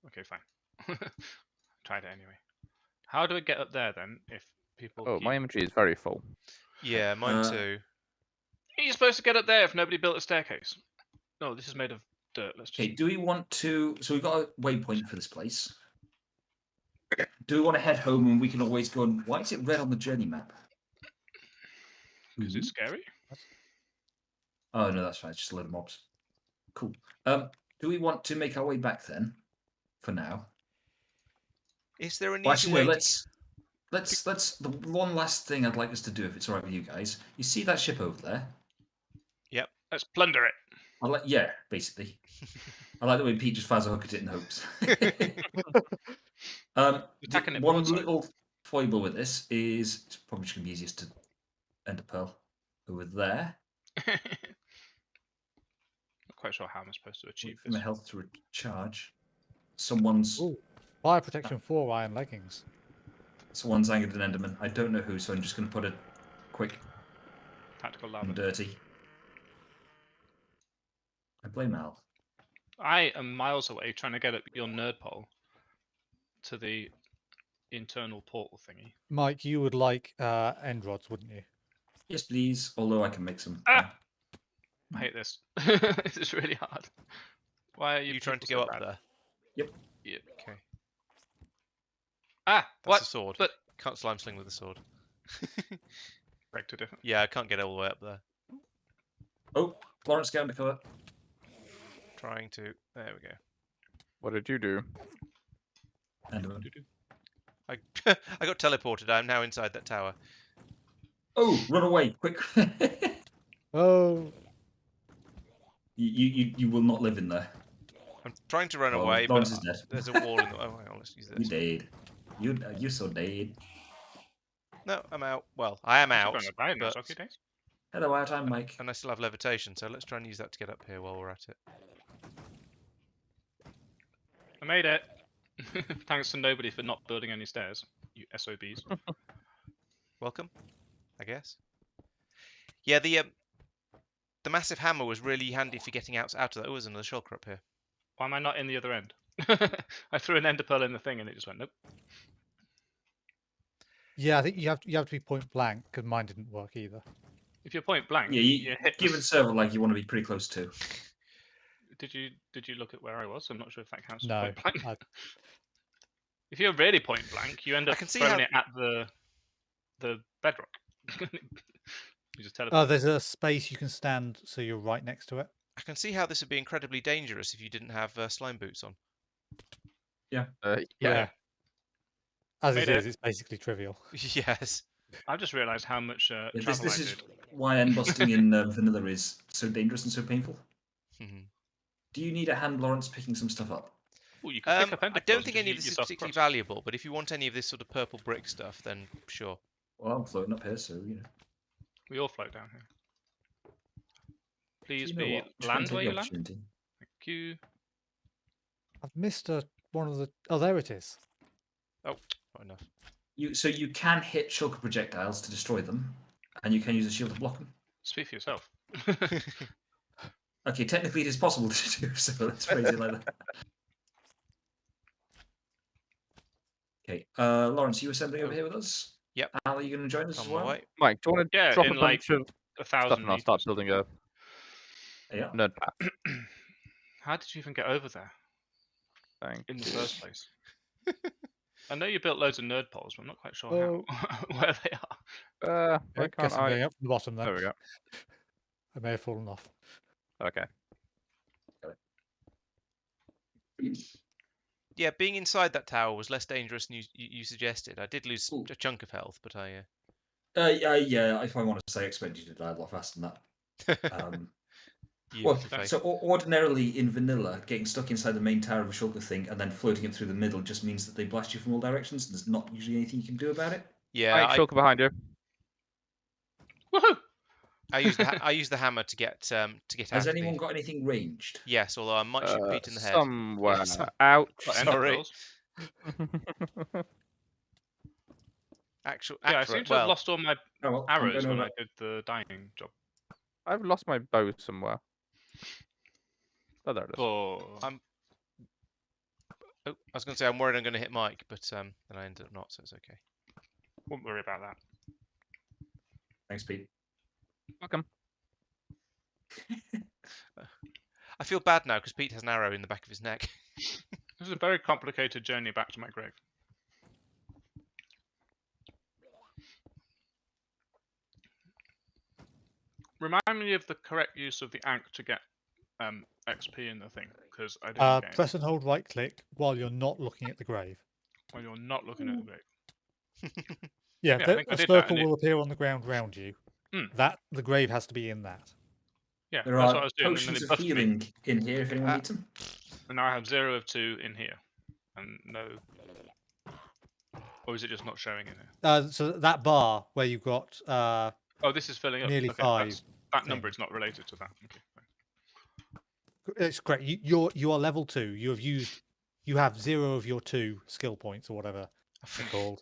Okay, fine. Tried it anyway. How do I get up there then? If people. Oh, keep... my inventory is very full. Yeah, mine Uh, too. Are you supposed to get up there if nobody built a staircase? No, this is made of dirt. Let's just. Okay, do we want to... So we've got a waypoint for this place. Do we want to head home and we can always go and... Why is it red on the journey map? Because it's scary. Oh, no, that's fine. It's just a load of mobs. Cool. Do we want to make our way back then? For now. Is there an Well, easy actually, no, way? let's... The one last thing I'd like us to do, if it's all right with you guys. You see that ship over there? Let's plunder it. Yeah, basically. I like the way Pete just fires a hook at it in hopes. Attacking it One broadside. little foible with this is it's probably just going to be easiest to end a pearl over there. Not quite sure how I'm supposed to achieve Wait for my this. health to recharge. Someone's Ooh, fire protection 4 iron leggings. someone's angered an Enderman. I don't know who, so I'm just going to put it quick Tactical and lava. dirty. I blame Al. I am miles away trying to get up your nerd pole to the internal portal thingy. Mike, you would like end rods, wouldn't you? Yes, please. Although I can make some. Ah! I hate this. This is really hard. Why are you You trying to people go so up bad? there? Yep. Yep. Okay. Ah! That's What? a sword. But Can't slime sling with a sword. back to different. Yeah, I can't get all the way up there. Oh, Lawrence, get undercover. Trying to. There we go. What did you do? Enderman. I I got teleported. I'm now inside that tower. Oh, run away, quick. Oh, you will not live in there. I'm trying to run Oh, away, Lawrence but is dead. there's a wall in the. Oh, hang on, let's use You this. dead. You so dead. No, I'm out. Well, I am out, Going to die in those but, hockey days. Hello, out. I'm Mike. and I still have levitation. So let's try and use that to get up here while we're at it. I made it. Thanks to nobody for not building any stairs. You SOBs. Welcome, I guess. Yeah, the massive hammer was really handy for getting out of that. Oh, there's another shulker up here. Why am I not in the other end? I threw an ender pearl in the thing and it just went nope. yeah. I think you have to be point blank because mine didn't work either. If you're point blank, Yeah, you hit give it server like you want to be pretty close to. Did you look at where I was? I'm not sure if that counts as No, point blank. I- If you're really point blank, you end I up can see throwing how- it at the bedrock. You just Oh, teleport. there's a space you can stand so you're right next to it. I can see how this would be incredibly dangerous if you didn't have slime boots on. Yeah. As Made it it. is, it's basically trivial. Yes. I've just realised how much Yeah, travel this I is did. why end busting in vanilla is so dangerous and so painful. Mhm. Do you need a hand, Lawrence, picking some stuff up? Ooh, you can pick up I ender don't pearls think and any of just this is yeet yourself particularly across. valuable, but if you want any of this sort of purple brick stuff, then sure. Well, I'm floating up here, so you know. We all float down here. Please You know be what? Try and land take where the you land. opportunity. Thank you. I've missed one of the. Oh, there it is. Oh, not enough. So you can hit shulker projectiles to destroy them, and you can use a shield to block them. Speak for yourself. Okay, technically it is possible to do, so let's phrase it like that. Okay, Lawrence, you assembling over here with us? Yep. Al, are you going to join us as On my well? way. Mike, do you want to Yeah, drop in a like bunch of 1,000 stuff and I'll start meters. building a Yeah. nerd path? How did you even get over there Thank in the you. first place? I know you built loads of nerd poles, but I'm not quite sure Oh. how where they are. Why I can't guess I'm I? going up from the bottom then. There we go. I may have fallen off. Okay. Yeah, being inside that tower was less dangerous than you suggested. I did lose Ooh. a chunk of health, but I. Yeah, if I want to say, I expect you to die a lot faster than that. You Well, have to face. so ordinarily in vanilla, getting stuck inside the main tower of a shulker thing and then floating it through the middle just means that they blast you from all directions. And there's not usually anything you can do about it. Yeah, Mike, shulker behind you. Woohoo! I use the hammer to get out. Has of anyone the... got anything ranged? Yes, although I might shoot Pete in the head. Somewhere. Yes. Ouch. Got ender Sorry. pearls. Actual, Yeah, I seem to have well, lost all my Oh, well, I'm arrows going when over. I did the dying job. I've lost my bow somewhere. Oh, there it is. Oh, I was going to say I'm worried I'm going to hit Mike, but then I ended up not, so it's okay. won't worry about that. Thanks, Pete. Welcome. I feel bad now because Pete has an arrow in the back of his neck. This is a very complicated journey back to my grave. Remind me of the correct use of the ankh to get XP in the thing, because I didn't get Press and hold right click while you're not looking at the grave. when you're not looking at the grave. Yeah, Yeah, I think I a did that, circle and it- will appear on the ground around you. That the grave has to be in that. Yeah, There that's what are I was doing, and then potions it of buffed me. healing in here if anyone needs them. And now I have 0 of 2 in here, and no. Or is it just not showing in here? So that bar where you've got Oh, this is filling up. nearly Okay, 5. that number is not related to that. Okay, fine. It's great. You are level 2. You have 0 of your 2 skill points or whatever they're called.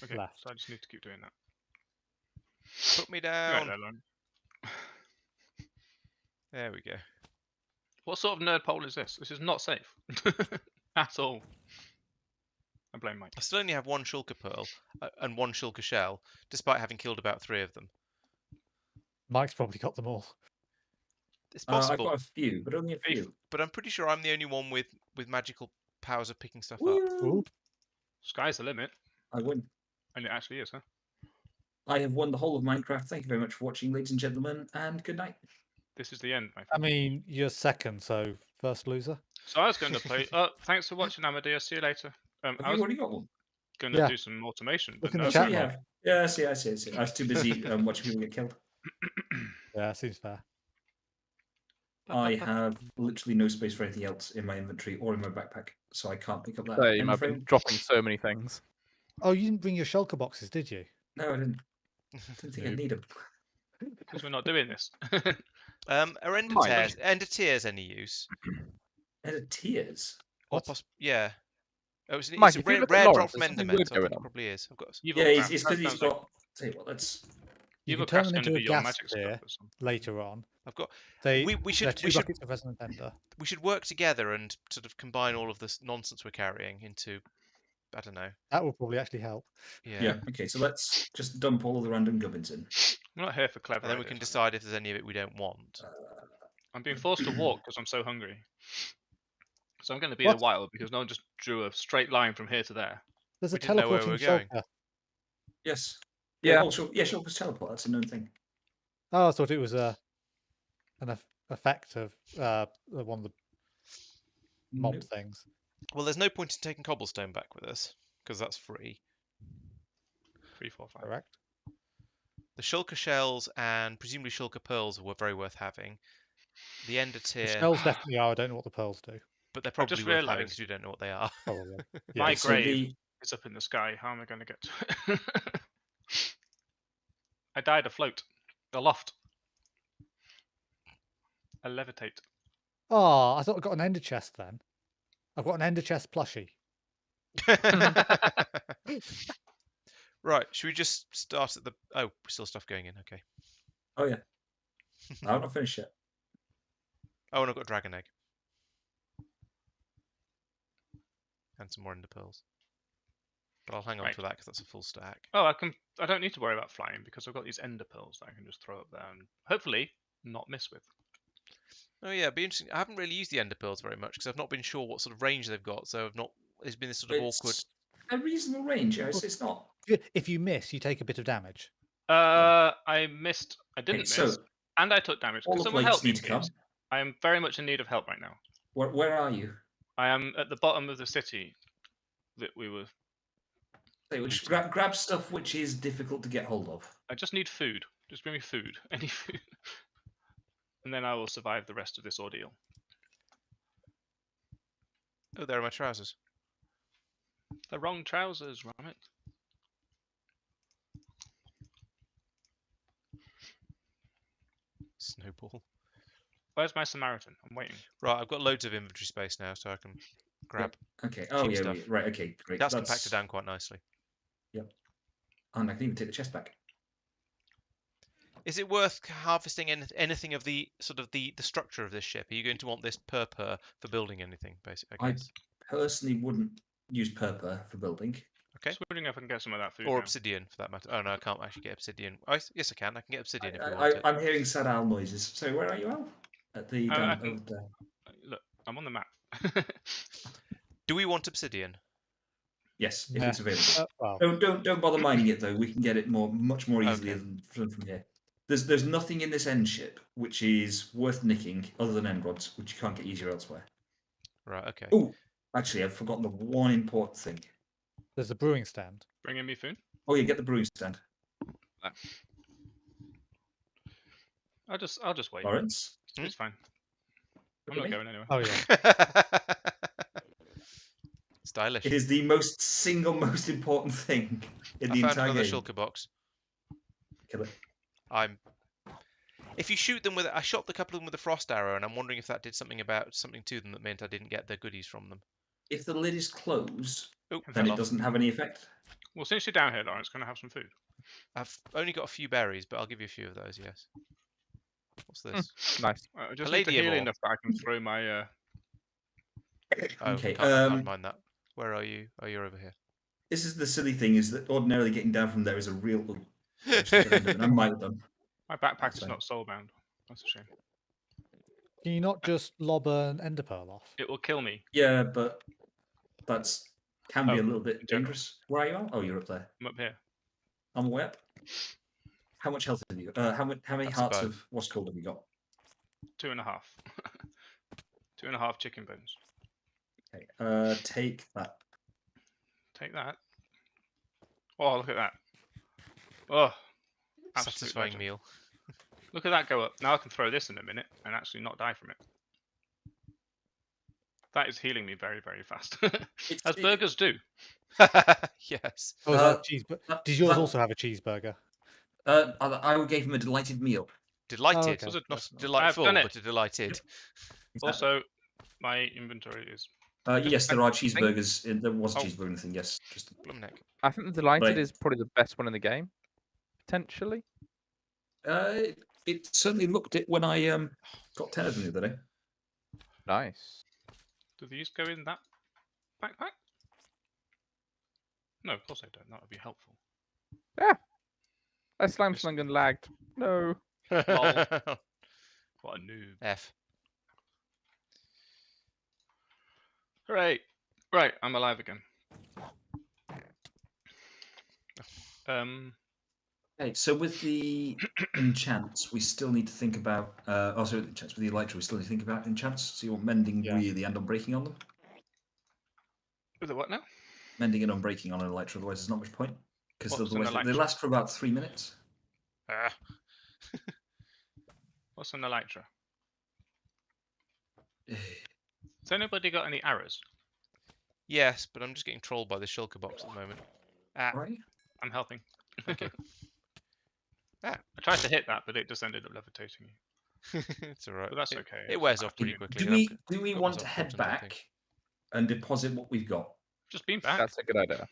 Okay, Left. so I just need to keep doing that. Put me You're right down. there, Lauren. There we go. What sort of nerd pole is this? This is not safe at all. I blame Mike. I still only have 1 shulker pearl and 1 shulker shell, despite having killed about 3 of them. Mike's probably got them all. It's I've possible, got a few, but only a few. but I'm pretty sure I'm the only one with magical powers of picking stuff up. Woo! Ooh. Sky's the limit, I win. and it actually is, huh? I have won the whole of Minecraft. Thank you very much for watching, ladies and gentlemen, and good night. This is the end, my I friend. mean, you're second, so first loser. So I was going to play. Thanks for watching, Amadeus. See you later. I Have you was already got one? going to Yeah. do some automation, but Look in no. the Oh, so chat you log. have. Yeah, I see. I was too busy watching people get killed. Yeah, seems fair. I have literally no space for anything else in my inventory or in my backpack, so I can't pick up that. Same, end I've been frame. dropping so many things. Oh, you didn't bring your shulker boxes, did you? No, I didn't. Didn't think I Noob. need them. Because we're not doing this. Are ender Mike. tears any use? And the tears. Or What? Yeah. Oh, it's Mike, a if you rare, look at rare drop Lawrence, from there's something Enderman, weird so I think going it on. probably is. I've got. Evil Yeah, Craft, it's that because he's sounds like got. Tell you what, let's. You Evil can turn Craft's them going to into be a your gas magic sphere stuff or something. later on. I've got. They, We should they're 2 we should buckets of resonant ender. we should work together and sort of combine all of this nonsense we're carrying into. I don't know. That will probably actually help. Yeah. Okay, so let's just dump all of the random gubbins in. I'm not here for clever And then we ideas, can am I? decide if there's any of it we don't want. I'm being forced to walk because I'm so hungry. So I'm going to be a What? while because no one just drew a straight line from here to there. There's We a didn't know where we teleporting were going. shulker. Yes. Yeah. Oh, sure. Yeah, sure. Just teleport. That's a known thing. Oh, I thought it was an effect of one of the mob Nope. things. Well, there's no point in taking cobblestone back with us because that's free. 3, 4, 5. Correct. The shulker shells and presumably shulker pearls were very worth having. The ender The tier, shells definitely are. I don't know what the pearls do. but they're I've just probably worth having realised- because you don't know what they are. Probably. My Yes. So grave is up in the sky. How am I going to get to it? I died afloat. Aloft. I levitate. Oh, I thought I got an ender chest then. I've got an ender chest plushie. Right, should we just start at the... Oh, still stuff going in, okay. Oh yeah. I've not finished yet. Oh, and I've got a dragon egg. And some more ender pearls. But I'll hang on Right. to that because that's a full stack. Oh, I don't need to worry about flying because I've got these ender pearls that I can just throw up there and hopefully not miss with. Oh yeah, it'd be interesting. I haven't really used the ender pearls very much because I've not been sure what sort of range they've got, so I've not... It's been this sort of awkward... It's a reasonable range. Yeah, it's not. If you miss, you take a bit of damage. I missed. I didn't Okay, miss, so and I took damage. all Can the someone plates help me, need to come. please? I am very much in need of help right now. Where are you? I am at the bottom of the city that we were. Say, which grab stuff which is difficult to get hold of. I just need food. Just bring me food, any food, and then I will survive the rest of this ordeal. Oh, there are my trousers. The wrong trousers, damn it. Snowball. Where's my Samaritan? I'm waiting. Right, I've got loads of inventory space now, so I can grab. Okay. Oh Cheap yeah. stuff. Right. Okay. Great. That's compacted down quite nicely. And I can even take the chest back. Is it worth harvesting anything of the sort of the structure of this ship? Are you going to want this per for building anything, basically? I I guess. personally wouldn't use purple for building. Okay. Just wondering if I can get some of that food. Or now. obsidian, for that matter. Oh no, I can't actually get obsidian. Oh, yes, I can. I can get obsidian if we want it. I'm hearing sad owl noises. So where are you, Al? At the I down, can- over there. Look, I'm on the map. Do we want obsidian? Yes, if Yeah. it's available. Well, Don't bother mining it though. We can get it much more easily Okay. than from here. There's nothing in this end ship which is worth nicking other than end rods, which you can't get easier elsewhere. Right. Okay. Oh, actually, I've forgotten the one important thing. there's a brewing stand. Bringing me food. Oh, yeah, get the brewing stand, I'll just wait. Lawrence. It's fine. I'm Look not at me. going anywhere. Oh yeah. Stylish. It is the single most important thing in I the found entire another game. shulker box. Kill it. I'm. If you shoot them with, I shot the couple of them with a frost arrow, and I'm wondering if that did something to them that meant I didn't get the goodies from them. If the lid is closed, Oh, then fell it off. doesn't have any effect. Well, since you're down here, Lawrence, can I have some food? I've only got a few berries, but I'll give you a few of those. Yes. What's this? Nice. I just need to Palladium heal ore. enough that I can throw my. Oh, Okay, can't mind that. Where are you? Oh, you're over here. This is the silly thing: is that ordinarily getting down from there is a real. And I might have done. My backpack That's is fine. not soulbound. That's a shame. Can you not just lob an ender pearl off? It will kill me. Yeah, but that's can be Oh, a little bit in general. dangerous. Where are you? At? Oh, you're up there. I'm up here. On the way up. How much health have you got? How many That's a hearts bow. of what's called have you got? 2.5. 2.5 chicken bones. Okay. Take that. Take that. Oh, look at that. Oh, absolute Satisfying legend. meal. Look at that go up. Now I can throw this in a minute and actually not die from it. That is healing me very, very fast. As burgers do. Yes. Oh, is that cheeseburger? Did yours that- also have a cheeseburger? I gave him a delighted meal. Delighted. okay. Not I've delightful, done it. but a delighted. Also, my inventory is. Yes, there are cheeseburgers. There was a Oh. cheeseburger in the thing. Yes, just Blumneck. I think the delighted Right. is probably the best one in the game, potentially. it certainly looked it when I got 10 of them the other day. Nice. Do these go in that backpack? No, of course they don't. That would be helpful. I slammed something and lagged. No. What a noob. F. Hooray! Right, I'm alive again. Okay, so with the enchants, we still need to think about. Also, with the enchants with the elytra, we still need to think about enchants. So you want mending Yeah. really and unbreaking on them. With the what now? Mending and unbreaking on an elytra, otherwise there's not much point. Because What's an otherwise they elytra? last for about 3 minutes. What's an elytra? Has anybody got any arrows? Yes, but I'm just getting trolled by the shulker box at the moment. Ah, Right? I'm helping. Okay. I tried to hit that, but it just ended up levitating you. it's alright. But that's okay. It wears off pretty Do quickly. we got want to myself head caught in that thing. back and deposit what we've got? Just being back. That's a good idea.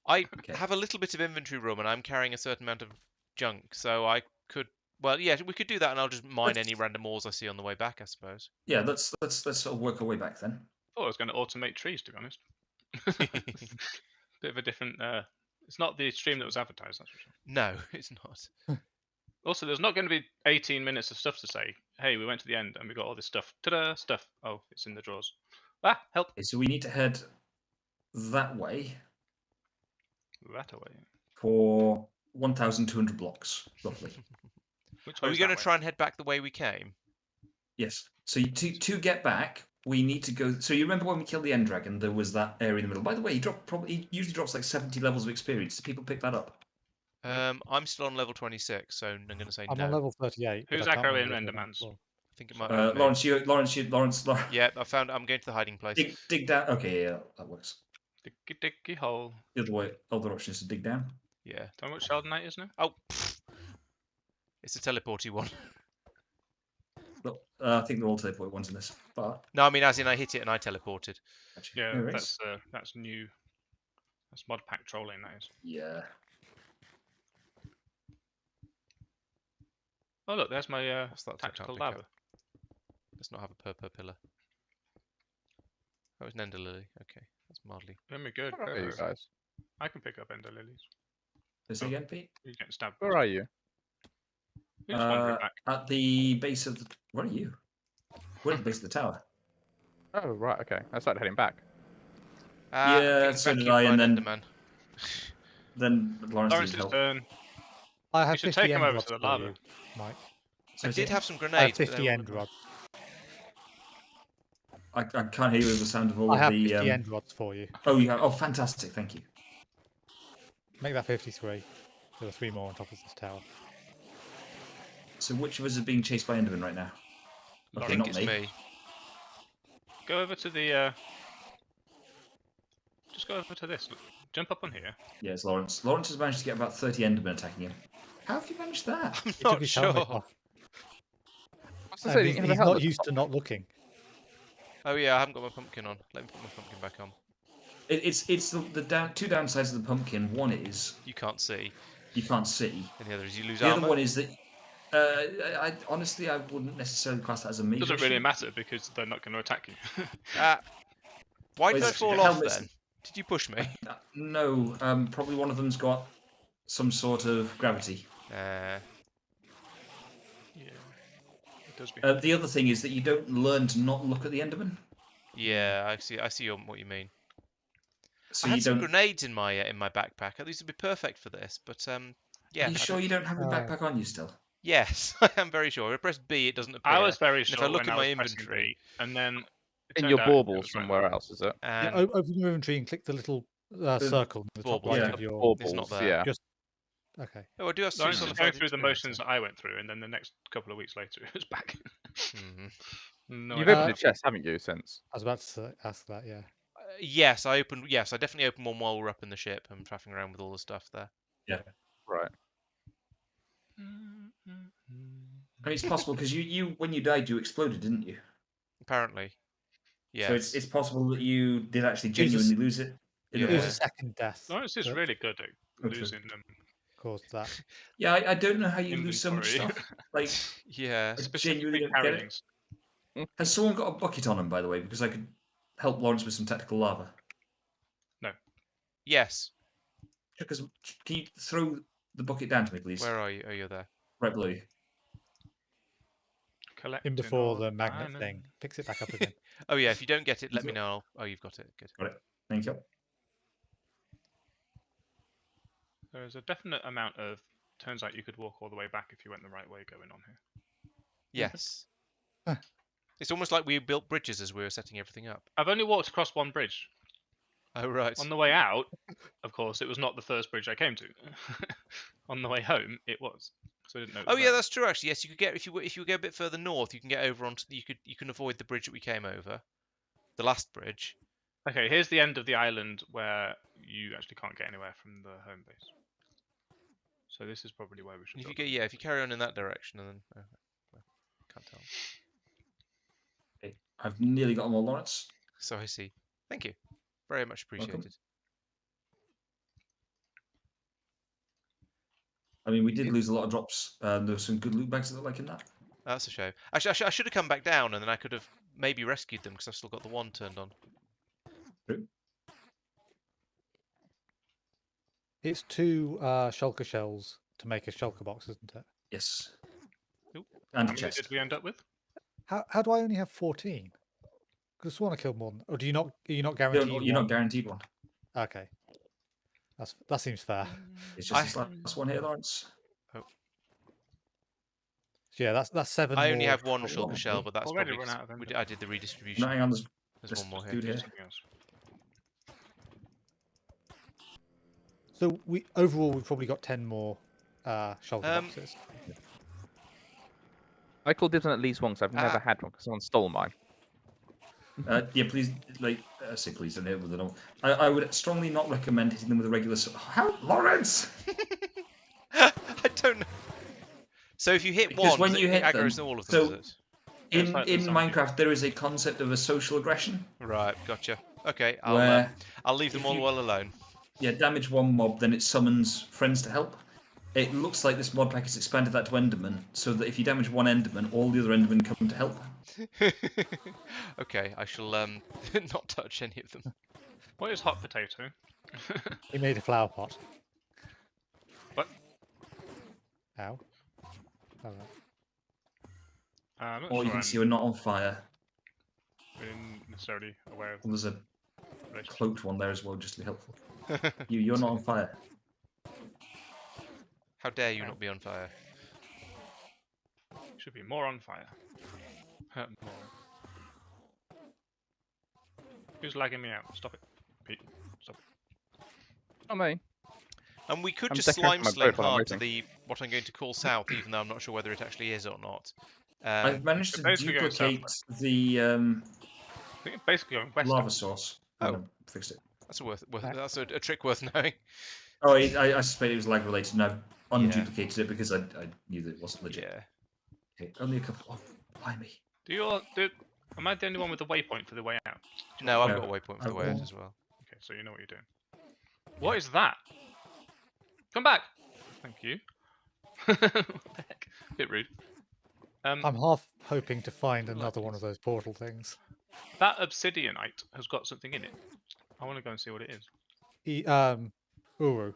I Okay. have a little bit of inventory room, and I'm carrying a certain amount of junk, so I could. Well, yeah, we could do that, and I'll just mine Let's- any random ores I see on the way back, I suppose. Yeah, let's sort of work our way back then. Oh, I was going to automate trees, to be honest. Bit of a different. It's not the stream that was advertised, that's for sure. No, it's not. Also, there's not going to be 18 minutes of stuff to say. Hey, we went to the end and we got all this stuff. Ta-da! Stuff. Oh, it's in the drawers. Ah, help! Okay, so we need to head that way That away. for 1,200 blocks, roughly. Which Are way we is going to that way? try and head back the way we came? Yes. So to get back, we need to go. So you remember when we killed the end dragon? There was that area in the middle. By the way, he usually drops like 70 levels of experience. Do people pick that up? I'm still on level 26, so I'm going to say I'm no. on level 38. but Who's I can't echoing remember the Endermans? level. I think it might be me. Lawrence. Yeah, I found. I'm going to the hiding place. Dig down. Okay, yeah, that works. Diggy diggy hole. The other option is to dig down. Yeah. Don't know what Sheldonite is now? Oh, pfft. It's a teleporty one. Look, I think they're all teleport ones in this. But No, I mean as in I hit it and I teleported. actually, Yeah, there is. that's new. That's mod pack trolling, that is. Yeah. Oh look, there's my What's that? I can't tactical pick up. lava. Let's not have a purple pillar. Oh, it's an ender lily. Okay, that's mildly. Very good. Where are you guys? I can pick up ender lilies. Is it again, Pete? You're getting stabbed. Where are you? You're just wandering back. At the base of the. Where are you? We're at the base of the tower. Oh, right, okay. I started heading back. Ah, Yeah, getting so back did in I, and by then- Enderman. Then Lawrence Lawrence's needs help. turn. I have You should 50 take him end over rods to the for lava. you, Mike. I did have some I have grenades. but they 50 were- end rods. I can't hear you with the sound of all I of have the. 50 end rods for you. Oh, you have. Oh, fantastic! Thank you. Make that 53. There are 3 more on top of this tower. So, which of us is being chased by Enderman right now? I Okay, think not it's me. me. Go over to the. Just go over to this. Jump up on here. Yeah, it's Lawrence. Lawrence has managed to get about 30 Endermen attacking him. How have you managed that? I'm He took not his helmet sure. off. I say, he's you have a not helmet. used to not looking. Oh yeah, I haven't got my pumpkin on. Let me put my pumpkin back on. It's the two downsides of the pumpkin. One is You can't see, you can't see. and the other is you lose The armor. other one is that honestly, I wouldn't necessarily class that as a major Doesn't really issue. matter because they're not going to attack you. Why did I It's- fall off helmets- then? Did you push me? No, probably one of them's got some sort of gravity. Yeah, it does be. The other thing is that you don't learn to not look at the Enderman. Yeah, I see what you mean. So I you had some don't. grenades in my backpack. These would be perfect for this, but yeah. Are you sure you don't have your backpack on you still? Yes, I am very sure. If I press B, it doesn't appear. I was very if sure I look when at I my was pressing inventory, B, and then it In turned your out it bauble was right somewhere there. else, is it? and Open your inventory and click the little circle in the top bauble, right yeah. of your. Baubles, not there. yeah. Just okay. oh, I do have some Lawrence is solidified going through the instrument. motions that I went through, and then the next couple of weeks later, it was back. Mhm. No You've idea. opened a chest, haven't you, since? I was about to ask that. Yeah. Yes, I definitely opened one while we were up in the ship and faffing around with all the stuff there. Right. I mean, it's possible because you when you died, you exploded, didn't you? Apparently, yes. So it's possible that you did actually Jesus. genuinely lose it. In Yeah. the It was water. a second death. Lawrence is that really good at Good for- losing them. caused that. Yeah, I don't know how you lose so much Inventory. stuff. Like, Yeah. I Specifically genuinely don't get it. carryings. Has someone got a bucket on him, by the way? Because I could help Lawrence with some tactical lava. Yes. Because can you throw the bucket down to me, please? Where are you? Oh, you're there. Right below you. Collecting In before all the magnet diamonds. thing. Picks it back up again. Oh yeah. If you don't get it, let me got- know. Oh, you've got it. Good. Got it. Thank you. There's a definite amount of. Turns out you could walk all the way back if you went the right way going on here. Yes. Huh. It's almost like we built bridges as we were setting everything up. I've only walked across one bridge. Oh right. On the way out, of course, it was not the first bridge I came to. On the way home, it was. So I didn't know. it Oh was yeah, there. that's true. Actually, yes, you could get if you go a bit further north, you can get over onto you can avoid the bridge that we came over, the last bridge. Okay, here's the end of the island where you actually can't get anywhere from the home base. So this is probably where we should. And if you build go, them. if you carry on in that direction, and then well, can't tell. Okay. I've nearly got them all, Lawrence. So I see. Thank you, very much appreciated. Welcome. I mean, we did lose a lot of drops. There were some good loot bags that look like in that. That's a shame. Actually, I should have come back down, and then I could have maybe rescued them because I've still got the one turned on. It's 2 shulker shells to make a shulker box, isn't it? Yes. Ooh. And How a many chest. did we end up with? How do I only have 14? Because I sworn I killed more than. Or do you not? Are you not You're guaranteed? not one? guaranteed one. Okay. That seems fair. It's just I- this last one here, Lawrence. So yeah, that's 7. I only more have one Oh, shulker wow. shell, but that's Already probably run 'cause out of I did the redistribution. No, hang on. There's There's one more here. dude here. Something else. So overall we've probably got 10 more shulker boxes. I called dibs on at least one because I've never had one because someone stole mine. Yeah, please, say please don't hit with them. I would strongly not recommend hitting them with a regular. How, Lawrence? I don't know. So if you hit Because one, when does you it hit aggroes them, all of them, so- does In like in the zombie. Minecraft, there is a concept of a social aggression it? Right, gotcha. Okay, I'll where leave them if all you- well alone. damage one mob, then it summons friends to help. It looks like this mod pack has expanded that to Enderman, so that if you damage one Enderman, all the other Endermen come to help. Okay, I shall not touch any of them. What is hot potato? He made a flower pot. What? Ow. Alright. I'm not Or you sure can see we're not on fire. I'm necessarily aware of Well, there's a the relationship. cloaked one there as well, just to be helpful. You're not on fire. How dare you not be on fire? Should be more on fire. More. Who's lagging me out? Stop it, Pete. Stop it. Oh, me. And we could I'm just decorating slime my sling boat while I'm hard to waiting. the what I'm going to call south, even though I'm not sure whether it actually is or not. I've managed so to basically going duplicate the I think it's basically going west. lava source. Oh. I fixed it. That's that's a trick worth knowing. Oh, I suspect it was lag related, and I've unduplicated it because I knew that it wasn't legit. Yeah. Okay, only a couple. Oh, Blimey. Am I the only one with the waypoint for the way out? No, I've No, got a waypoint for the way out as well. Okay, so you know what you're doing. What is that? Come back! Thank you. What the heck? Bit rude. I'm half hoping to find Like another one of this. those portal things. That obsidianite has got something in it. I want to go and see what it is. Uru. Are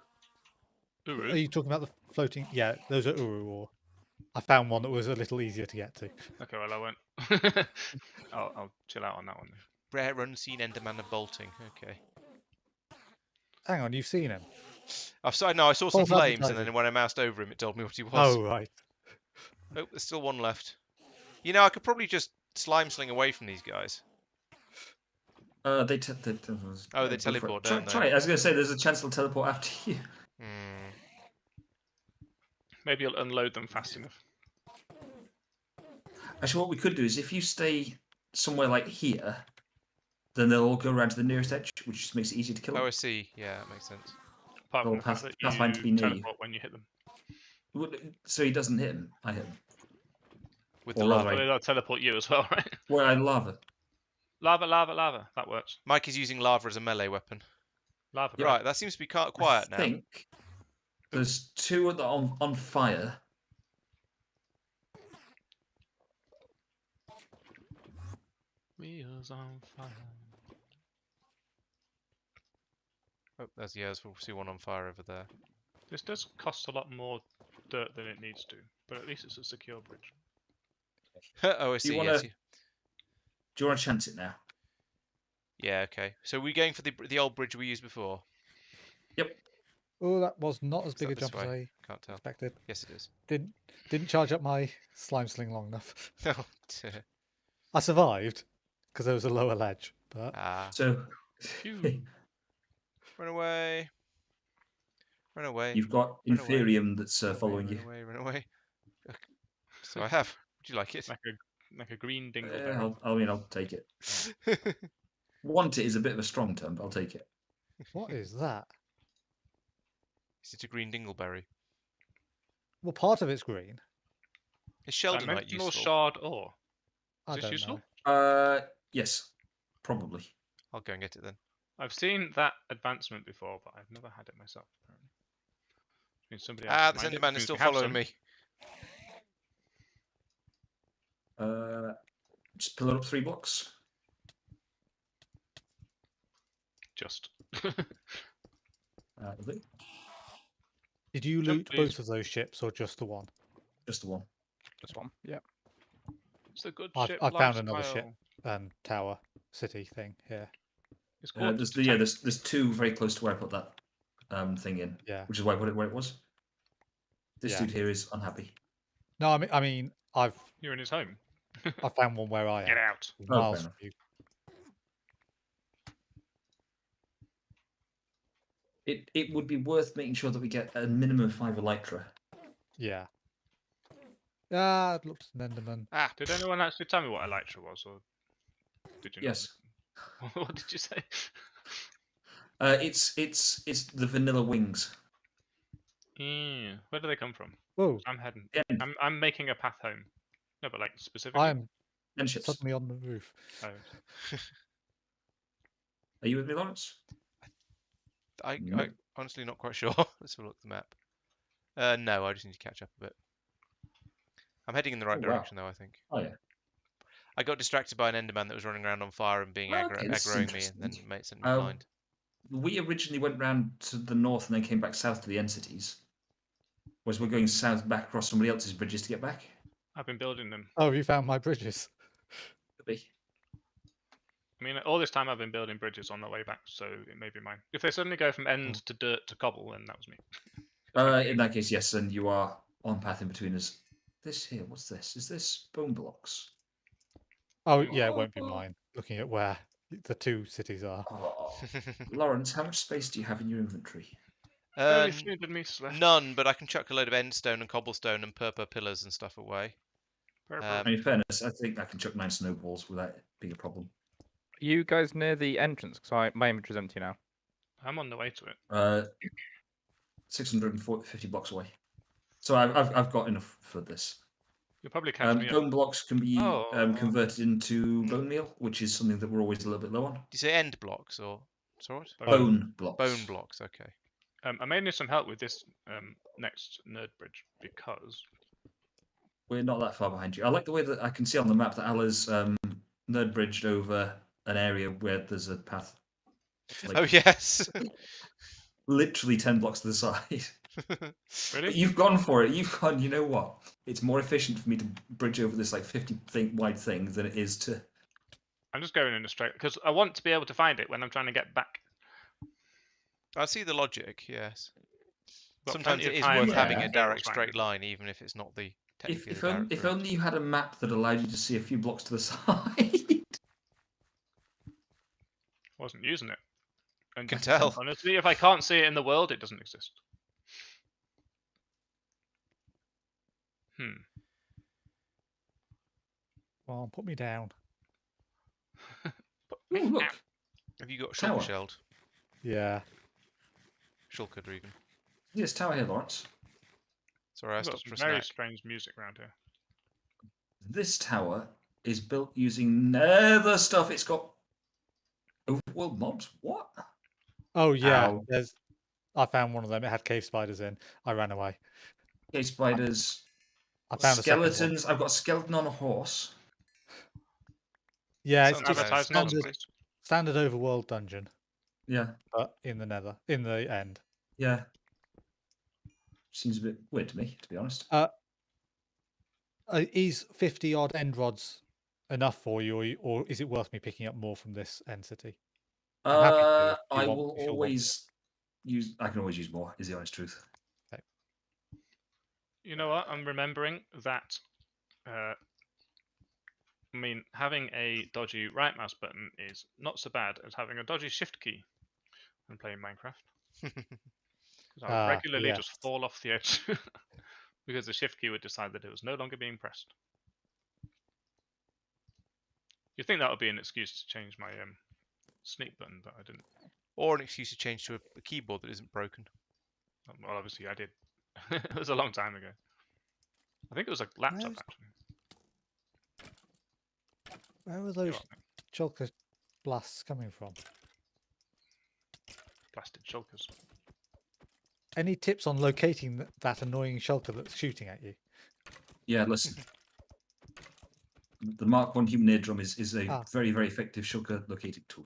Uru? you talking about the floating? Yeah, those are Uru ore. I found one that was a little easier to get to. Okay, well I won't. I'll chill out on that one then. Rare unseen Enderman of bolting. Okay. Hang on, you've seen him? I saw some False flames, and advertising. then when I moused over him, it told me what he was. Oh, right. Oh, there's still one left. You know, I could probably just slime sling away from these guys. They Oh, they go for it. teleport, Try, don't they? try it. I was going to say, there's a chance they'll teleport after you. Hmm. Maybe you'll unload them fast enough. Actually, what we could do is if you stay somewhere like here, then they'll all go around to the nearest edge, which just makes it easier to kill them. Oh, I see. Yeah, that makes sense. Apart from Or the fact that pass mine to be you near you. teleport when you hit them. So he doesn't hit him. I hit him. With Or the rather, lava. Well, they'll teleport you as well, right? Well, I lava. Lava, lava, lava. That works. Mike is using lava as a melee weapon. Lava. Yeah. Right, that seems to be quiet I now. think there's two that are on fire. Wheels on fire. Oh, there's we'll see one on fire over there. This does cost a lot more dirt than it needs to, but at least it's a secure bridge. Oh, I see. Yes. Do you want to chance it now? Yeah. Okay. So we're going for the old bridge we used before. Oh, that was not as Is big that a this jump as way? I Can't tell. expected. Yes, it is. Didn't charge up my slime sling long enough. Oh, dear. I survived because there was a lower ledge, but Ah. So Phew. Run away. Run away. you've got Run away. Inferium that's Run away, following run you. away, run away. Okay. So I have. Would you like it? Like a green dingleberry. I'll take it. Want it is a bit of a strong term, but I'll take it. what is that? Is it a green dingleberry? Well, part of it's green. Is Sheldonite Dimensional useful? shard ore. I Is this don't useful? know. Yes, probably. I'll go and get it then. I've seen that advancement before, but I've never had it myself. Apparently. Which means somebody else Ah, might this mind it, Enderman which is means still we have following some. me. Just pillar up 3 blocks. Just. Lovely. Did you Jump, loot please. both of those ships or just the one? Just the one. This one. Yeah. It's a good I ship. found another ship. lifestyle. Tower city thing here. It's called There's 2 very close to where I put that thing in, Yeah. which is why I put it where it was. This Yeah. dude here is unhappy. No, I mean, You're in his home. I found one where I am. Get out. fair Miles enough. from you. It would be worth making sure that we get a minimum of 5 elytra. Yeah. Ah, it looks an Enderman. Ah, Did anyone actually tell me what Elytra was, or did you? not? Yes. What did you say? It's the vanilla wings. Yeah. Where do they come from? Whoa, I'm heading. Yeah. I'm making a path home. No, but like specifically. I'm And ships. suddenly on the roof. Oh. Are you with me, Lawrence? I No. honestly not quite sure. Let's have a look at the map. No, I just need to catch up a bit. I'm heading in the right Oh, wow. direction though, I think. Oh yeah. I got distracted by an Enderman that was running around on fire and being Okay, this is aggroing me, and then interesting. mate sent me Um, blind. We originally went round to the north and then came back south to the end cities. Whereas we're going south back across somebody else's bridges to get back. I've been building them. Oh, you found my bridges. Could be. I mean, all this time I've been building bridges on the way back, so it may be mine. If they suddenly go from end to dirt to cobble, then that was me. In that case, yes, and you are on path in between us. This here, what's this? Is this bone blocks? Oh, yeah, it won't be mine. Looking at where the 2 cities are. Oh. Lawrence, how much space do you have in your inventory? Only 300 meters left. None, but I can chuck a load of endstone and cobblestone and purple pillars and stuff away. Purple. I mean, in fairness, I think I can chuck 9 snowballs without it being a problem. You guys near the entrance? Because my inventory's empty now. I'm on the way to it. 650 blocks away. So I've got enough for this. You'll probably catch me up. Bone blocks can be Oh. converted into bone meal, which is something that we're always a little bit low on. Do you say end blocks or sorry what? Bone blocks. Bone blocks. Okay. I may need some help with this next nerd bridge because We're not that far behind you. I like the way that I can see on the map that Allah's nerd bridged over an area where there's a path. Like, Oh yes. literally 10 blocks to the side. really But you've gone for it. You've gone, you know what? It's more efficient for me to bridge over this like 50 wide thing than it is to... I'm just going in a straight because I want to be able to find it when I'm trying to get back. I see the logic. Yes. Got Sometimes plenty it of is time worth Yeah. having a when direct it's straight line, even if it's not the technically If, the direct if route. only you had a map that allowed you to see a few blocks to the side. Wasn't using it. And Can tell. honestly, if I can't see it in the world, it doesn't exist. Well, put me down. Ooh, look. Have you got Tower. shulker shelled? Yeah. Shulkered even. Yes, tower here, Lawrence. Sorry, I I've got stopped some for a very snack. strange music around here. This tower is built using nether stuff. It's got overworld mobs. What? Oh yeah. Ow. I found one of them. It had cave spiders in. I ran away. Cave spiders. I found a second one. Skeletons. I've got a skeleton on a horse. Yeah, it's Sounds just bad. Advertise nods, standard, please. standard overworld dungeon, Yeah, but in the nether, in the end. yeah. Seems a bit weird to me, to be honest. Is 50 odd end rods enough for you, or is it worth me picking up more from this end city? I'm happy to if you I want- will if you want always use. I can always use more. Is the honest truth. You know what? I'm remembering that. I mean, having a dodgy right mouse button is not so bad as having a dodgy shift key when playing Minecraft. Because I would regularly yes. just fall off the edge because the shift key would decide that it was no longer being pressed. You'd think that would be an excuse to change my sneak button, but I didn't. Or an excuse to change to a keyboard that isn't broken. Well, obviously I did. It was a long time ago. I think it was a laptop, Where's- actually. Where are You're those right, mate. shulker blasts coming from? Blasted shulkers. Any tips on locating that annoying shulker that's shooting at you? Yeah, listen. The Mark 1 human eardrum is a very, very effective shulker locating tool.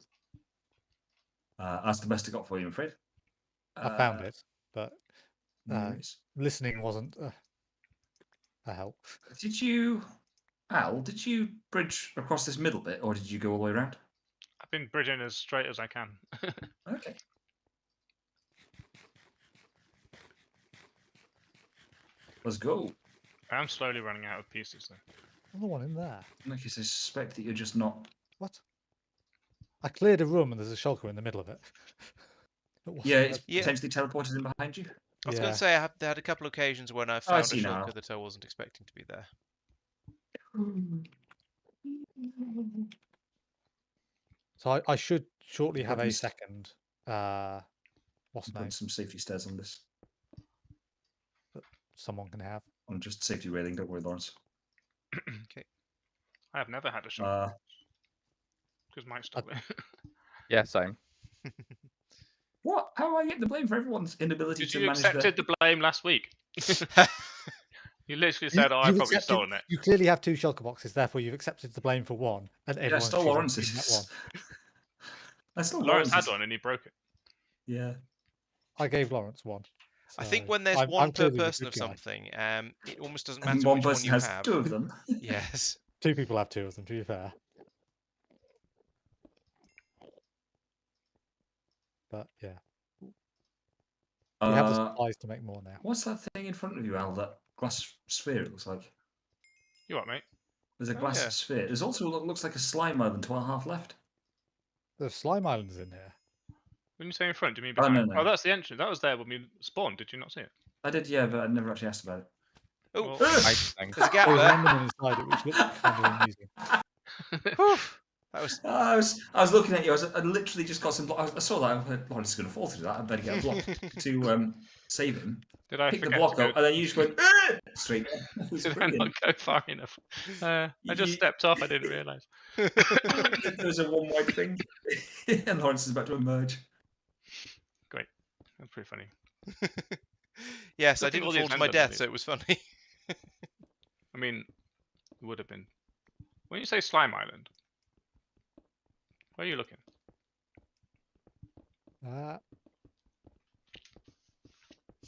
That's the best I got for you, I'm afraid. I found it, but Anyways. listening wasn't a help. Did you, Al, did you bridge across this middle bit, or did you go all the way around? I've been bridging as straight as I can. Okay. Let's go. I am slowly running out of pieces, though. Another one in there. Like I suspect that you're just not. What? I cleared a room and there's a shulker in the middle of it. That wasn't Yeah, it's Yeah. potentially teleported in behind you. I was Yeah. going to say I had a couple of occasions when I I found a see now. shulker that I wasn't expecting to be there. So I should shortly have a Goodness. second. What's the name? Put some safety stairs on this. Someone can have. On just safety railing, don't worry, Lawrence. I have never had a shulker because Mike stole it. Yeah, same. What? How do I get the blame for everyone's inability Because to you manage accepted the blame last week. You literally said, "Oh, I've You've probably accepted- stolen it." You clearly have two shulker boxes, therefore you've accepted the blame for one, and Yeah, I everyone's stole choosing Lawrence's. between that one. I stole Lawrence had Lawrence's. one and he broke it. Yeah. I gave Lawrence one. I think so when there's I'm one per clearly the person good of guy. something, it almost doesn't And matter one which one person you has have. 2 of them. Yes. Two people have two of them, to be fair. But yeah, we have the supplies to make more now. What's that thing in front of you, Al? That glass sphere, it looks like. You what, mate? There's a Oh, glass yeah. sphere. There's also looks like a slime island to our half left. There's slime islands in here. When you say in front, do you mean Oh, no, behind? no. Oh, that's the entrance. That was there when we spawned. Did you not see it? I did, yeah, but I never actually asked about it. Oh, Well, Nice thing. there's a gap There's an there. enderman inside it, which looks kind of amusing. Whew. That was. I was looking at you. I literally just got some. I saw that. I thought, Lawrence is going to fall through that. I better get a block to save him. Did I Pick the forget block to go? up, and then you just went straight down. It was Did I brilliant. not go far enough? I just stepped off. I didn't realise. There's a one wide thing, and Lawrence is about to emerge. Great. That's pretty funny. Yes, I Look at all didn't these fall to my random death, bits. so it was funny. I mean, it would have been. When you say Slime Island, where are you looking?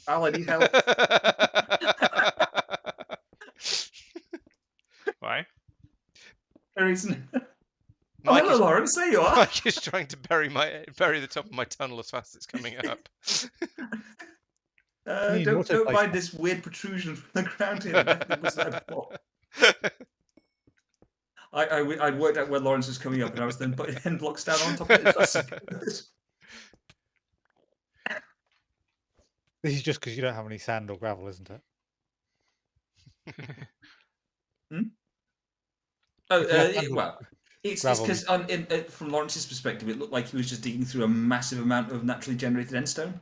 Al, I need help. Why? No reason. Oh, Mike hello, is- Lawrence. There you are. Mike is trying to bury the top of my tunnel as fast as it's coming up. need an Don't auto mind placement. this weird protrusion from the ground here. That definitely was there before. I worked out where Lawrence was coming up, and I was then putting end blocks down on top of it. That's good. This is just because you don't have any sand or gravel, isn't it? Oh, If you had sand or well, it's gravel, because from Lawrence's perspective, it looked like he was just digging through a massive amount of naturally generated endstone.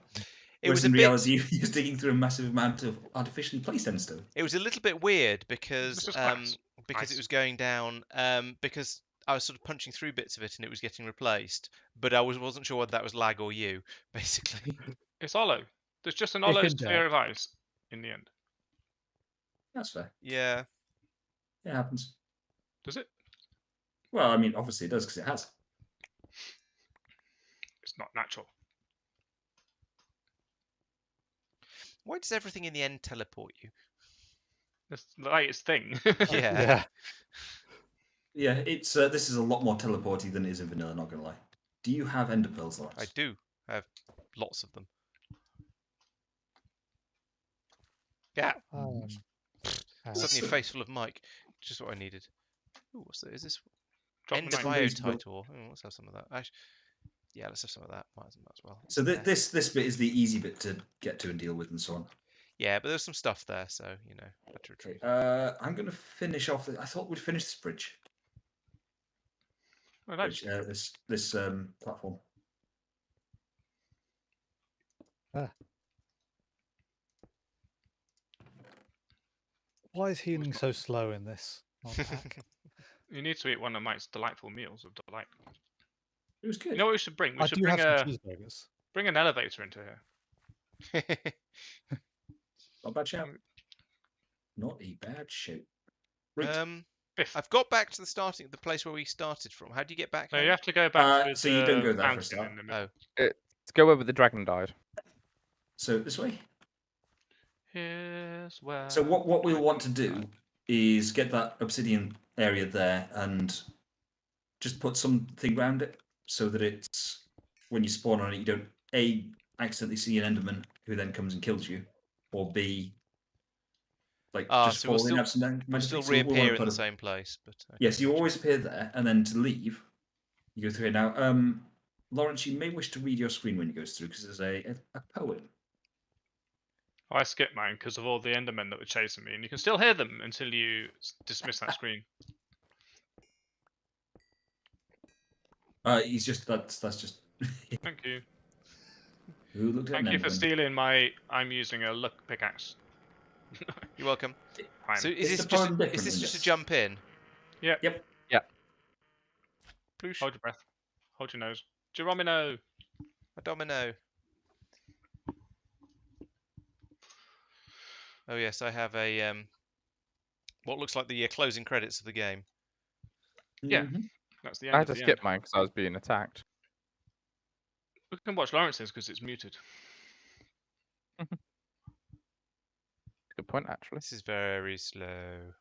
It Whereas was a in bit. reality, he was digging through a massive amount of artificially placed endstone. It was a little bit weird This because is class. because it Nice. was going down because I was sort of punching through bits of it and it was getting replaced, but I wasn't sure whether that was lag or you, basically. It's hollow. There's just an It hollow could, sphere of ice in the end. That's fair. Yeah. It happens. Does it? Well, I mean, obviously it does because it has. It's not natural. Why does everything in the end teleport you? That's the latest thing. Yeah. Yeah, it's this is a lot more teleporty than it is in vanilla. Not gonna lie. Do you have ender pearls, Lawrence? I do. I have lots of them. Yeah. Suddenly a face full of Mike. Just what I needed. Ooh, what's that? Is this Drop end the of knife. Raised biotitor? Let's have some of that. Yeah, let's have some of that. Might as well. So It's there. this bit is the easy bit to get to and deal with and so on. Yeah, but there's some stuff there, so had to retrieve. I'm going to finish off. I thought we'd finish this bridge. Oh, nice. This platform. Why is healing so slow in this pack? You need to eat one of Mike's delightful meals of delight. It was good. You know what we should bring? We I should do bring have some cheeseburgers. bring an elevator into here. Not a bad shout. Not a bad shout. Right. Biff. I've got back to the place where we started from. How do you get back? No, home? you have to go back to so you don't go the there for a fountain start? in the middle. Let's go where the dragon died. So this way. Here's where. So what we'll want to do is get that obsidian area there and just put something around it so that it's when you spawn on it, you don't A, accidentally see an enderman who then comes and kills you, or B, just so we'll fall in still- absent. We'll still reappear in the same place, but Yes, you always appear there, and then to leave, you go through it. Now, Lawrence, you may wish to read your screen when you goes through because there's a poem. I skipped mine because of all the endermen that were chasing me, and you can still hear them until you dismiss that screen. He's just that's just. Thank you. Who looked at Thank an you for enderman? stealing my. I'm using a luck pickaxe. you're welcome. Fine. So Is is the this poem just different is this in just a this? jump in? Yep. Yep. Ploosh. Hold your breath. Hold your nose. Geronimo. A domino. Oh yes, I have a what looks like the closing credits of the game. Yeah. Mhm. That's the end. I had of to the skip end. mine because I was being attacked. We can watch Lawrence's because it's muted. Good point, actually. This is very slow.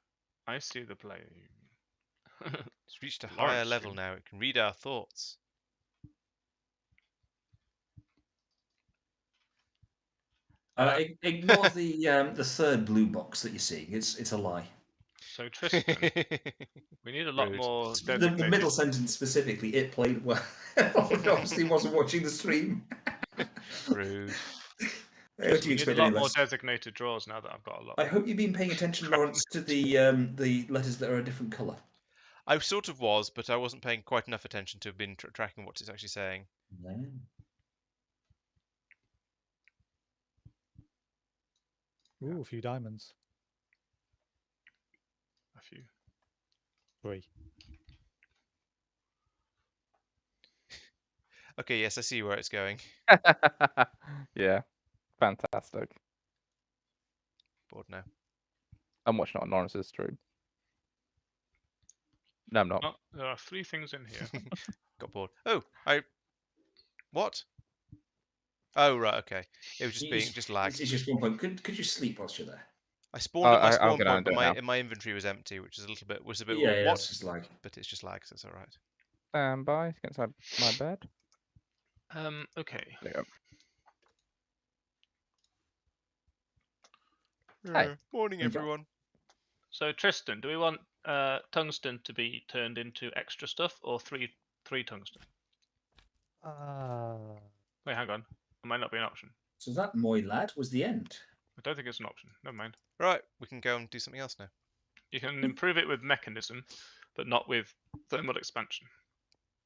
I see the plane. It's reached a Lawrence higher level stream. now. It can read our thoughts. Ignore the third blue box that you're seeing. It's a lie. So Tristan, we need a lot Rude. more The designated. middle sentence specifically, it played well. Obviously, wasn't watching the stream. Rude. How do you We need a expect lot any more less? designated drawers now that I've got a lot. I hope you've been paying attention, Crap. Lawrence, to the letters that are a different colour. I sort of was, but I wasn't paying quite enough attention to have been tracking what it's actually saying. Ooh, a few diamonds. A few. 3. Okay, yes, I see where it's going. Yeah, fantastic. Bored now. I'm watching it on Lawrence's stream. No, I'm not. Oh, there are 3 things in here. Got bored. Oh, what? Oh, right, okay. It was just being lagged. It's just one point. Could you sleep whilst you're there? I spawned at my I'll spawn go down point, and but do it now. my inventory was empty, which is a bit Yeah, what? it's just lag. But it's just lag, so it's all right. Stand by. Get inside my bed. Okay. There you go. Yeah. Morning, Okay. everyone. So Tristan, do we want tungsten to be turned into extra stuff or three tungsten? Wait, hang on. It might not be an option. So that, my lad, was the end. I don't think it's an option. Never mind. Right, we can go and do something else now. You can improve it with mechanism, but not with thermal expansion.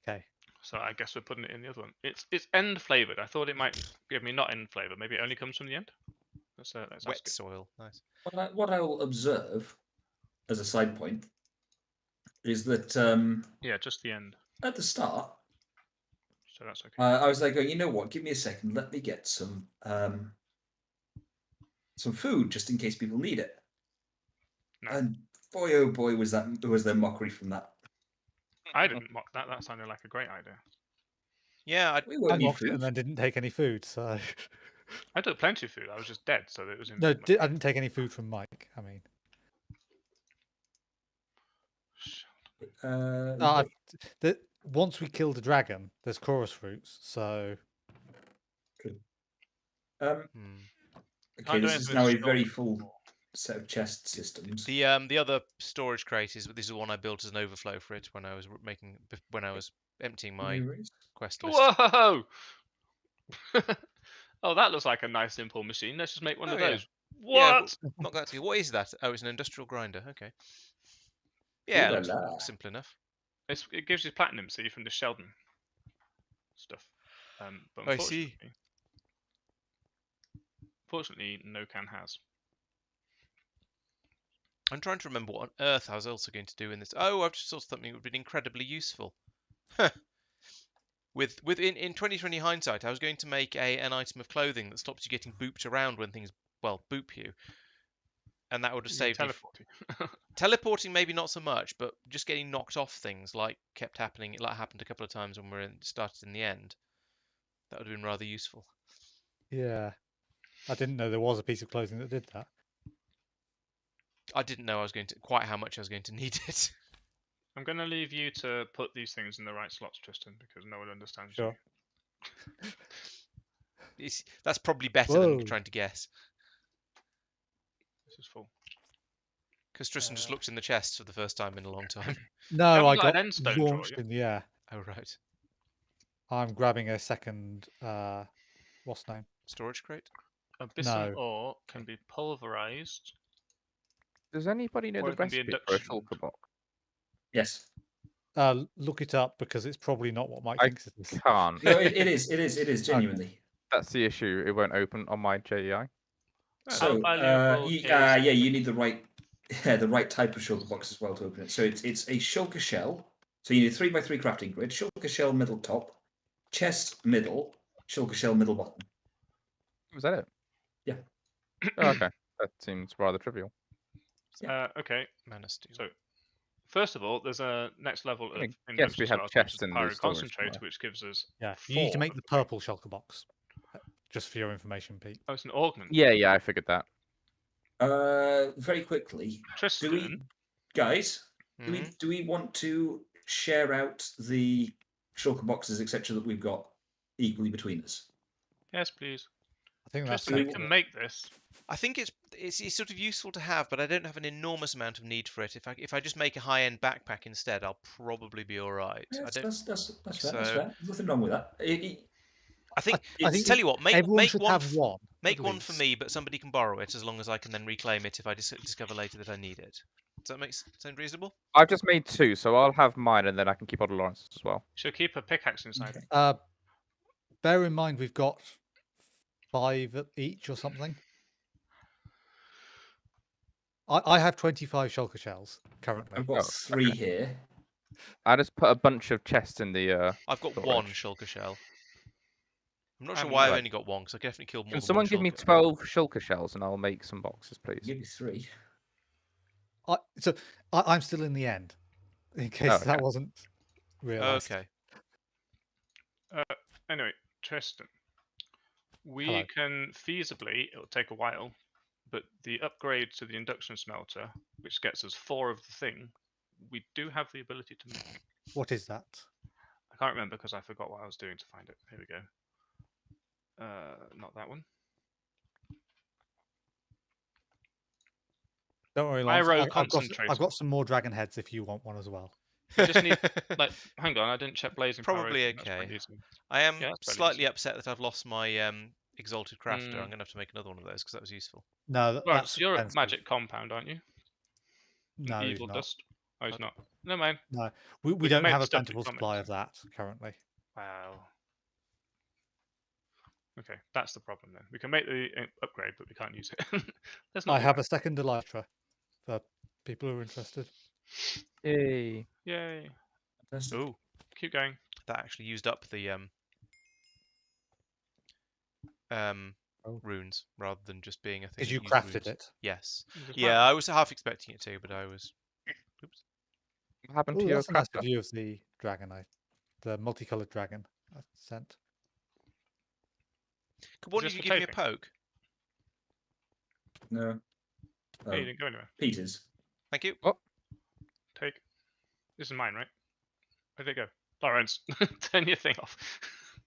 Okay. So I guess we're putting it in the other one. It's end flavored. I thought it might give me not end flavor. Maybe it only comes from the end. Let's ask Wet it. soil, nice. What I will observe, as a side point, is that Yeah, just the end. at the start, So that's okay. I was like, you know what? Give me a second. Let me get some food just in case people need it. No. And boy, oh boy, was there mockery from that. I didn't mock that. That sounded like a great idea. Yeah, We I won't need mocked it food. and then didn't take any food, so... I took plenty of food. I was just dead, so it was in. No, I didn't take any food from Mike, I mean. Once we kill the dragon, there's chorus fruits, so... Okay, Can't do this anything is with now a storage very full anymore. set of chest systems. the other storage crate is this is the one I built as an overflow for it when I was emptying my No worries. quest list. Whoa! Oh, that looks like a nice simple machine. Let's just make one of Oh, yeah. those. Yeah, What? knock that together. What is that? Oh, it's an industrial grinder. Okay. Ooh Yeah, la looks la. simple enough. It gives you platinum, see, from the Sheldon stuff. But I see. Unfortunately, no can has. I'm trying to remember what on earth I was also going to do in this. Oh, I've just thought something would have been incredibly useful. In 2020 hindsight, I was going to make an item of clothing that stops you getting booped around when things boop you, and that would have saved me. Teleporting. Teleporting maybe not so much, but just getting knocked off things like kept happening. Like happened a couple of times when we started in the end. That would have been rather useful. Yeah. I didn't know there was a piece of clothing that did that. I didn't know quite how much I was going to need it. I'm going to leave you to put these things in the right slots, Tristan, because no one understands Sure. you. That's probably better than trying to guess. This is full. Because Tristan just looked in the chest for the first time in a long time. No, I got got an end stone drawer, launched yeah? in the air. Oh, right. I'm grabbing a second, what's the name? Storage crate? Abyssal No. ore can be pulverized. Does anybody know Or the it can be recipe for a induction. shulker box? Yes. Look it up because it's probably not what Mike I thinks it is. can't. No, it is genuinely. That's the issue. It won't open on my JEI. So valuable you need the right type of shulker box as well to open it. So it's a shulker shell. So you need a 3x3 crafting grid, shulker shell middle top, chest middle, shulker shell middle bottom. Was that it? Yeah. Oh, okay. That seems rather trivial. Okay. Mana steel. So, first of all, there's a next level of I guess we induction have slots, chests which is in the pyro storage concentrator, somewhere. which gives us. Yeah, you need to 4 make of the them. purple shulker box. Just for your information, Pete. Oh, it's an augment. Yeah, I figured that. Very quickly, Tristan. do we want to share out the shulker boxes, etc., that we've got equally between us? Yes, please. I think that's Tristan, you sensible. can make this. I think it's sort of useful to have, but I don't have an enormous amount of need for it. If I just make a high-end backpack instead, I'll probably be all right. Yeah, I don't. that's fair. So- There's nothing wrong with that. I think. I think tell you what, make everyone make should one. have one. Make at one for least. me, but somebody can borrow it as long as I can then reclaim it if I discover later that I need it. Does that sound reasonable? I've just made 2, so I'll have mine, and then I can keep on Lawrence's as well. Should keep a pickaxe inside. Okay. Bear in mind we've got 5 each or something. I have 25 shulker shells currently. I've got 3 here. I just put a bunch of chests in the. I've got storage. 1 shulker shell. I'm not sure I'm why I've right. only got 1 because I definitely killed more Can than someone 1 give me shulker. 12 shulker shells, and I'll make some boxes, please? Give you 3. I'm still in the end, in case okay. that wasn't realised. Okay. Anyway, Tristan, we Hello. can feasibly, it'll take a while, but the upgrade to the induction smelter, which gets us 4 of the thing, we do have the ability to make. What is that? I can't remember because I forgot what I was doing to find it. Here we go. Not that one. Don't worry, Pyro Lance. I've concentrator. got some more dragon heads if you want one as well. We just need, like, hang on, I didn't check blazing. Probably pyro, that's okay. pretty easy. I am Yeah, that's fairly slightly easy. upset that I've lost my exalted crafter. Mm. I'm going to have to make another one of those because that was useful. No, Right, that's so you're at expensive. magic compound, aren't you? No, he's Evil not. dust. Oh, he's not. No mind. No, we can don't make have the a stuff that plentiful promised. supply of that currently. Wow. Okay, that's the problem then. We can make the upgrade, but we can't use it. Let's not I do have that. a second Elytra for people who are interested. Yay! Yay. Fantastic. Ooh, keep going. That actually used up the runes rather than just being a thing. Because that you used crafted runes. it. Yes. Is it Yeah, fine? I was half expecting it to, but I was. Oops. What happened Oh, to your that's a nice crafter? view of the dragon, the multicolored dragon I sent. Could one of this you for give me a taping? poke? No. Hey, you didn't go anywhere. Peter's. Thank you. Take. This is mine, right? Where'd it go? Lawrence, turn your thing off.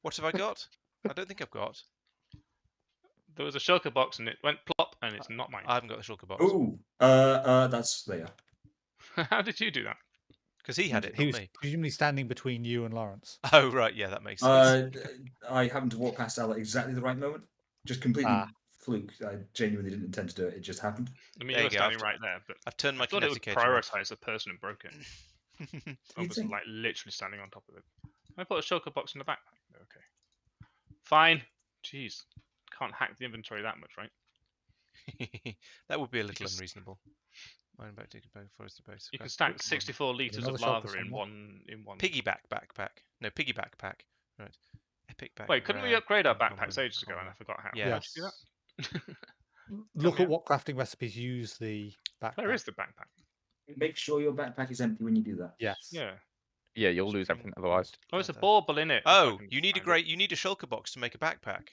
What have I got? I don't think I've got. There was a shulker box and it went plop, and it's not mine. I haven't got the shulker box. Ooh. That's there. How did you do that? Because he had it, He not was me. presumably standing between you and Lawrence. Oh, right. Yeah, that makes sense. I happened to walk past Al at exactly the right moment. Just completely Ah. fluke. I genuinely didn't intend to do it. It just happened. I mean, There you you were go, standing I've- right there, but I've turned my I thought it would kinetic edge off. prioritize the person who broke it. I You'd was think. like literally standing on top of it. I put a shulker box in the backpack. Okay. Fine. Jeez. Can't hack the inventory that much, right? That would be a little can s- unreasonable. Mine back to forest to base. You can Craft stack quick one. 64 liters another of shulker lava in somewhere. one. Piggyback backpack. No, piggy backpack. Right. Epic backpack. Wait, couldn't we upgrade our backpacks ages ago? And I forgot how. Yeah. How'd you do that? Look me at out. what crafting recipes use the backpack. Where is the backpack? Make sure your backpack is empty when you do that. Yes. Yeah. Yeah, you'll lose everything otherwise. Oh, there's a There. bauble in it. if I Oh, can you need find it. you need a shulker box to make a backpack.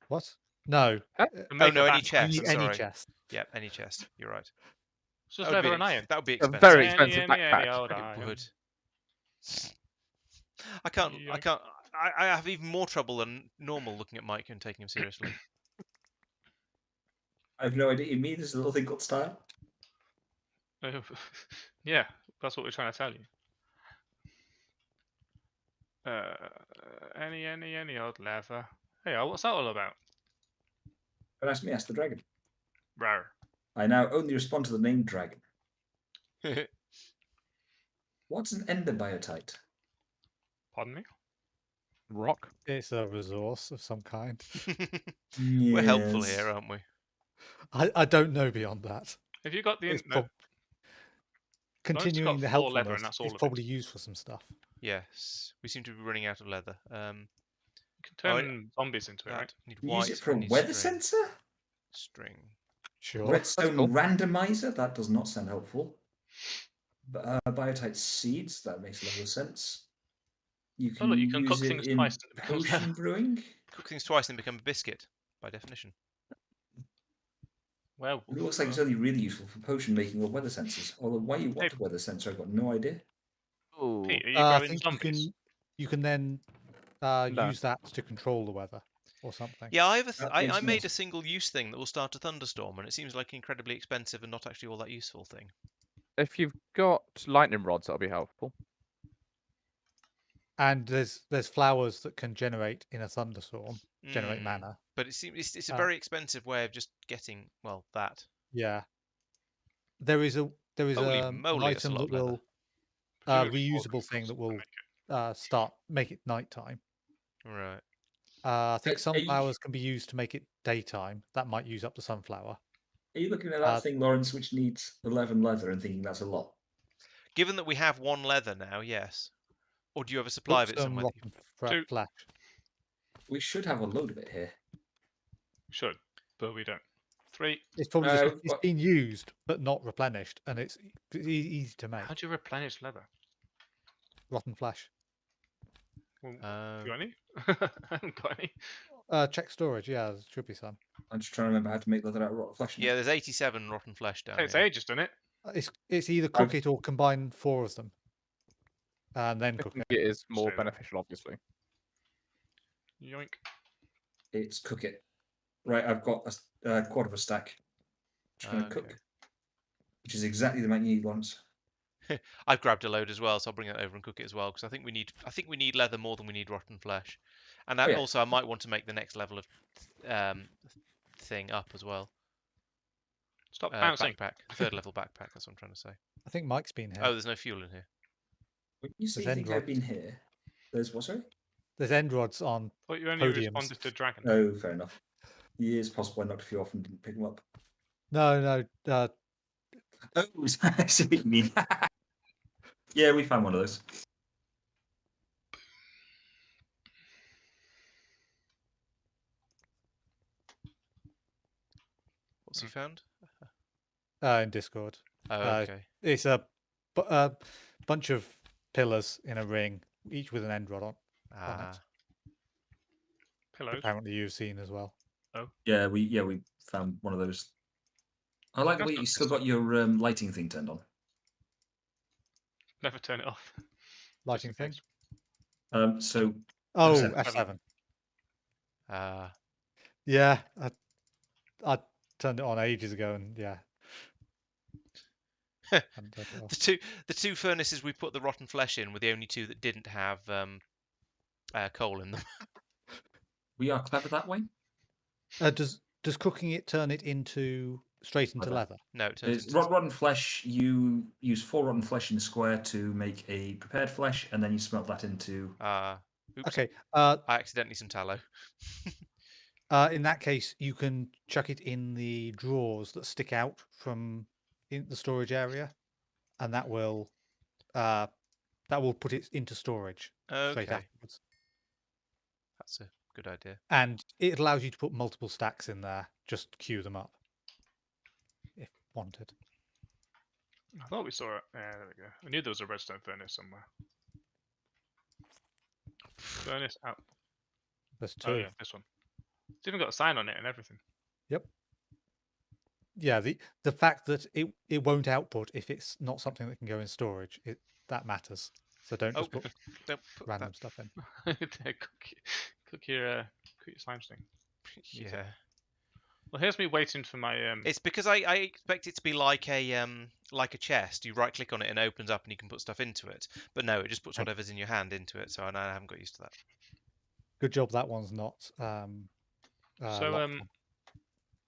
What? No. To Oh make a no, any backpack. You chest. need any sorry. chest. Yep, any chest. You're right. It's just leather and iron. That would be A expensive. very Any, expensive any backpack. old It iron. would. I can't. I Yoink. can't. I have even more trouble than normal looking at Mike and taking him seriously. I have no idea. You mean there's a little thing called style? Yeah, that's what we're trying to tell you. Any old leather. Hey, what's that all about? Don't ask me, ask the dragon. Rar. I now only respond to the name dragon. What's an enderbiotite? Pardon me? Rock. It's a resource of some kind. We're helpful Yes. here, aren't we? I don't know beyond that. Have you got the? It's No, prob- continuing the 4 leather helpfulness and that's all is of it. probably used for some stuff. Yes. We seem to be running out of leather. you can Oh, turn zombies into it, right? Need Use white. it for a I need weather string. sensor? String. Sure. Redstone cool. randomizer? That does not sound helpful. Biotite seeds? That makes a lot of sense. You Oh, can, look, you can cook use it things in twice and it becomes potion leather. brewing. Cook things twice and become a biscuit, by definition. Well, It looks like it's only really useful for potion making or weather sensors. Although why you want Hey. a weather sensor, I've got no idea. Ooh. Pete, are you I growing think zombies? you can then No. use that to control the weather or something. Yeah, I makes made sense. a single-use thing that will start a thunderstorm, and it seems like an incredibly expensive and not actually all that useful thing. If you've got lightning rods, that'll be helpful. And there's flowers that can generate in a thunderstorm, generate Mm, mana. But it seems it's a Uh, very expensive way of just getting that. Yeah. There is an Holy moly, it's a item lot that of leather. will Presumably more reusable thing crystals that to will make it. make it nighttime. Right. I think Are some you- flowers can be used to make it daytime. That might use up the sunflower. Are you looking at Uh, that thing, Lawrence, which needs 11 leather and thinking that's a lot? Given that we have 1 leather now, yes. Or do you have a supply Cook of it some somewhere? rotten Two. flesh. We should have a load of it here. Should, but we don't. 3. It's probably just it's but- been used but not replenished, and it's easy to make. How do you replenish leather? Rotten flesh. Well, Uh, do you got any? I haven't got any. Check storage. Yeah, there should be some. I'm just trying to remember how to make leather out of rotten flesh. now. yeah, there's 87 rotten flesh down Takes here. ages, doesn't it? It's either cook it or combine 4 of them, and then cook Cooking it. it is more So- beneficial, obviously. Yoink. It's cook it. Right, I've got a quarter of a stack. Just going to Okay. cook, which is exactly the amount you need once. I've grabbed a load as well, so I'll bring it over and cook it as well because I think we need leather more than we need rotten flesh, and Yeah. also I might want to make the next level of thing up as well. Stop bouncing. Backpack, 3rd level backpack. That's what I'm trying to say. I think Mike's been here. Oh, there's no fuel in here. When you say you There's think end I've been here, there's what, sorry? There's end rods on. Thought you only Podiums. responded to dragon. Oh, fair enough. It is possible I knocked a few off and didn't pick them up. No. Oh, I see what you mean. Yeah, we found one of those. What's he found? In Discord. Oh, Uh, okay. It's a bunch of pillars in a ring, each with an end rod on. Ah, Pillows. Apparently, you've seen as well. Yeah, we found one of those. I like the That's way not you still disco. got your lighting thing turned on. Never turn it off. Lighting in thing. case. So Oh, F7. F7. ah. Yeah, I turned it on ages ago, and yeah. Hadn't turned it off. The two furnaces we put the rotten flesh in were the only 2 that didn't have coal in them. we are clever that way. Does cooking it turn it straight into leather? No, it turns There's into rotten flesh. You use 4 rotten flesh in a square to make a prepared flesh, and then you smelt that into. Oops. Okay. I accidentally some tallow. In that case, you can chuck it in the drawers that stick out from in the storage area, and that will put it into storage straight Okay, afterwards. that's a good idea. And it allows you to put multiple stacks in there. Just queue them up if wanted. I thought we saw it. Yeah, there we go. I knew there was a redstone furnace somewhere. Furnace out. There's 2. Oh yeah, this one. It's even got a sign on it and everything. Yeah, the fact that it won't output if it's not something that can go in storage, that matters. So don't just put Don't put random that. stuff in. cook your slime sting. Yeah, Well, here's me waiting for my it's because I expect it to be like a chest. You right click on it and it opens up and you can put stuff into it. But no, it just puts Okay. whatever's in your hand into it. So I haven't got used to that. Good job that one's not. So, locked on,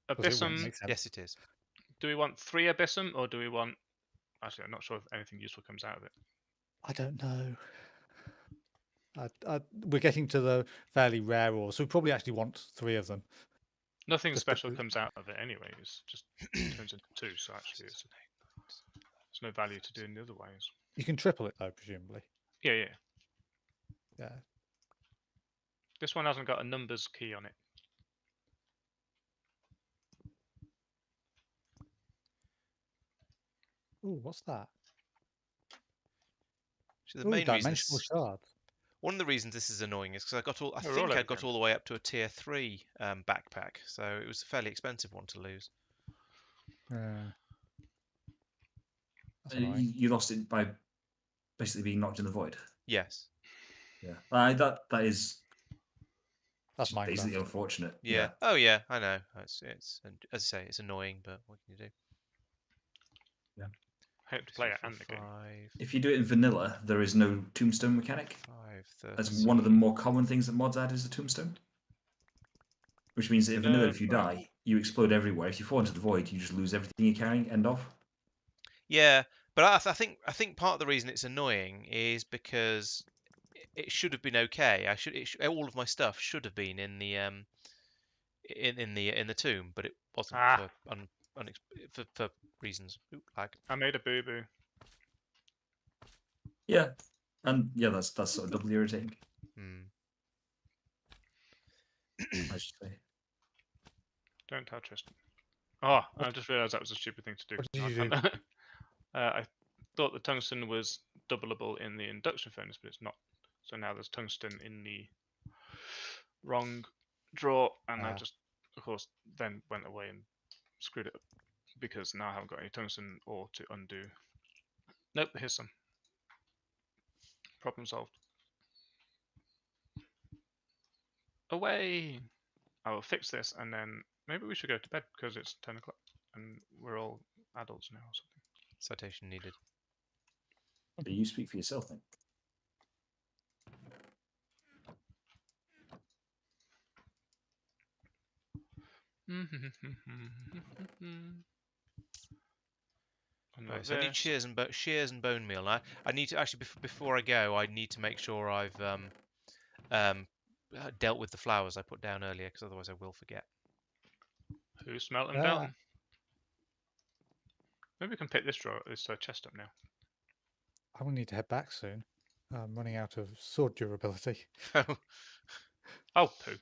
'cause it wouldn't Abyssum. make sense. Yes, it is. Do we want 3 Abyssum or do we want? Actually, I'm not sure if anything useful comes out of it. I don't know. We're getting to the fairly rare ore, so we probably actually want 3 of them. Nothing Just special because- comes out of it anyway. It's just turns into 2. So actually, there's no value to doing the other ways. You can triple it though, presumably. Yeah. Yeah. This one hasn't got a numbers key on it. Ooh, what's that? So the Ooh, main reason dimensional shard. one of the reasons this is annoying is because They're all think I got everything. all the way up to a tier 3 backpack, so it was a fairly expensive one to lose. Yeah. That's You, annoying. you lost it by basically being knocked in the void. Yes. Yeah, that is That's just basically Minecraft. unfortunate. Yeah. Oh yeah, I know. It's as I say, it's annoying, but what can you do? Hope to play it and the game. 5, If you do it in vanilla, there is no tombstone mechanic. 5, That's 30. one of the more common things that mods add is the tombstone. Which means that in vanilla, if you Right. die, you explode everywhere. If you fall into the void, you just lose everything you're carrying. End off. Yeah, but I think part of the reason it's annoying is because it should have been okay. All of my stuff should have been in the in the tomb, but it wasn't Ah. for reasons. Ooh, lag. I made a boo boo. Yeah, and yeah, that's sort of doubly irritating. Hmm. I should say. Don't tell Tristan. Oh, I just realised that was a stupid thing to do. What did you do? I thought the tungsten was doubleable in the induction furnace, but it's not. So now there's tungsten in the wrong drawer, and I Ah. just, of course, then went away and screwed it up because now I haven't got any tungsten ore to undo. Nope, here's some. Problem solved. Away! I will fix this, and then maybe we should go to bed because it's 10 o'clock and we're all adults now or something. Citation needed. But you speak for yourself, then. Right, so I need shears and bone meal. I need to actually before I go, I need to make sure I've dealt with the flowers I put down earlier, because otherwise I will forget. Who's smelting Ah. down? Maybe we can pick this chest up now. I will need to head back soon. I'm running out of sword durability. Oh, poo.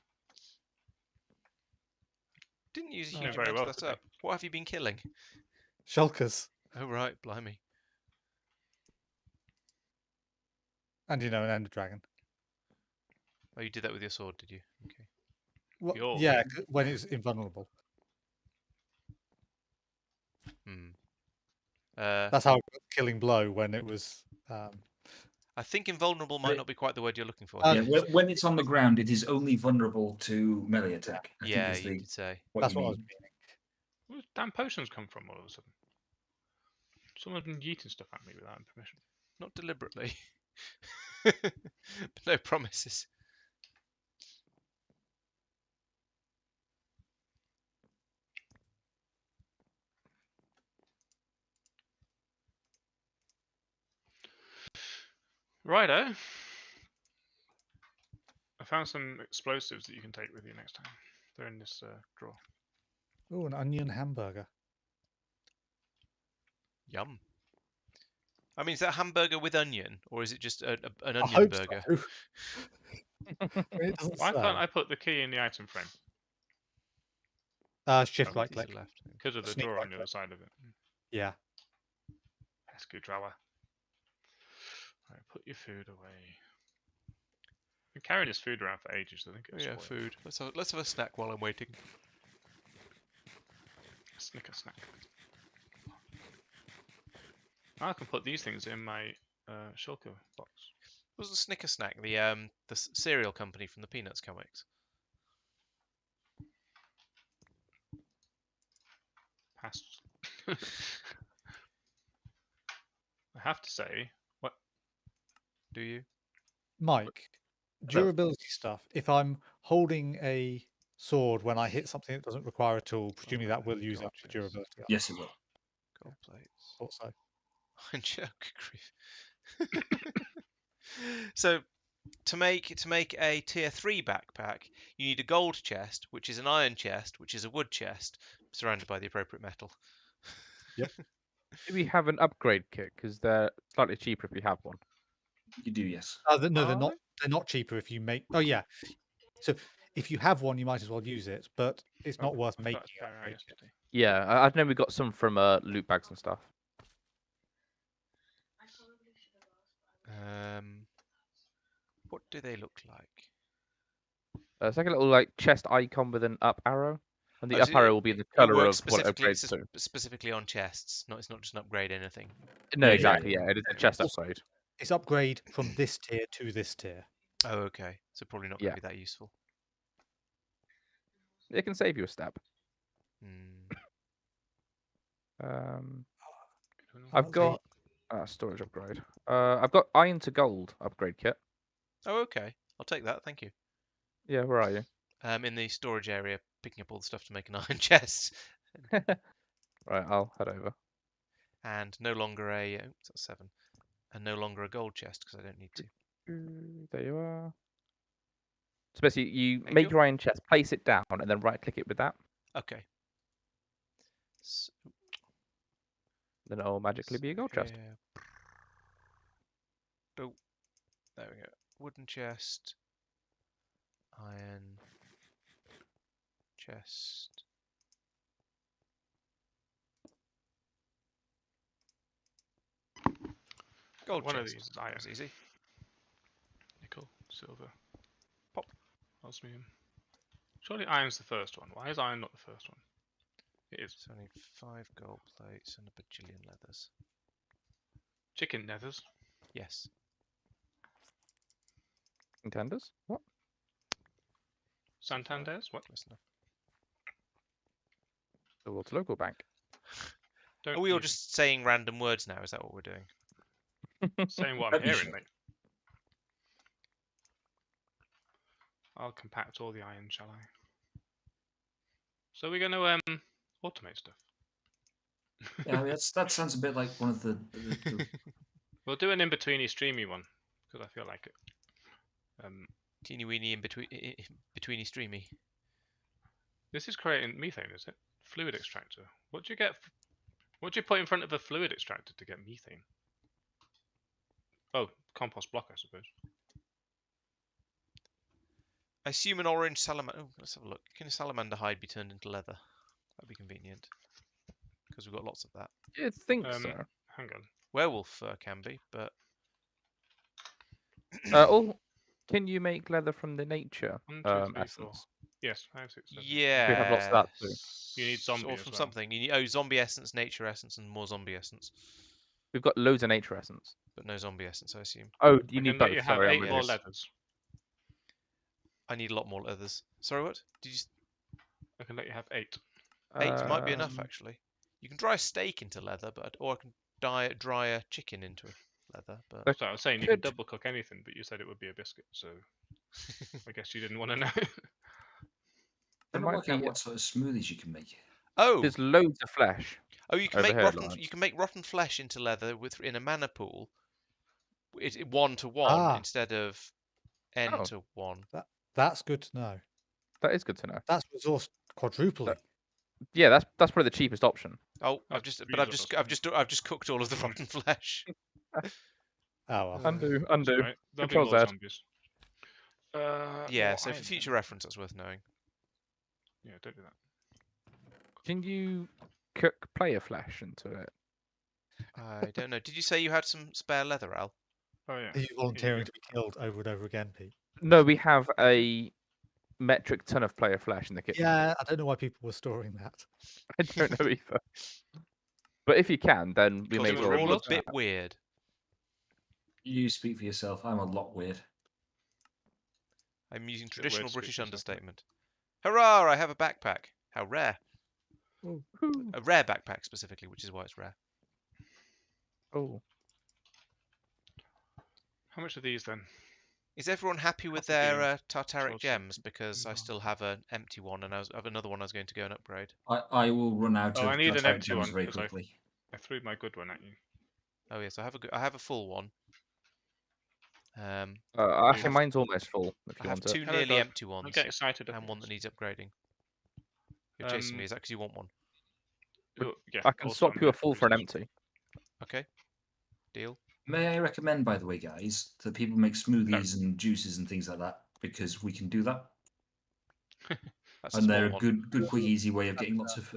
Didn't use a Doing huge very amount well of that today. up. What have you been killing? Shulkers. Oh right, blimey. And an ender dragon. Oh, you did that with your sword, did you? Okay. Well, Yours. yeah, when it's invulnerable. Hmm. That's how I got killing blow when it was. I think invulnerable might But- not be quite the word you're looking for. Uh, Yeah, when it's on the ground, it is only vulnerable to melee attack. I yeah, think is you the did say. what That's you what I was mean. meaning. Where did damn potions come from all of a sudden? Someone's been yeeting stuff at me without permission. Not deliberately. But no promises. Righto. I found some explosives that you can take with you next time. They're in this drawer. Oh, an onion hamburger. Yum. I mean, is that hamburger with onion, or is it just an I onion hope burger? so. It doesn't Why say. can't I put the key in the item frame? Shift Oh, right To the click. left. Because of the Sneak drawer on right the click. other side of it. Yeah. Pesky drawer. Right, put your food away. Been carrying this food around for ages. I think Oh it's yeah, food. Let's have a snack while I'm waiting. Snicker snack. I can put these things in my shulker box. What was the Snicker snack? The cereal company from the Peanuts comics. Passed. I have to say, what? Do you? Mike, durability stuff. If I'm holding a sword when I hit something that doesn't require a tool, presumably that will use up the Gotcha. durability. Yes, it will. Gold plates. Thought so. Joke grief. So to make a tier 3 backpack, you need a gold chest, which is an iron chest, which is a wood chest, surrounded by the appropriate metal. Do we have an upgrade kit? Because they're slightly cheaper if we have one. You do, yes. No, they're Are not. They're not cheaper if you make. Oh yeah. So if you have one, you might as well use it, but it's not worth I making. forgot to spare out yesterday. Yeah, I know we got some from loot bags and stuff. What do they look like? It's like a little chest icon with an up arrow, and the Oh, up so arrow will be the It color works of what it specifically upgrades to. specifically on chests. It's not just an upgrade anything. No, Yeah, yeah, exactly. yeah. Yeah, it is a chest Also- upgrade. It's upgrade from this tier to this tier. Oh, okay. So probably not going to be that useful. It can save you a step. Hmm. Um, I've got storage upgrade. I've got iron to gold upgrade kit. Oh, okay. I'll take that. Thank you. Yeah, where are you? In the storage area, picking up all the stuff to make an iron chest, Right, I'll head over. and no longer a that's 7, and no longer a gold chest because I don't need to. There you are. So basically, you Thank make you. your iron chest, place it down, and then right-click it with that. Okay. So, Then it'll magically be a gold chest. here. Boop. There we go. Wooden chest. Iron chest. Gold One of chest. these is iron. That's easy. Nickel, silver. Pop. Osmium. Surely iron's the first one. Why is iron not the first one? It is. So I need 5 gold plates and a bajillion leathers. Chicken nethers. Yes. Contenders? What? Santander's? What? Close enough. The world's local bank. Don't Are we all use just saying random words now? Is that what we're doing? saying what I'm That'd be hearing, shit. mate. I'll compact all the iron, shall I? So we're going to automate stuff. Yeah, I mean, that sounds a bit like one of the We'll do an in-betweeny streamy one because I feel like it. Teeny weeny in betweeny streamy. This is creating methane, is it? Fluid extractor. What do you get? What do you put in front of a fluid extractor to get methane? Oh, compost block, I suppose. I assume an orange salamander. Oh, let's have a look. Can a salamander hide be turned into leather? That'd be convenient because we've got lots of that. I think so. Hang on. Werewolf fur can be, but Can you make leather from the nature 1, 2, 3, 4. essence? Yes, 5, 6, 7. yeah, We have lots of that too. You need zombie or as from well. something. You need zombie essence, nature essence, and more zombie essence, We've got loads of nature essence. but no zombie essence. I assume. Oh, I you need can let both. you have Sorry, I'm 8 more religious. leathers. I need a lot more leathers. Sorry, what? Did you? I can let you have 8. 8 might be enough Um, actually. You can dry a steak into leather, or I can dry a chicken into leather. But So I was saying you can could- double cook anything, but you said it would be a biscuit, so I guess you didn't want to know. I'm might trying to work out be- what sort of smoothies you can make. oh, There's loads of flesh. you can over make here, rotten. Lawrence. You can make rotten flesh into leather in a mana pool. 1 to 1 Ah. instead of n Oh. to 1. That's good to know. That is good to know. That's resource quadrupling. Yeah, that's probably the cheapest option. Oh, That's I've just cooked all of the rotten flesh. Oh well. Undo. It's alright, there'll be Control more Z. zombies. Yeah, more so for iron future then. reference, that's worth knowing. Yeah, don't do that. Can you cook player flesh into it? I don't know. Did you say you had some spare leather, Al? Oh yeah. Are you volunteering to be killed over and over again, Pete? No, we have a metric ton of player flesh in the kitchen. Yeah, I don't know why people were storing that. I don't know either. But if you can, then we Because may as we're well. all a look bit at- weird. You speak for yourself. I'm a lot weird. I'm using Bit traditional weird to speak British for yourself, mate. understatement. Hurrah! I have a backpack. How rare. Woohoo. A rare backpack specifically, which is why it's rare. Oh, How much are these then? Is everyone happy with Copper beam, their Tartaric torch, gems? Because I no. still have an empty one, and I have another one I was going to go and upgrade. I will run out Oh, of I need an Tartaric empty gems one, very 'cause I- quickly. I threw my good one at you. Oh yes, I have a full one. actually, have- mine's almost full. If I you have want it. 2 Hello, nearly dog. empty Don't ones get excited. at and one things. that needs upgrading. You're chasing me, Um, is that because you want one? Oh, yeah, I can also swap I'm you a here full for an reasons. empty. Okay. Deal. May I recommend, by the way, guys, that people make smoothies and juices and things like that, because we can do that, That's a and small they're a one. good, quick, easy way of getting lots of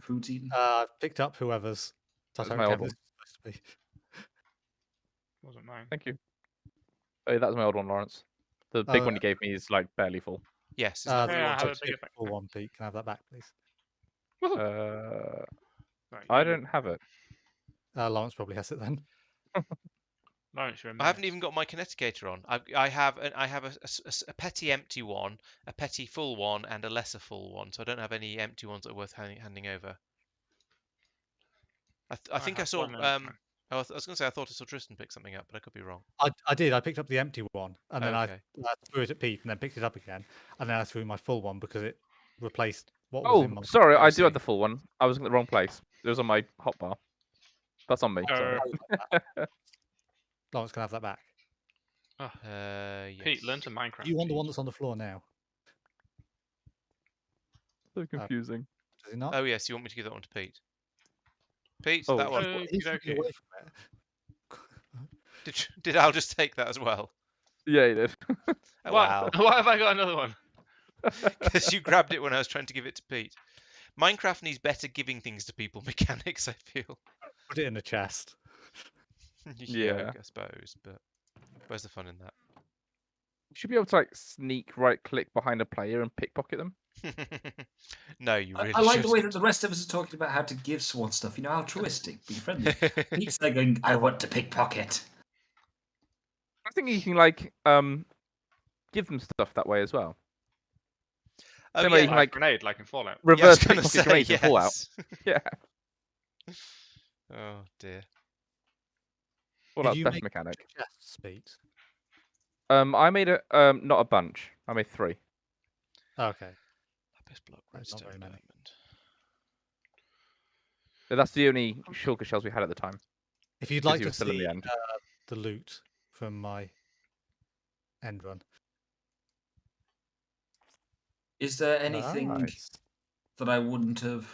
foods eaten. I've picked up whoever's That's Tartaric my old gem this is supposed to be. Wasn't mine. Thank you. Oh, that's my old one, Lawrence. The big Oh, one you gave me is like barely full. Yes, isn't that what you Yeah, I wanted? have a bigger full backpack. one, Pete. Can I have that back, please? Right, I you- don't have it. Lawrence probably has it then. Lawrence, you're a I haven't menace. even got my kineticator on. I have a petty empty one, a petty full one, and a lesser full one. So I don't have any empty ones that are worth handing over. I think I have saw. one and it's fine. I was going to say I thought I saw Tristan pick something up, but I could be wrong. I did. I picked up the empty one, and then Okay. I threw it at Pete, and then picked it up again, and then I threw my full one because it replaced what was in Oh, my. sorry, I I do see. have the full one. I was in the wrong place. It was on my hotbar. That's on me. Sorry. Lawrence can have that back. Yes. Pete, learn to Minecraft. Do you want the Pete. one that's on the floor now? So confusing. Does he not? Oh yes, you want me to give that one to Pete? Pete, Oh, that one. He's looking okey-dokey. away from it. Did Al just take that as well? Yeah, he did. Oh, What? wow. Why have I got another one? Because you grabbed it when I was trying to give it to Pete. Minecraft needs better giving things to people mechanics, I feel. Put it in the chest. Yeah. I suppose, but where's the fun in that? You should be able to like sneak right click behind a player and pickpocket them. No, you really I like the way that shouldn't. the rest of us are talking about how to give someone stuff. You know, altruistic, being friendly. Pete's there going, I want to pickpocket. I think you can like give them stuff that way as well. Oh, Same way yeah. you can Like like grenade, like in Fallout. Yeah, I was reverse gonna pickpocket say, grenades in Fallout. yes. Yeah. Oh dear. Well, Did that's you best make mechanic. chests, Pete? I made a not a bunch. I made 3. Okay. Lapis block, That's not redstone, very many. diamond. But that's the only shulker shells we had at the time. If you'd 'cause like he to was still in see the end. the loot from my end run, Is there anything Nice. that I wouldn't have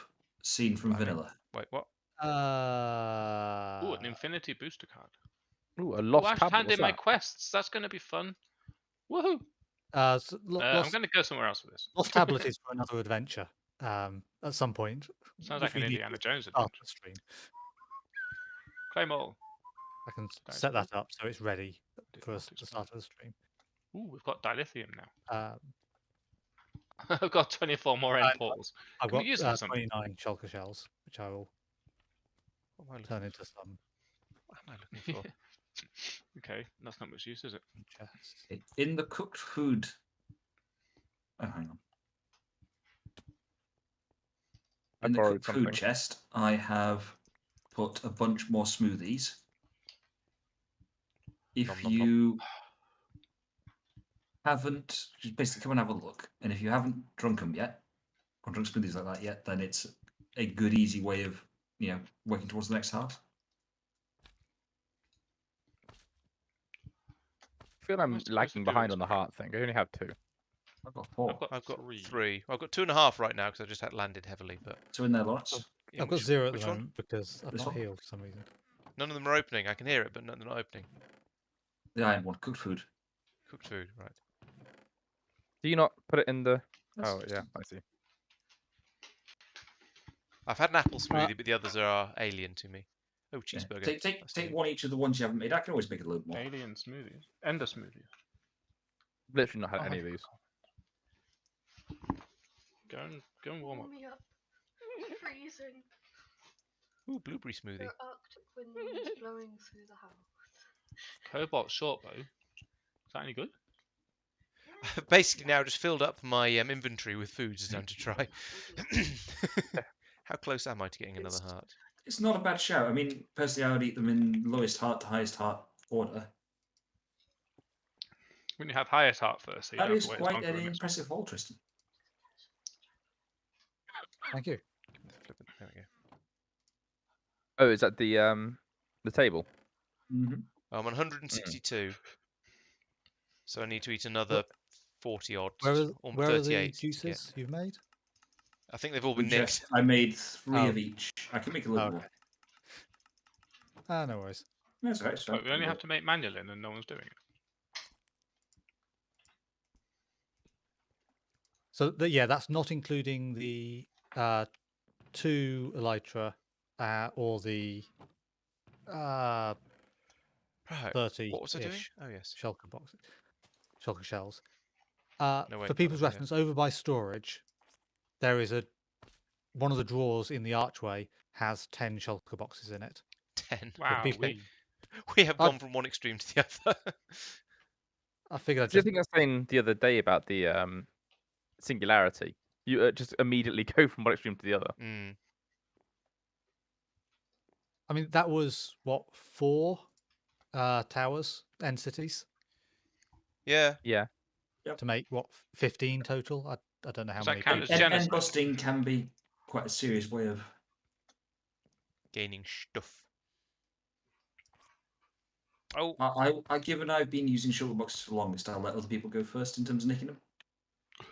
seen from Blimey. vanilla? Wait, what? Ooh, an infinity booster card. Ooh, a Oh, lost I've tablet. handed What's my that? quests. That's going to be fun. Woohoo! I'm I'm going to go somewhere else with this. Lost Tablet is for another adventure. At some point. Sounds which like an we need Indiana to Jones start adventure. the stream. Claim all. I can Nice. set that up so it's ready for us Default to start the stream. Ooh, we've got dilithium now. Um, I've got 24 more end And portals. I've Can we got use them for something? 29 shulker shells, which I will What am I turn looking into some What am I looking for? Okay, that's not much use, is it? chests. In the cooked food. Oh, hang on. I In the borrowed cooked something. food chest, I have put a bunch more smoothies. If Nom, nom, nom. you haven't, just basically come and have a look. And if you haven't drunk them yet, or drunk smoothies like that yet, then it's a good, easy way of, working towards the next heart. I feel I'm Am I supposed to lagging do behind this on the before? heart thing. I only have 2. I've got 4. I've got 3. 3. I've got 2.5 right now because I just had landed heavily, but 2 in there, Lawrence. yeah, I've got which- 0 at which the one? moment because I've This not one? healed for some reason. None of them are opening. I can hear it, but they're not opening. The iron one, cooked food. Cooked food, right? Do you not put it in the? That's Oh yeah, I see. I've had an apple smoothie, but the others are alien to me. Oh, Yeah. cheeseburger. Take That's take new. one each of the ones you haven't made. I can always make a little more. Alien smoothies. Ender smoothies. Literally not had Oh, any of these. Go and warm up. Me up. Freezing. Ooh, blueberry smoothie. There are Arctic winds blowing through the house. Cobalt shortbow. Is that any good? I've basically now just filled up my inventory with foods it's time to try. How close am I to getting another heart? It's not a bad shout. I mean, personally, I would eat them in lowest heart to highest heart order. When you have highest heart first, so you That don't have is to wait as long quite for an the next one. impressive haul, Tristan. Thank you. There we go. Oh, is that the table? Mm-hmm. I'm on 162. So I need to eat another 40 odd. Where are, or where are the 38 to get. juices you've made? I think they've all been nicked. I made 3 Oh. of each. I can make a little Okay. more. No worries. That's all right. So But we only have to make manual in and no one's doing it. So yeah, that's not including the 2 elytra or the Right. 30 What was I doing? Oh, yes. shulker boxes, shulker shells. No, wait, For that people's was it. reference, over by storage, there is one of the drawers in the archway has 10 shulker boxes in it. 10. Wow. people- We have I- gone from one extreme to the other. I figured I'd Do you just think I was saying the other day about the singularity? You just immediately go from one extreme to the other. Mm. I mean, that was what, 4 towers, end cities, Yeah. Yeah. to make what, 15 total? I don't know how Does that many. count people- as And genocide? busting can be quite a serious way of. Gaining stuff. Oh, Given I've been using shuttle boxes for the longest, I'll let other people go first in terms of nicking them.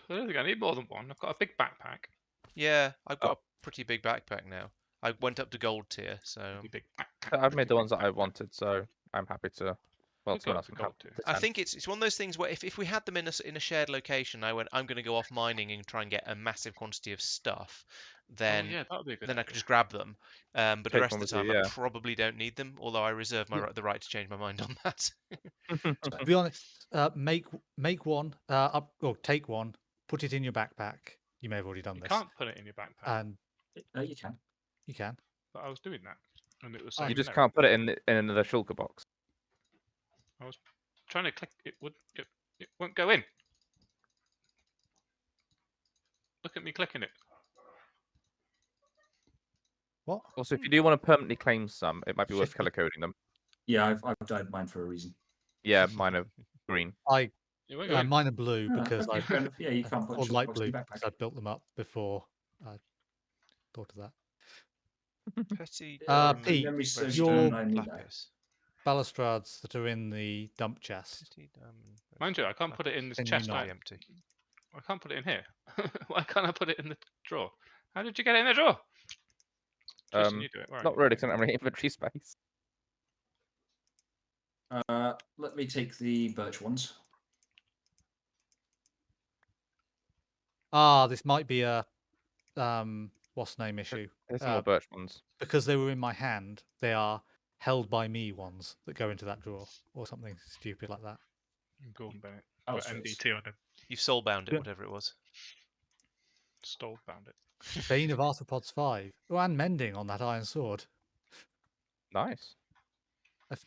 I don't think I need more than one. I've got a big backpack. yeah. I've got a pretty big backpack now. I went up to gold tier, so Pretty big backpack. I've made the ones that I wanted, so I'm happy to. Well, We've someone got else can gold have too. the I think chance. it's one of those things where if we had them in a shared location, I'm going to go off mining and try and get a massive quantity of stuff. Then Oh, yeah, that would be a good then I idea. could just grab them. But the Take rest one of the with time, you, I yeah. probably don't need them. Although I reserve Yeah. the right to change my mind on that. To be honest, make one, or take one, put it in your backpack. You may have already done You this. can't put it in your backpack. And You can. you can. But I was doing that, and it was Oh, saying You just no. can't put it in another shulker box. I was trying to click. It won't go in. Look at me clicking it. What? Also, if you do want to permanently claim some, it might be worth Shift- color coding them. Yeah, I've dyed mine for a reason. Yeah, mine are green. I It won't go in. mine are blue Ah, because okay, fair enough. Yeah, you can't put or shuttle light box in blue your because backpack. I built them up before I thought of that. Petty Pete, diamond memory serves you redstone don't, I need that. lapis. Balustrades that are in the dump chest. Petty diamond. Mind you, I can't put it in this Can you chest. not? Empty. I can't put it in here. Why can't I put it in the drawer? How did you get it in the drawer? Jason, you do it. Where are Not you? really, because I don't have any inventory space. Let me take the birch ones. This might be a what's the name issue. There's some more birch ones. Because they were in my hand, they are held by me ones that go into that drawer or something stupid like that. Gordon Bennett. Oh, Got so NDT on him. You've soul bound it, Yeah. whatever it was. Stole found it. Bane of Arthropods 5. Oh, and mending on that iron sword. Nice.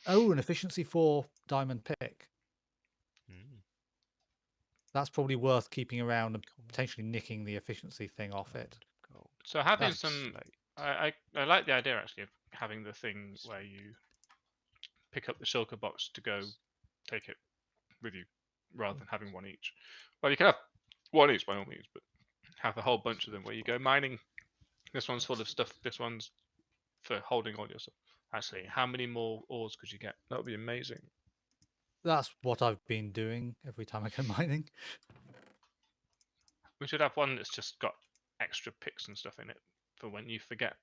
An efficiency 4 diamond pick. Mm. That's probably worth keeping around and potentially nicking the efficiency thing off it. Gold. So having That's some, slate. I like the idea actually of having the thing where you pick up the shulker box to go take it with you, rather than having one each. Well, you can have one each by all means, but have a whole bunch of them where you go mining. This one's full of stuff. This one's for holding all your stuff. Actually, how many more ores could you get? That would be amazing. That's what I've been doing every time I go mining. We should have one that's just got extra picks and stuff in it for when you forget.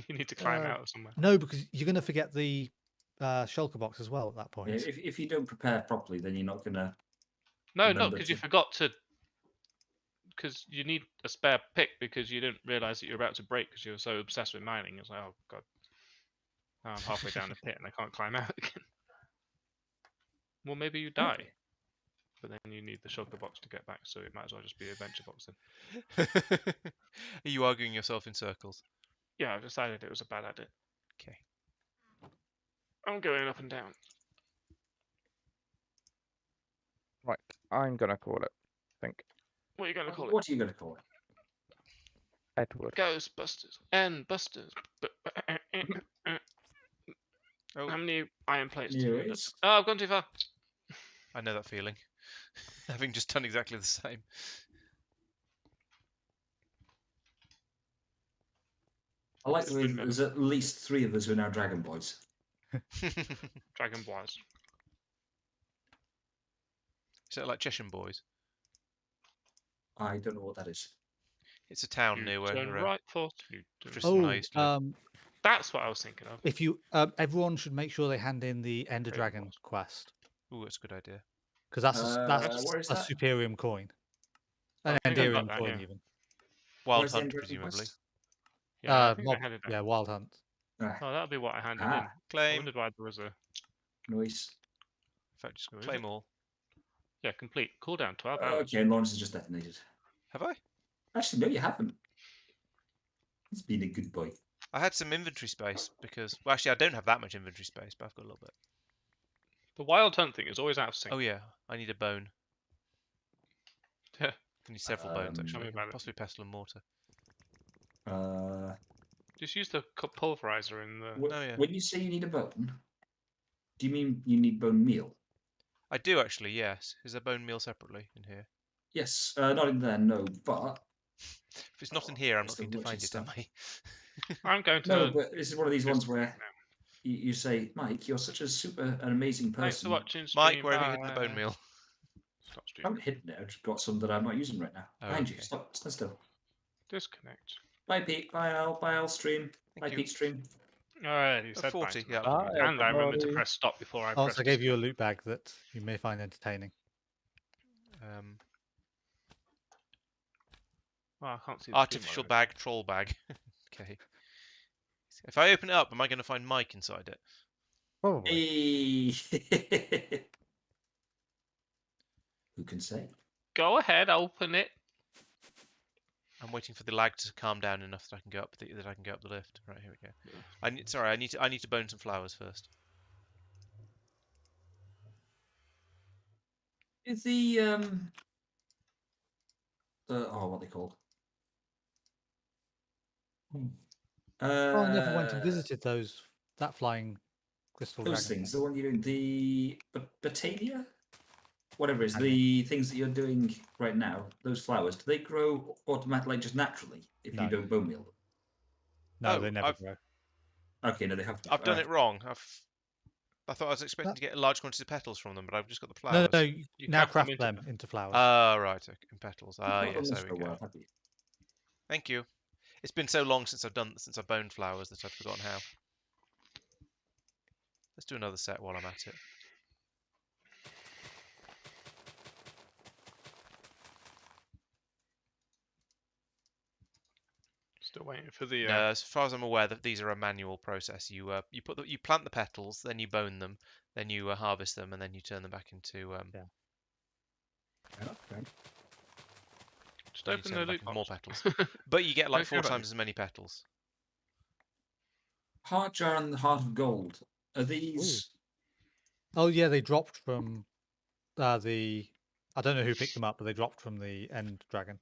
You need to climb out of somewhere. No, because you're going to forget the shulker box as well at that point. Yeah, if you don't prepare properly, then you're not gonna. No, remember because you to- forgot to. Because you need a spare pick because you didn't realize that you're about to break because you were so obsessed with mining. It's like, oh god, now I'm halfway down the pit and I can't climb out again. Well, maybe you die, Okay. but then you need the shulker box to get back, so it might as well just be a venture box then. Are you arguing yourself in circles? Yeah, I've decided it was a bad idea. Okay. I'm going up and down. Right, I'm gonna call it. I think What are you going to call it? What are you gonna call it? Edward. Ghostbusters and Busters. Oh, How many iron plates do Here you it need? is. Oh, I've gone too far. I know that feeling. Having just done exactly the same. I like the way Good there's at least 3 of us who are now Dragon Boys. Dragon Boys. Is that like Cheshire Boys? I don't know what that is. It's a town You near where turn right for two. Tristan and I used to live. That's what I was thinking of. If you everyone should make sure they hand in the Ender Great Dragon boss. quest Ooh, that's a good idea. because that's where is a that? Superium coin, an I think I got Enderium that, coin yeah. even. Wild Where's the Hunt, Ender presumably. Quest? Yeah, I think I handed that. Yeah, Wild Hunt. Ah, Oh, that'll be what I handed in. Ah. I Claim. wondered why there was a nice. In fact, just Oh, is claim it? all. yeah complete cooldown 12 hours. Okay, and Lawrence has just detonated. Have I? Actually, no, you haven't. He's been a good boy. I had some inventory space because, well, actually, I don't have that much inventory space, but I've got a little bit. The wild hunt thing is always out of sync. Oh yeah, I need a bone. Yeah. I need several bones Tell me actually. about it. Possibly pestle and mortar. Just use the pulverizer in the. Oh, yeah. When you say you need a bone, do you mean you need bone meal? I do actually, yes. Is there bone meal separately in here? Yes, not in there, no. But If it's not in here, I'm it's not the going to find wretched it, am stuff. I? I'm going to. No, but this is one of these ones disconnect where now. you say, Mike, you're such a super an amazing Thanks for person. watching. Mike, Stream. where have you hidden the bone Bye. meal? Stop I streaming. haven't hidden it. I've just got some that I'm not using right now. Oh, Behind you. okay. Stop. Stand still. Disconnect. Bye, Pete. Bye, Al. Bye, Al. Stream. Bye, Thank you. Pete. Stream. Alright, you Oh, said 40, bye. yeah. Bye, And I remember to everybody. press stop before I Oh, pressed so I gave you a disconnect. loot bag that you may find entertaining. Oh, I can't see the Artificial stream bag, troll bag. Okay. If I open it up, am I going to find Mike inside it? Probably. Hey. Who can say? Go ahead, open it. I'm waiting for the lag to calm down enough that I can go up the lift. Right, here we go. I need to bone some flowers first. Is the what are they called? Oh, I never went and visited that flying crystal Those dragon things. thing. The one you're doing, the Botania? Whatever it is, Botania. the things that you're doing right now, those flowers, do they grow automatically, like just naturally, if you No. don't bone meal them? No, Oh, they never grow. Okay, no, they have. I've done it wrong. I thought I was expecting No. to get a large quantity of petals from them, but I've just got the No, flowers. no, You now craft them craft into them into flowers. Ah, right, okay, in petals. You've Ah, not done yes, this there for we a go. while, have you? Thank you. It's been so long since I've boned flowers that I've forgotten how. Let's do another set while I'm at it. Still waiting for the. No, as far as I'm aware, that these are a manual process. You plant the petals, then you bone them, then you harvest them, and then you turn them back into Just then you open turn the them back loot into more box. petals. But you get like Don't care 4 about times as many petals. Heart jar and the heart of gold. Are these? Oh yeah, they dropped from the. I don't know who picked them up, but they dropped from the end dragon.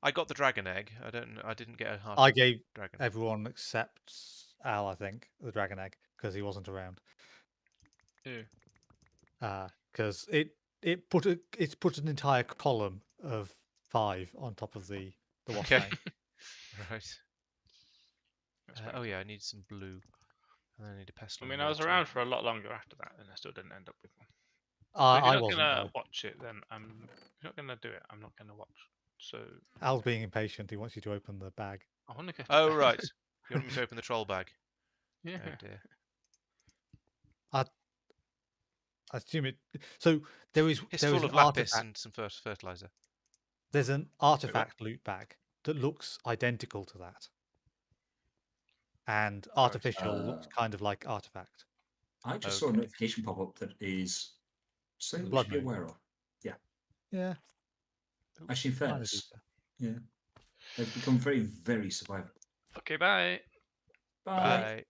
I got the dragon egg. I didn't get a heart I of gave dragon. everyone except Al, I think, the dragon egg because he wasn't around. Ew. Because it's put an entire column of 5 on top of the wasp Okay. name. Right. That's Oh yeah, I need some blue. And I need a pestle. I and mean, I was water. around for a lot longer after that, and I still didn't end up with one. But if I you're not wasn't. gonna Though. watch it, then if you're not gonna do it, I'm not gonna watch. So Al's being impatient. He wants you to open the bag. I want to get. Oh right. You want me to open the troll bag? Yeah. Oh dear. I assume it. So there is It's there is full an of lapis artifact. and some fertilizer. There's an artifact loot bag that looks identical to that, and artificial looks kind of like artifact. I just saw a Okay. notification pop up that is something we Blood should be moon. aware of. Yeah. Yeah. Actually, in Mine fairness, is easier. yeah, they've become very, very survivable. Okay, bye. Bye.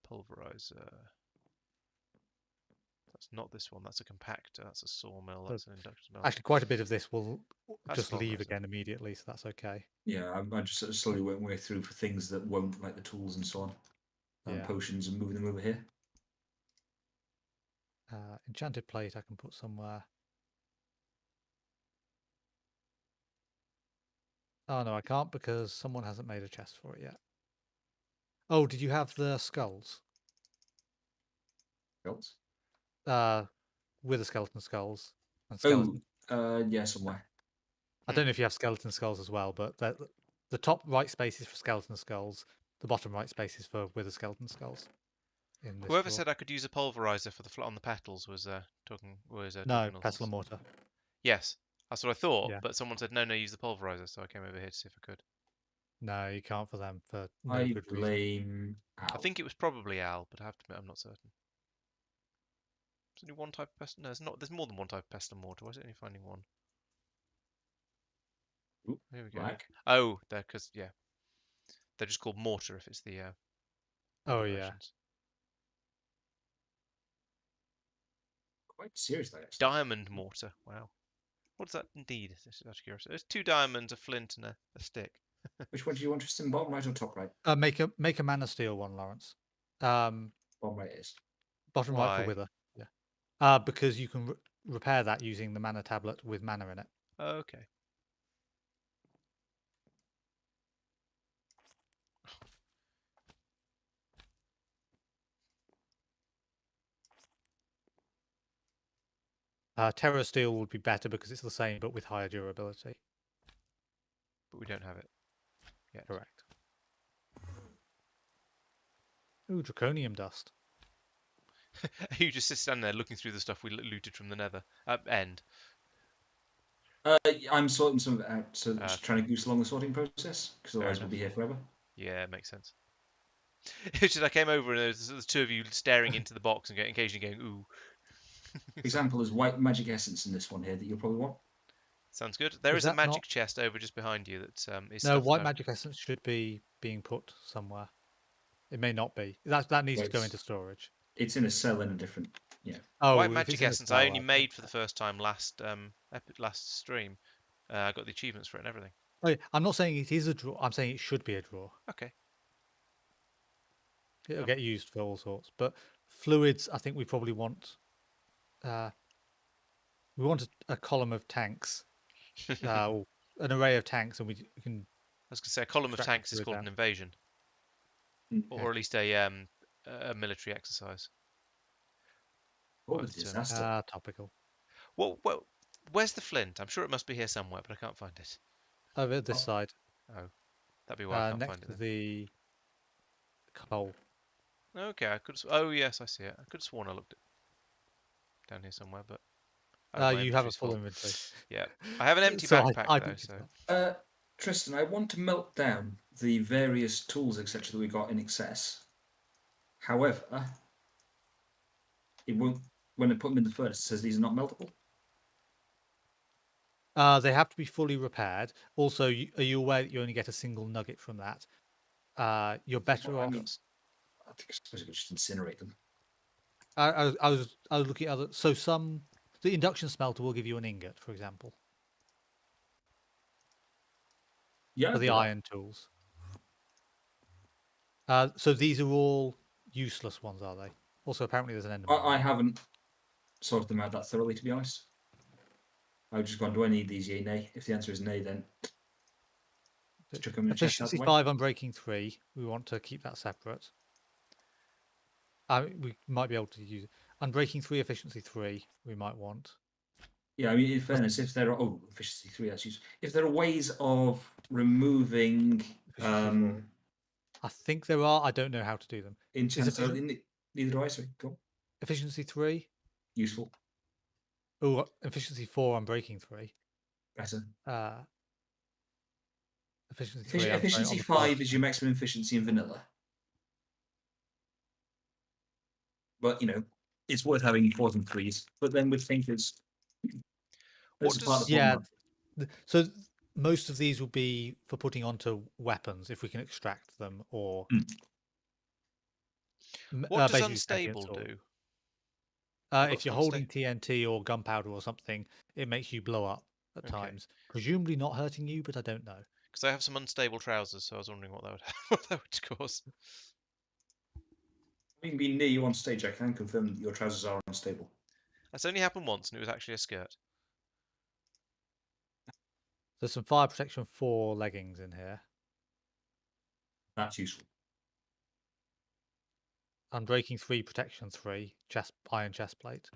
Pulverizer. That's not this one. That's a compactor. That's a sawmill. So That's an induction mill. Actually, quite a bit of this will That's just leave pulverizer. again immediately, so that's okay. Yeah, I just sort of slowly went way through for things that won't, like the tools and so on, and Yeah. potions, and moving them over here. Enchanted plate I can put somewhere. Oh no, I can't because someone hasn't made a chest for it yet. Oh, did you have the skulls? Else? With the skeleton skulls and Oh, skeleton. yeah, somewhere. I don't know if you have skeleton skulls as well, but the top right space is for skeleton skulls. The bottom right space is for wither skeleton skulls. In this Whoever drawer. said I could use a pulverizer for the on the petals was talking no, talking pestle nonsense. and mortar. Yes, that's what I thought. Yeah. But someone said no, use the pulverizer, so I came over here to see if I could. No, you can't for them for no I good reason. blame Al. I think it was probably Al, but I have to admit I'm not certain. There's only one type of pestle. No, it's not. There's more than one type of pestle and mortar. Why is it only finding one? Ooh, Here we go. black. Oh, they're they're just called mortar if it's the Oh other yeah. versions. Quite seriously, actually. Diamond mortar. Wow. What does that indeed? Just out of curiosity. There's 2 diamonds, a flint, and a stick. Which one do you want, Tristan? Bottom right or top right? Make a mana steel one, Lawrence. Bottom right is. Bottom right for Why? wither. Yeah. Because you can repair that using the mana tablet with mana in it. Okay. Terra steel would be better because it's the same but with higher durability. But we don't have it yet. Correct. Ooh, draconium dust. You just sit standing there looking through the stuff we looted from the nether. End. I'm sorting some of it out, so just Okay. trying to goose along the sorting process, because Fair otherwise we'll enough. be here forever. Yeah, it makes sense. It's just I came over and there's the 2 of you staring into the box and occasionally going, ooh. For example, there's white magic essence in this one here that you'll probably want. Sounds good. There Is is a that magic not- chest over just behind you that is No, stuff white that magic essence should be being put somewhere. It may not be. That needs to go Right. into storage. It's in a cell in a different. Oh, White if magic it's in a essence I only cell, made for the first time last last stream. I got the achievements for it and everything. Oh, yeah, I'm not saying it is a draw. I'm saying it should be a draw. Okay. It'll Um, get used for all sorts. But fluids, I think we probably want. We want a column of tanks, or an array of tanks, and we can. I was going to say a column of extract the tanks is fluids called out. an invasion, or at least a military exercise. What a But, disaster. Topical. Well, where's the flint? I'm sure it must be here somewhere, but I can't find it. Over this Oh. side, Oh, that'd be why I can't next find it to then. the coal. Okay, I could. Oh yes, I see it. I could have sworn I looked it down here somewhere, but my You have a inventory's full full. inventory. Yeah, I have an empty So backpack I though. picked it So up. Tristan, I want to melt down the various tools, etc., that we got in excess. However, it won't. When I put them in the furnace, it says these are not meltable. They have to be fully repaired. Also, are you aware that you only get a single nugget from that? You're better Well, I off. mean, I think I suppose I could just incinerate them. I was looking at other. So the induction smelter will give you an ingot, for example, Yeah, for I'd the do that. iron tools. So these are all useless ones, are they? Also, apparently there's an enderman. I haven't sorted them out that thoroughly, to be honest. I've just gone, do I need these? Yay, nay. If the answer is nay, then chuck them in a chest out the Efficiency way. 5 unbreaking 3. We want to keep that separate. We might be able to use it. Unbreaking 3, efficiency 3. We might want. Yeah, I mean, in fairness, if there are efficiency 3, that's useful. If there are ways of removing Efficiency 4. I think there are. I don't know how to do them. enchants, neither do I. Sorry, go on. Efficiency 3. Useful, Oh, efficiency 4 unbreaking 3. better. Efficiency 3. Efficiency 5 is your maximum efficiency in vanilla. But it's worth having 4s and 3s. But then with thinkers, What does- Yeah. So most of these will be for putting onto weapons if we can extract them, or what does basically spending it unstable all. do? If you're holding TNT or gunpowder or something, it makes you blow up at Okay. times. Presumably not hurting you, but I don't know. Because I have some unstable trousers, so I was wondering what that would what that would cause. Having been near you on stage, I can confirm that your trousers are unstable. That's only happened once, and it was actually a skirt. There's some fire protection 4 leggings in here. That's useful. Unbreaking 3, protection 3, iron chest plate.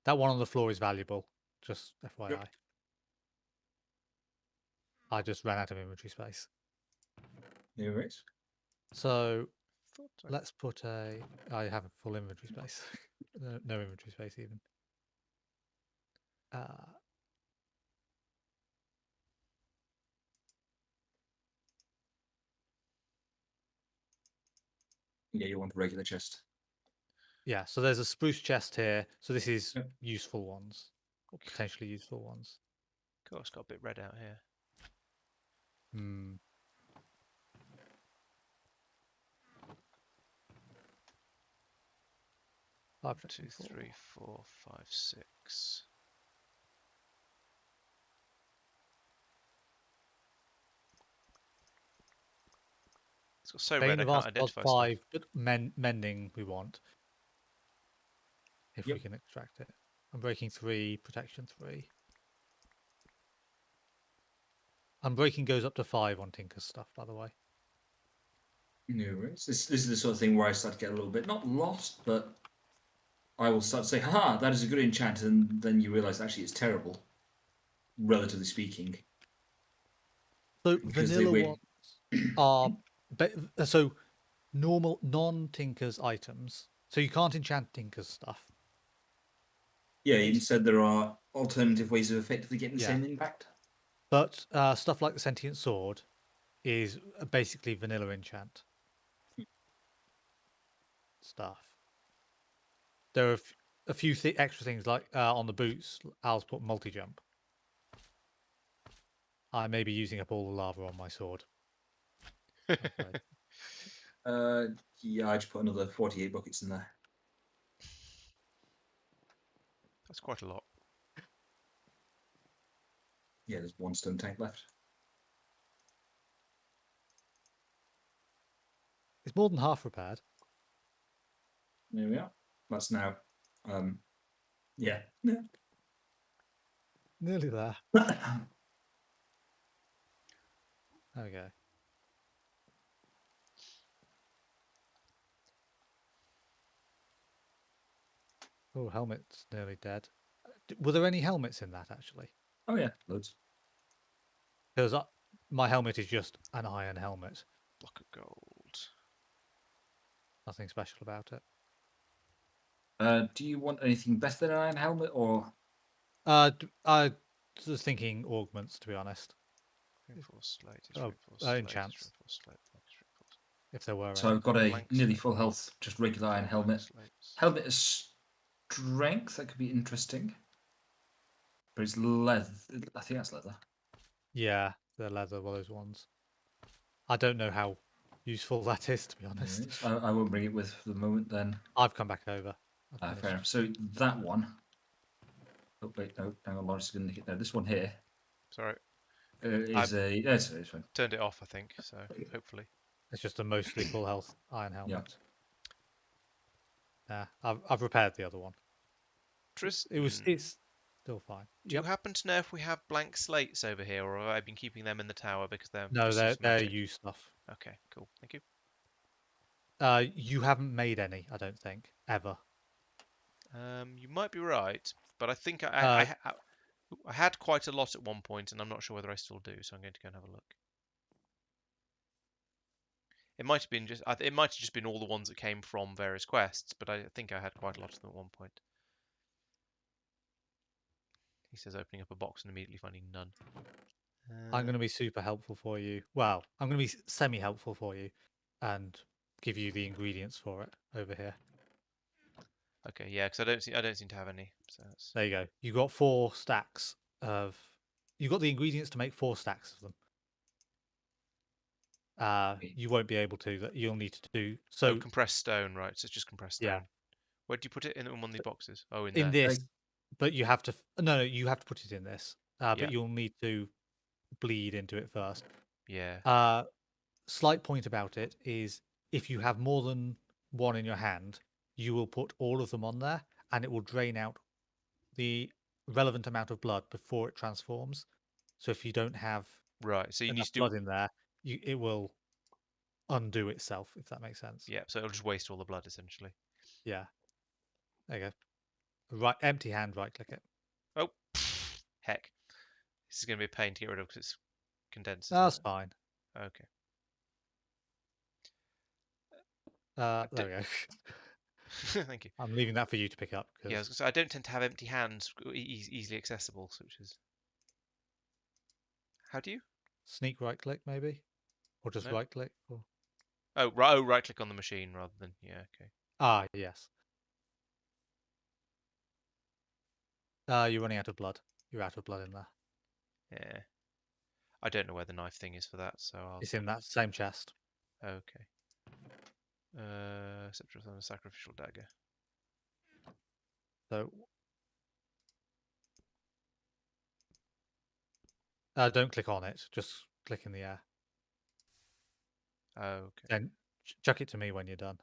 That one on the floor is valuable, just FYI. Yep. I just ran out of inventory space. No worries. So Thought I- let's put I have a full inventory space. No inventory space even. Yeah, you want a regular chest. Yeah, so there's a spruce chest here. So this is Yep. useful ones, or potentially useful ones. God, it's got a bit red out here. Hmm. Fire 2, protection 4. 3, 4, 5, 6. It's got so Bane red I of can't Arthropods identify 5, stuff. but mending we want. If we Yep. can extract it. Unbreaking 3, protection 3. Unbreaking goes up to 5 on Tinker's stuff, by the way. No worries. This is the sort of thing where I start to get a little bit, not lost, but I will start to say, haha, that is a good enchant, and then you realise actually it's terrible, relatively speaking. So Because vanilla they ones are so normal non-Tinker's items. So you can't enchant Tinker's stuff. Yeah, you said there are alternative ways of effectively getting the Yeah. same impact. But stuff like the Sentient Sword is basically vanilla enchant stuff. There are a few extra things like on the boots, Al's put multi-jump. I may be using up all the lava on my sword. I'm afraid. Yeah, I just put another 48 buckets in there. That's quite a lot. Yeah, there's one stone tank left. It's more than half repaired. There we are. That's now, yeah. Nearly there. There we go. Oh, helmet's nearly dead. Were there any helmets in that, actually? Oh yeah, loads. Because my helmet is just an iron helmet. Block of gold. Nothing special about it. Do you want anything better than an iron helmet, or I was thinking augments, to be honest, Reinforced slate. It's Oh, reinforced slate. It's enchants. reinforced slate. It's reinforced. if there were so any. I've got a Blank nearly slate. full health, just regular iron Blank helmet. slates. Helmet is strength. That could be interesting. But it's leather. I think that's leather. Yeah, the leather, well, those ones. I don't know how useful that is, to be honest. I won't bring it with for the moment then. I've come back over. I've Fair finished. enough. So that one. Oh wait, no, hang on, Lawrence is going to get there. This one here Sorry, is a. That's it's fine. turned it off. I think so. Hopefully. It's just a mostly full health iron helmet. Yeah, I've repaired the other one. Tristan, It's still fine. do you happen to know if we have blank slates over here, or have I been keeping them in the tower because they're No, they're systematic? you stuff. Okay, cool. Thank you. You haven't made any, I don't think, ever. You might be right, but I think I had quite a lot at one point, and I'm not sure whether I still do. So I'm going to go and have a look. It might have been it might have just been all the ones that came from various quests, but I think I had quite a lot of them at one point. He says opening up a box and immediately finding none. I'm going to be super helpful for you. Well, I'm going to be semi-helpful for you, and give you the ingredients for it over here. Okay, yeah, because I don't seem to have any. So that's... There you go. You got 4 stacks of. You got the ingredients to make 4 stacks of them. You won't be able to. That you'll need to do. So compressed stone, right? So it's just compressed stone. Yeah. Where do you put it in one of the boxes? Oh, in in there. this, but you have to. No, you have to put it in this. Yeah. But you'll need to bleed into it first. Yeah. Slight point about it is if you have more than one in your hand, you will put all of them on there, and it will drain out the relevant amount of blood before it transforms. So if you don't have Right. So you need enough to do. blood in there, it will undo itself, if that makes sense. Yeah. So it'll just waste all the blood essentially. Yeah. There you go. Right, empty hand, right click it. Oh, heck. This is going to be a pain to get rid of because it's condensed. That's fine. Okay. There we go. Thank you. I'm leaving that for you to pick up. Cause... Yeah, so I don't tend to have empty hands easily accessible, which is. How do you? Sneak right click maybe, or just No. right click. Or... Oh, right click on the machine rather than okay. Ah, yes. You're running out of blood. You're out of blood in there. Yeah. I don't know where the knife thing is for that, so I'll. It's in that same chest. Okay. Scepter of the sacrificial dagger. So. Don't click on it. Just click in the air. Oh, okay. Then chuck it to me when you're done.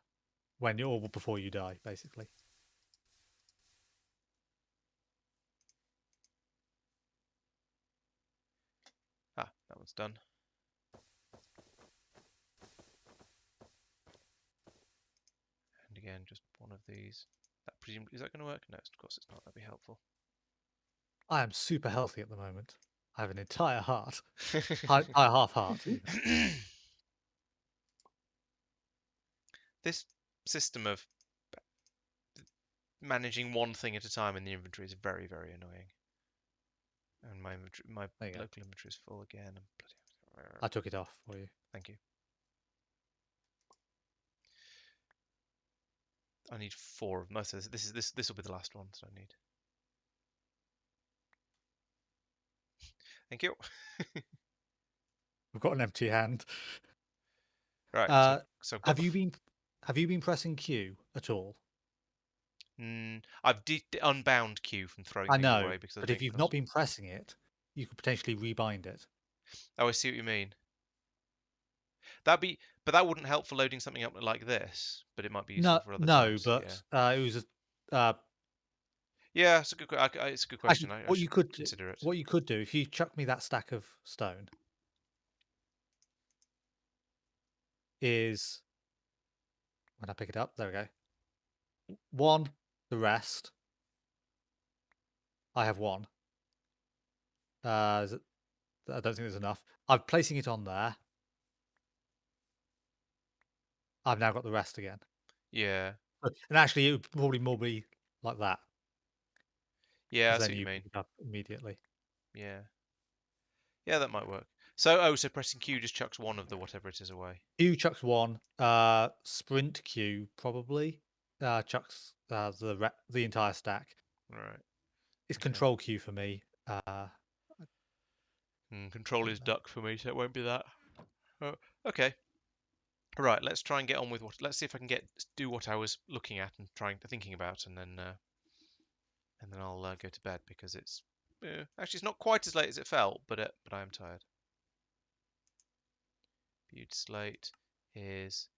When you're or before you die, basically. Ah, that one's done. And again, just one of these. That presumably is that going to work? No, of course it's not. That'd be helpful. I am super healthy at the moment. I have an entire heart. Entire half heart. even. This system of managing one thing at a time in the inventory is very, very annoying. And my There you go. local inventory is full again. And bloody... I took it off for you. Thank you. I need 4 of most of this. This will be the last one that I need. Thank you. We've got an empty hand. Right. So I've got Have you been pressing Q at all? I've unbound Q from throwing I things know, away because but if you've not been pressing it, you could potentially rebind it. Oh, I see what you mean. But that wouldn't help for loading something up like this. But it might be useful for other No, times. but Yeah. it was a Yeah, it's a good. It's a good question. actually, I should consider it. what you could do if you chuck me that stack of stone is when I pick it up. There we go. 1, the rest. I have 1. I don't think there's enough. I'm placing it on there. I've now got the rest again. Yeah. And actually, it would probably more be like that. Yeah, I Because see then what you you mean. pick it up immediately. Yeah. Yeah, that might work. So pressing Q just chucks one of the whatever it is away. Q chucks 1. Sprint Q probably chucks the entire stack. Right. It's Okay. Control Q for me. Control is duck for me, so it won't be that. Okay. Right. Let's try and get on with what. Let's see if I can do what I was looking at and thinking about, and then I'll go to bed because it's actually it's not quite as late as it felt, but I am tired. Viewed slate is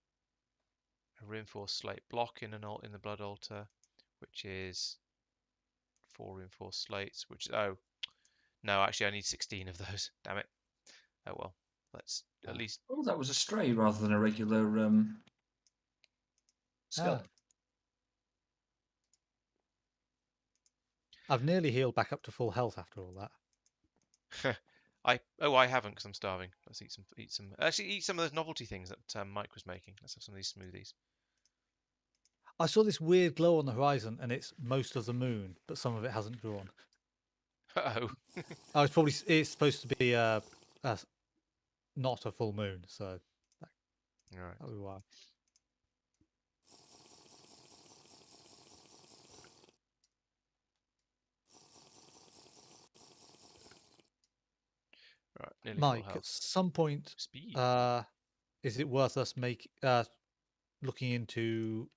a reinforced slate block in the blood altar, which is 4 reinforced slates. Which no, actually I need 16 of those. Damn it. Oh well. Let's at least. Oh, that was a stray rather than a regular skeleton. I've nearly healed back up to full health after all that. I haven't because I'm starving. Let's eat some. Actually, eat some of those novelty things that Mike was making. Let's have some of these smoothies. I saw this weird glow on the horizon, and it's most of the moon, but some of it hasn't drawn. Oh. Oh, it's supposed to be not a full moon, so Right. that'll be why. Right. Nearly Mike, full at health. some point, Speed. is it worth us looking into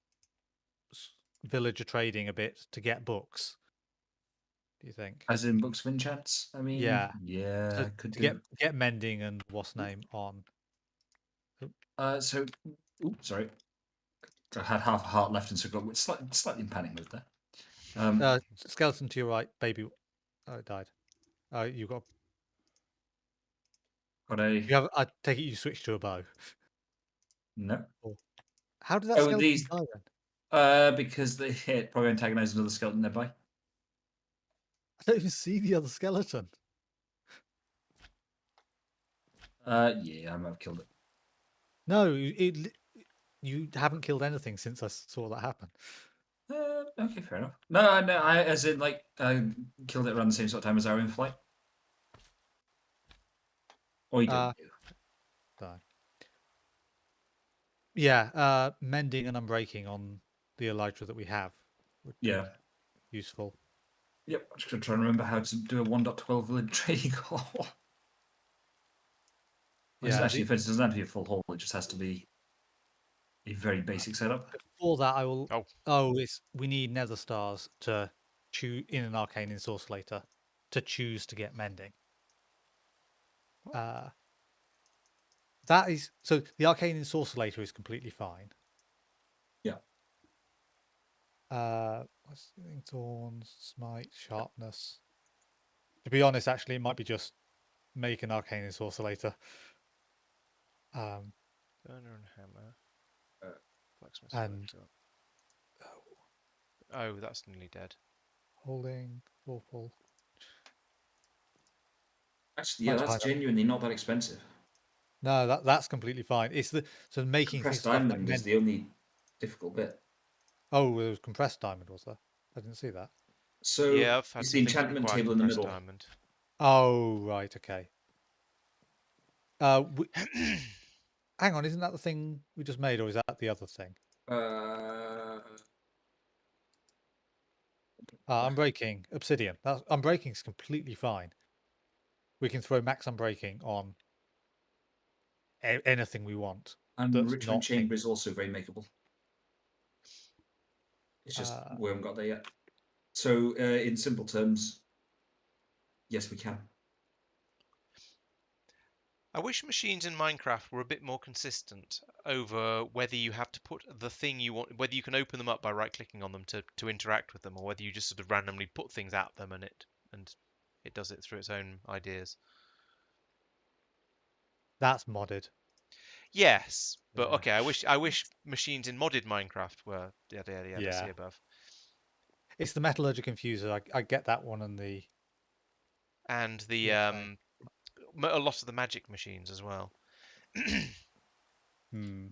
villager trading a bit to get books? Do you think? As in books of enchants? I mean, Yeah. could to do. get mending and what's name on. So, oops, sorry. I had half a heart left and so got slightly in panic mode there. Skeleton to your right, baby. Oh, it died. You got. I take it you switched to a bow. No. How did that skeleton die then? Because they hit probably antagonized another skeleton nearby. I don't even see the other skeleton. Yeah, I might have killed it. No, you haven't killed anything since I saw that happen. Okay, fair enough. No, I as in like I killed it around the same sort of time as our in flight. Or you don't do. Die. Yeah, mending and unbreaking on the elytra that we have would be useful. Yep, I'm just going to try and remember how to do a 1.12 village trading hall. Yeah, actually, if it doesn't have to be a full hall, it just has to be a very basic setup. Before that, I will. We need nether stars to choose in an arcane ensorcelator to choose to get mending. That That is so. The arcane ensorcelator is completely fine. Yeah. What's the thing? Thorns, smite, sharpness. To be honest, actually, it might be just make an arcane ensorcelator. Burner and hammer. Uh, Blacksmith's and- workshop. Oh, that's nearly dead. Holding, awful. Actually, yeah, Much that's higher. genuinely not that expensive. No, that's completely fine. It's the making Compressed stuff that diamond is meant. the only difficult bit. Oh, there was compressed diamond, was there? I didn't see that. So Yeah, I've had it's some the things that enchantment require table in the compressed middle. diamond. Oh, right, okay. Hang on, isn't that the thing we just made, or is that the other thing? Unbreaking, obsidian. Unbreaking is completely fine. We can throw max unbreaking on anything we want. And That's Richmond not Chamber is also very makeable. It's just Uh, we haven't got there yet. So in simple terms, yes, we can. I wish machines in Minecraft were a bit more consistent over whether you have to put the thing you want, whether you can open them up by right-clicking on them to interact with them, or whether you just sort of randomly put things at them and it does it through its own ideas. That's modded. Yes, but Yeah. okay. I wish machines in modded Minecraft were yada yada yada. See Yeah. above. It's the metallurgic confuser. I get that one and the And the Yeah, fine. a lot of the magic machines as well. hmm.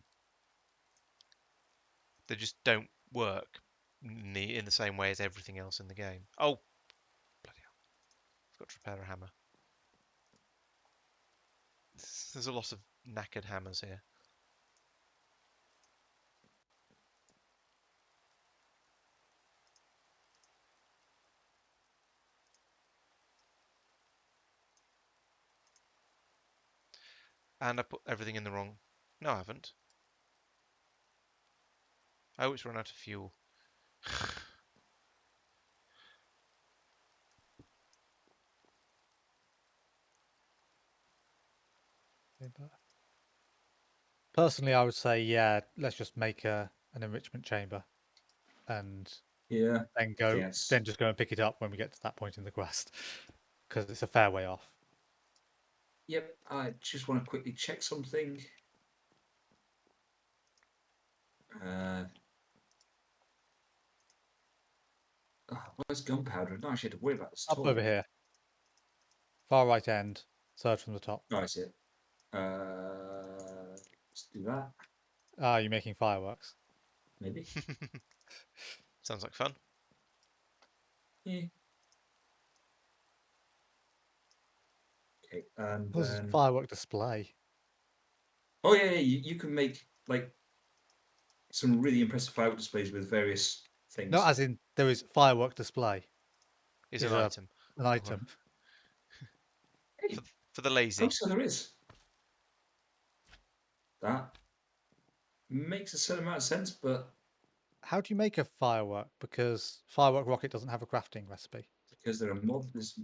They just don't work in the same way as everything else in the game. Oh, bloody hell! I've got to repair a hammer. There's a lot of knackered hammers here. And I put everything in the wrong... No, I haven't. Oh, it's run out of fuel. Personally, I would say, yeah, let's just make an enrichment chamber, and Yeah. then Yes. then just go and pick it up when we get to that point in the quest, because it's a fair way off. Yep. I just want to quickly check something. Where's gunpowder? I don't actually have to worry about this at Up all. over here, far right end, third from the top. Oh, I see it. Let's do that. You're making fireworks. Maybe. Sounds like fun. Yeah. Okay. And This is a then... firework display. Oh yeah, you can make like some really impressive firework displays with various things. No, as in there is firework display. Is Is an a- item. An item. Hey, For the lazy. oh, so there is. That makes a certain amount of sense, but How do you make a firework? Because firework rocket doesn't have a crafting recipe. because there's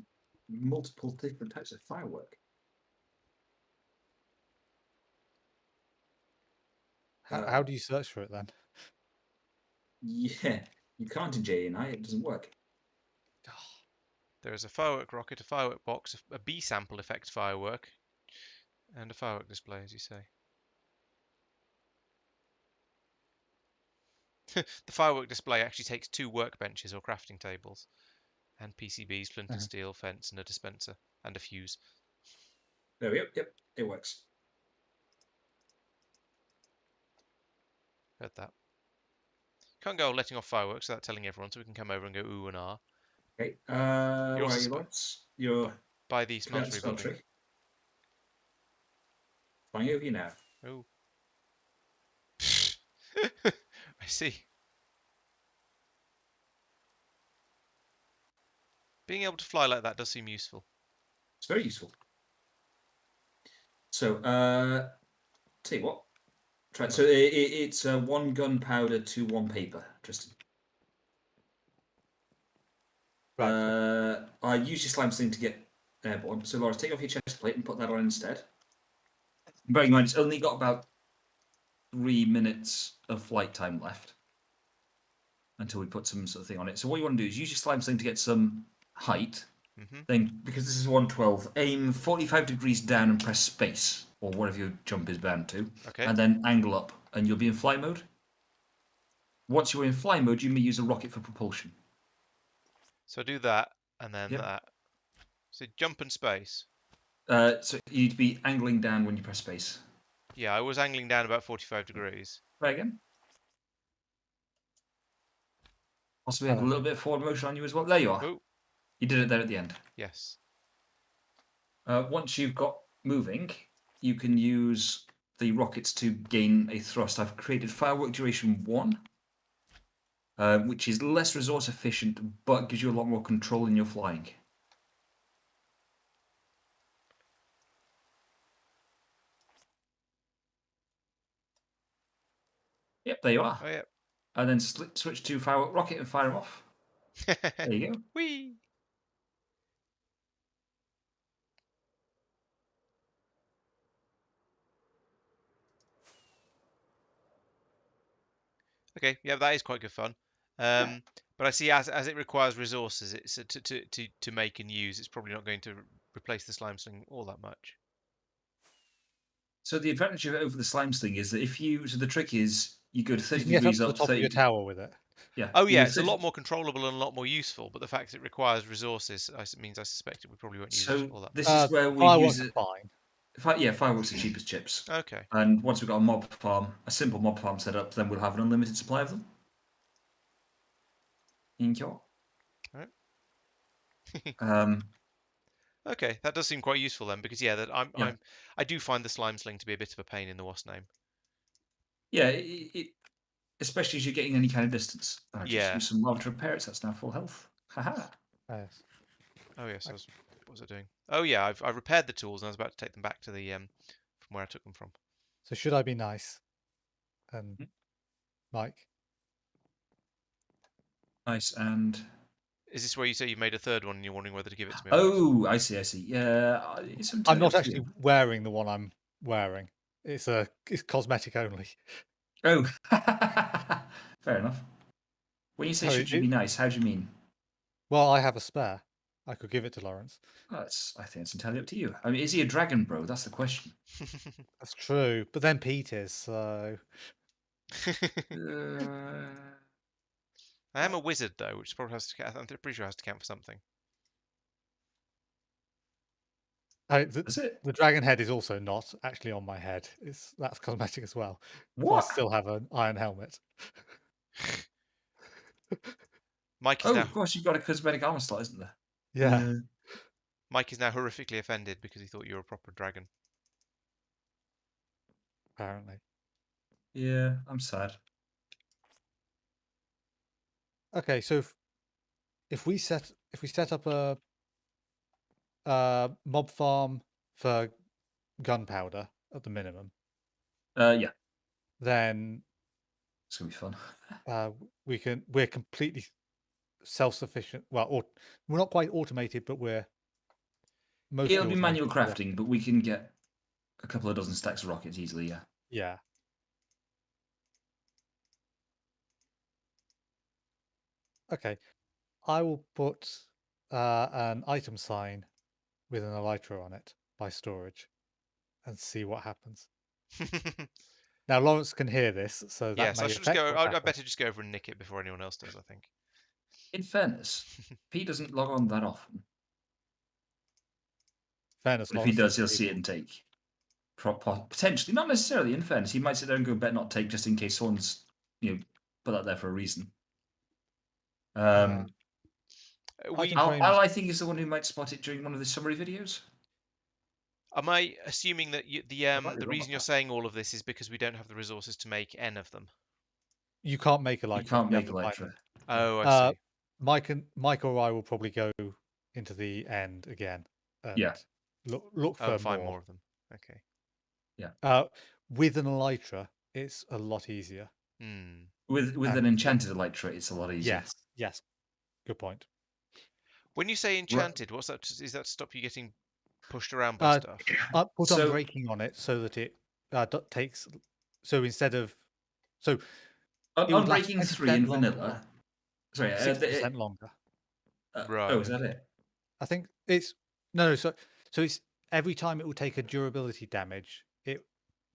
multiple different types of firework. How do you search for it then? Yeah, you can't in JNI, it doesn't work. There is a firework rocket, a firework box, a B sample effect firework, and a firework display, as you say. The firework display actually takes 2 workbenches or crafting tables, and PCBs, flint and steel, fence, and a dispenser, and a fuse. There we go. Yep, it works. Heard that. Can't go letting off fireworks without telling everyone, so we can come over and go ooh and ah. Okay, where also are you, Lawrence? You're By the coming out smeltery the building. smeltery. Flying over you now. Oh. I see. Being able to fly like that does seem useful. It's very useful. So, tell you what. Try it. So it's 1 gunpowder to 1 paper, Tristan. Right. I usually slime thing to get airborne. So, Laura, take off your chest plate and put that on instead. Bearing in mind, it's only got about 3 minutes of flight time left until we put some sort of thing on it. So what you want to do is use your slime sling to get some height. Mm-hmm. Then, because this is 112, aim 45 degrees down and press space, or whatever your jump is bound to, Okay. and then angle up, and you'll be in fly mode. Once you're in fly mode, you may use a rocket for propulsion. So do that, and then Yep. that. So jump and space. So you need to be angling down when you press space. Yeah, I was angling down about 45 degrees. Try again. Possibly have a Hello. little bit of forward motion on you as well. There you are. Oh, You did it there at the end. yes. Once you've got moving, you can use the rockets to gain a thrust. I've created firework duration 1, which is less resource efficient, but gives you a lot more control in your flying. Yep, there you are. Oh, yeah. And then switch to firework rocket and fire them off. There you go. Whee! Okay, yeah, that is quite good fun. But I see as it requires resources, it's to make and use. It's probably not going to replace the slime sling all that much. So the advantage of it over the slime sling is that if you, so the trick is you go to You 30 can get up degrees to the up, top of 30, your tower with it. yeah. Oh you yeah, go it's a 30 lot more controllable and a lot more useful. But the fact it requires resources means I suspect it we probably won't use So all that. this is where we Fireworks use are it. fine. Yeah, fireworks are cheap as chips. Okay. And once we've got a mob farm, a simple mob farm set up, then we'll have an unlimited supply of them. Inko. Alright. Okay, that does seem quite useful then, because yeah, Yeah. I do find the slime sling to be a bit of a pain in the wasp name. Yeah, especially as you're getting any kind of distance. I just Yeah. use some lava to repair it, so that's now full health. Haha. Yes. Oh yes, what was I doing? Oh yeah, I repaired the tools and I was about to take them back to the from where I took them from. So should I be nice? And Mike? Nice. And Is this where you say you made a third one and you're wondering whether to give it to me? Or not? oh, I see. Yeah, it's I'm entirely not up to actually you. wearing the one I'm wearing. It's cosmetic only. Oh, fair enough. When you say Sorry, should you be nice, how do you mean? Well, I have a spare. I could give it to Lawrence. I think it's entirely up to you. I mean, is he a dragon bro? That's the question. That's true. But then Pete is, so I am a wizard though, which probably has to count. I'm pretty sure has to count for something. That's it. the dragon head is also not actually on my head. That's cosmetic as well. So I What? still have an iron helmet. Mike is Oh, now of course, you've got a cosmetic armor slot, isn't there? Yeah. Mike is now horrifically offended because he thought you were a proper dragon. Apparently. Yeah, I'm sad. Okay, so if we set up a mob farm for gunpowder at the minimum, Yeah, then it's gonna be fun. we're completely self-sufficient. Well, or we're not quite automated, but we're mostly It'll be manual automated. crafting, but we can get a couple of dozen stacks of rockets easily. Yeah. Yeah. Okay, I will put an item sign with an elytra on it by storage and see what happens. Now Lawrence can hear this, so that Yes, may I should just affect go. what I happens. better just go over and nick it before anyone else does. I think. In fairness, Pete doesn't log on that often. Fairness, But if he Lawrence does, he'll see it and take. Potentially, not necessarily. In fairness, he might sit there and go bet not take just in case someone's put that there for a reason. We Al, I think, is the one who might spot it during one of the summary videos. Am I assuming that the wrong reason about you're that. saying all of this is because we don't have the resources to make N of them? You can't make elytra. You can't you have make to find elytra. them. Oh, I see. Mike or I will probably go into the end again. And Yeah. Look for Oh, find more of them. Okay. With an elytra, it's a lot easier. Hmm. With an enchanted elytra, it's a lot easier. Yes. Good point. When you say enchanted, what's that? Is that to stop you getting Pushed around by Uh, stuff. Put So- unbreaking on it so that it takes. So instead of it would last Unbreaking 3 in 20% longer, vanilla. Sorry, 60% longer. Right. Oh, is that it? I think it's no. So it's every time it will take a durability damage. It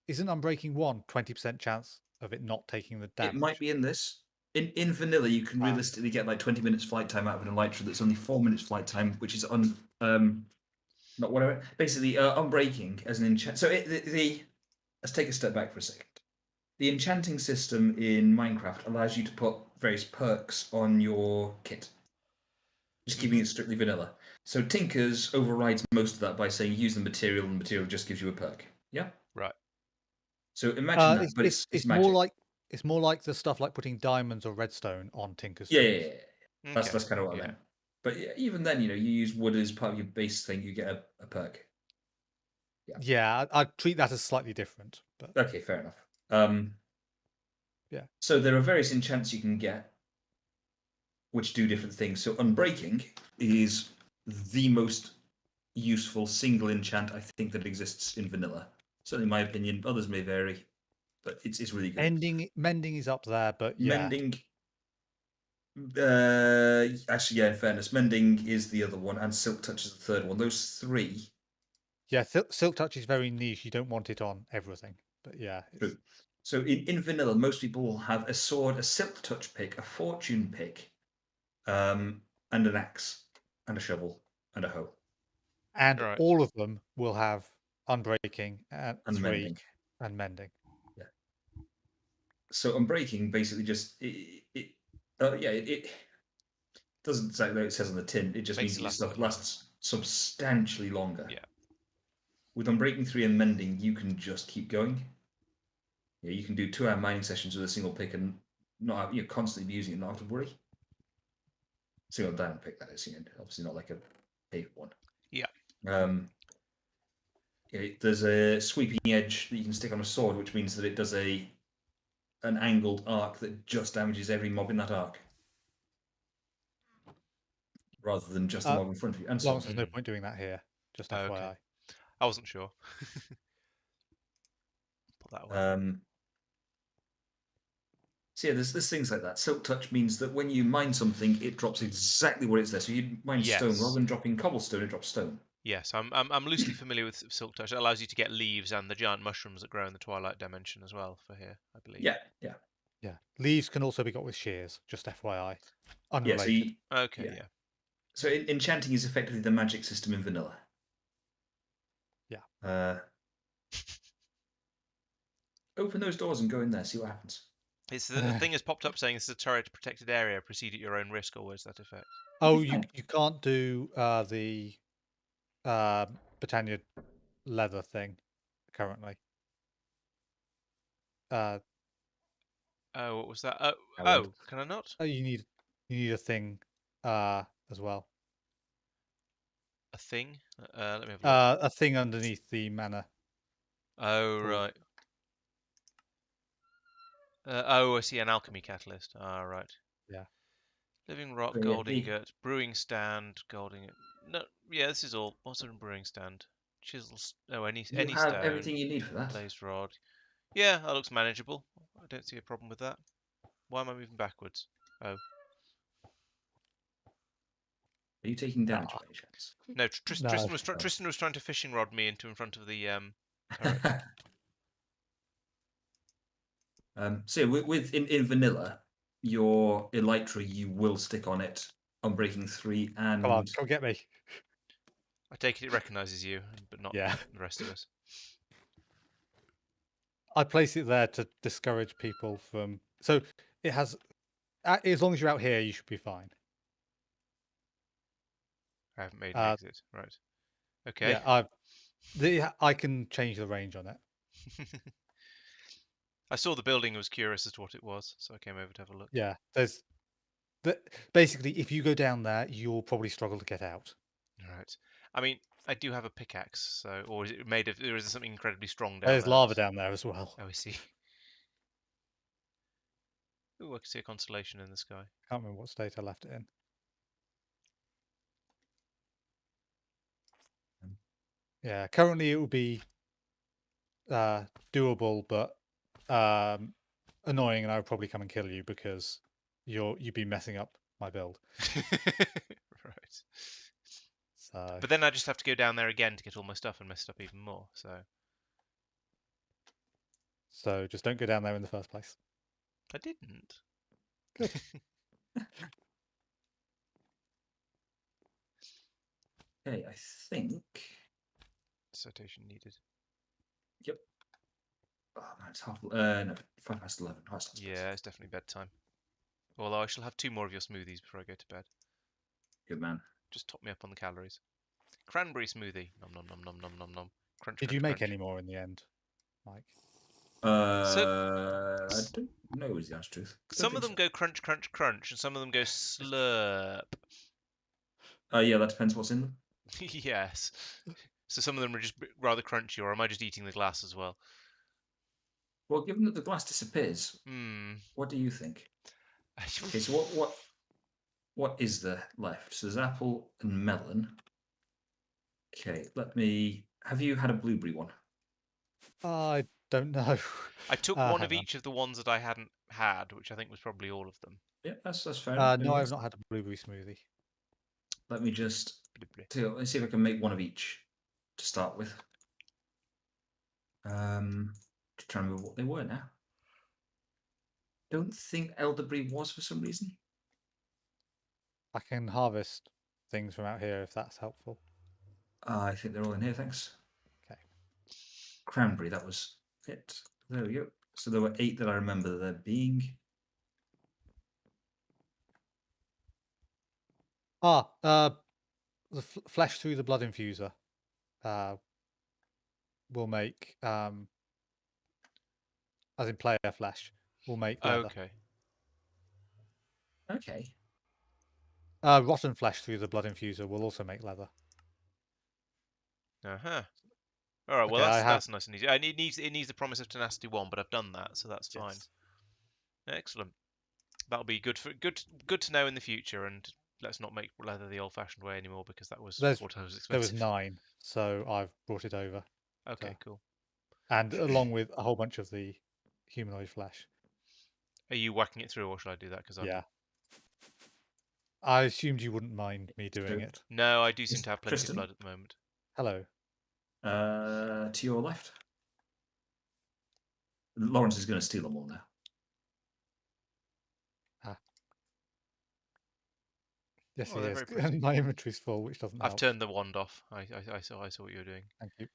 isn't unbreaking 1 20% chance of it not taking the damage. It might be in this. In vanilla, you can Ah. realistically get like 20 minutes flight time out of an elytra that's only 4 minutes flight time, which is not whatever. Basically, unbreaking as an enchant. So let's take a step back for a second. The enchanting system in Minecraft allows you to put various perks on your kit, just keeping it strictly vanilla. So Tinkers overrides most of that by saying use the material, and the material just gives you a perk. Yeah. Right. So imagine that, but it's magic. more like the stuff like putting diamonds or redstone on Tinker's Yeah, tools. Okay. That's kind of what I meant. But yeah, even then, you use wood as part of your base thing, you get a perk. Yeah, I'd treat that as slightly different. But Okay, fair enough. Yeah. So there are various enchants you can get, which do different things. So unbreaking is the most useful single enchant I think that exists in vanilla. Certainly, in my opinion. Others may vary, but it's really good. mending is up there, but yeah. Mending. Actually, yeah. In fairness, mending is the other one, and silk touch is the third one. Those three. Yeah, silk touch is very niche. You don't want it on everything. But yeah. True. So in vanilla, most people will have a sword, a silk touch pick, a fortune pick, and an axe, and a shovel, and a hoe. And Right. all of them will have unbreaking and 3 mending. and mending. So unbreaking basically just it doesn't say that it says on the tin. It just Makes means it that your last a stuff bit longer. lasts substantially longer. Yeah. With unbreaking 3 and mending, you can just keep going. Yeah, you can do 2-hour mining sessions with a single pick and not constantly be using it, not have to worry. Single diamond pick, that is, obviously not like a paper one. Yeah. There's a sweeping edge that you can stick on a sword, which means that it does an angled arc that just damages every mob in that arc, rather than just the mob in front of you. And so Lawrence, there's no point doing that here. Just FYI. Okay. I wasn't sure. Put that away. So yeah, there's things like that. Silk touch means that when you mine something, it drops exactly where it's there. So you mine stone Yes. rather than dropping cobblestone, it drops stone. Yes, I'm loosely familiar with silk touch. It allows you to get leaves and the giant mushrooms that grow in the twilight dimension as well for here, I believe. Yeah. Leaves can also be got with shears. Just FYI. Yeah. Unrelated. Okay. Yeah. Yeah. So enchanting is effectively the magic system in vanilla. Yeah. Open those doors and go in there. See what happens. It's the thing has popped up saying this is a turret protected area. Proceed at your own risk. Or where's that effect? Oh, Fine. you can't do the Britannia leather thing currently. Oh, what was that? I Oh, won't. can I not? You need a thing as well. A thing? Let me have a look. A thing underneath the manor. Oh, cool. right. I see, an alchemy catalyst. Ah, right. Yeah. Living rock, So, yeah, gold the- ingot, brewing stand, gold ingot. No, yeah, this is all. What's in brewing stand? Chisels. Oh, any You have stone. everything you need for that. Glazed rod. Yeah, that looks manageable. I don't see a problem with that. Why am I moving backwards? Oh. Are you taking damage by any chance? No, No. Tristan was trying to fishing rod me into in front of the turret. So with in vanilla, your elytra you will stick on it on breaking 3 and Come on, come get me. I take it recognises you, but not Yeah. the rest of us. I place it there to discourage people from. So it has. As long as you're out here, you should be fine. I haven't made an exit. Right. Okay. Yeah, I can change the range on it. I saw the building and was curious as to what it was, so I came over to have a look. Yeah, basically, if you go down there, you'll probably struggle to get out. Right. I mean, I do have a pickaxe, so or is it made of? Or is there something incredibly strong down There's there? lava down there as well. Oh, I see. Ooh, I can see a constellation in the sky. Can't remember what state I left it in. Yeah, currently it would be doable, but annoying, and I would probably come and kill you because you'd be messing up my build. Right. So, But then I just have to go down there again to get all my stuff and mess it up even more. so just don't go down there in the first place. I didn't. Good. Okay, I think. Citation needed. Yep. Oh man, it's half. No, 11:05. Oh, it's not Yeah, it's definitely bedtime. Although I shall have 2 more of your smoothies before I go to bed. Good man. Just top me up on the calories. Cranberry smoothie. Nom nom nom nom nom nom nom. Crunch. Did crunch, you make crunch. any more in the end, Mike? I don't know is the honest truth. Don't Some of think them go crunch, crunch, crunch, and some of them go slurp. Yeah, that depends what's in them. Yes. So some of them are just rather crunchy, or am I just eating the glass as well? Well, given that the glass disappears, Hmm. what do you think? Okay, so what is there left? So there's apple and melon. Okay, let me. Have you had a blueberry one? I don't know. I took one of hang on. each of the ones that I hadn't had, which I think was probably all of them. Yeah, that's fair enough. No, I've not had a blueberry smoothie. Let me just Blip, blip. let's see if I can make one of each to start with. To try and remember what they were now. Don't think elderberry was for some reason. I can harvest things from out here if that's helpful. I think they're all in here, thanks. Okay. Cranberry, that was it. There we go. So there were 8 that I remember there being. The flesh through the blood infuser will make, as in player flesh, will make leather. Okay. Okay. Rotten flesh through the blood infuser will also make leather. Uh-huh. All right. Well, Okay, that's nice and easy. It needs the promise of tenacity 1, but I've done that, so that's fine. Yes. Excellent. That'll be good to know in the future, and let's not make leather the old-fashioned way anymore because that was 4 times expensive. There was 9, so I've brought it over. Okay, cool. And along with a whole bunch of the humanoid flesh. Are you whacking it through, or should I do that? Because Yeah. I assumed you wouldn't mind me doing it. No, I do seem Is to have plenty Tristan? of blood at the moment. Hello. To your left. Lawrence is going to steal them all now. Yes, Oh, he they're is. very pretty. And my inventory's full, which doesn't help. I've turned the wand off. I saw what you were doing. Thank you.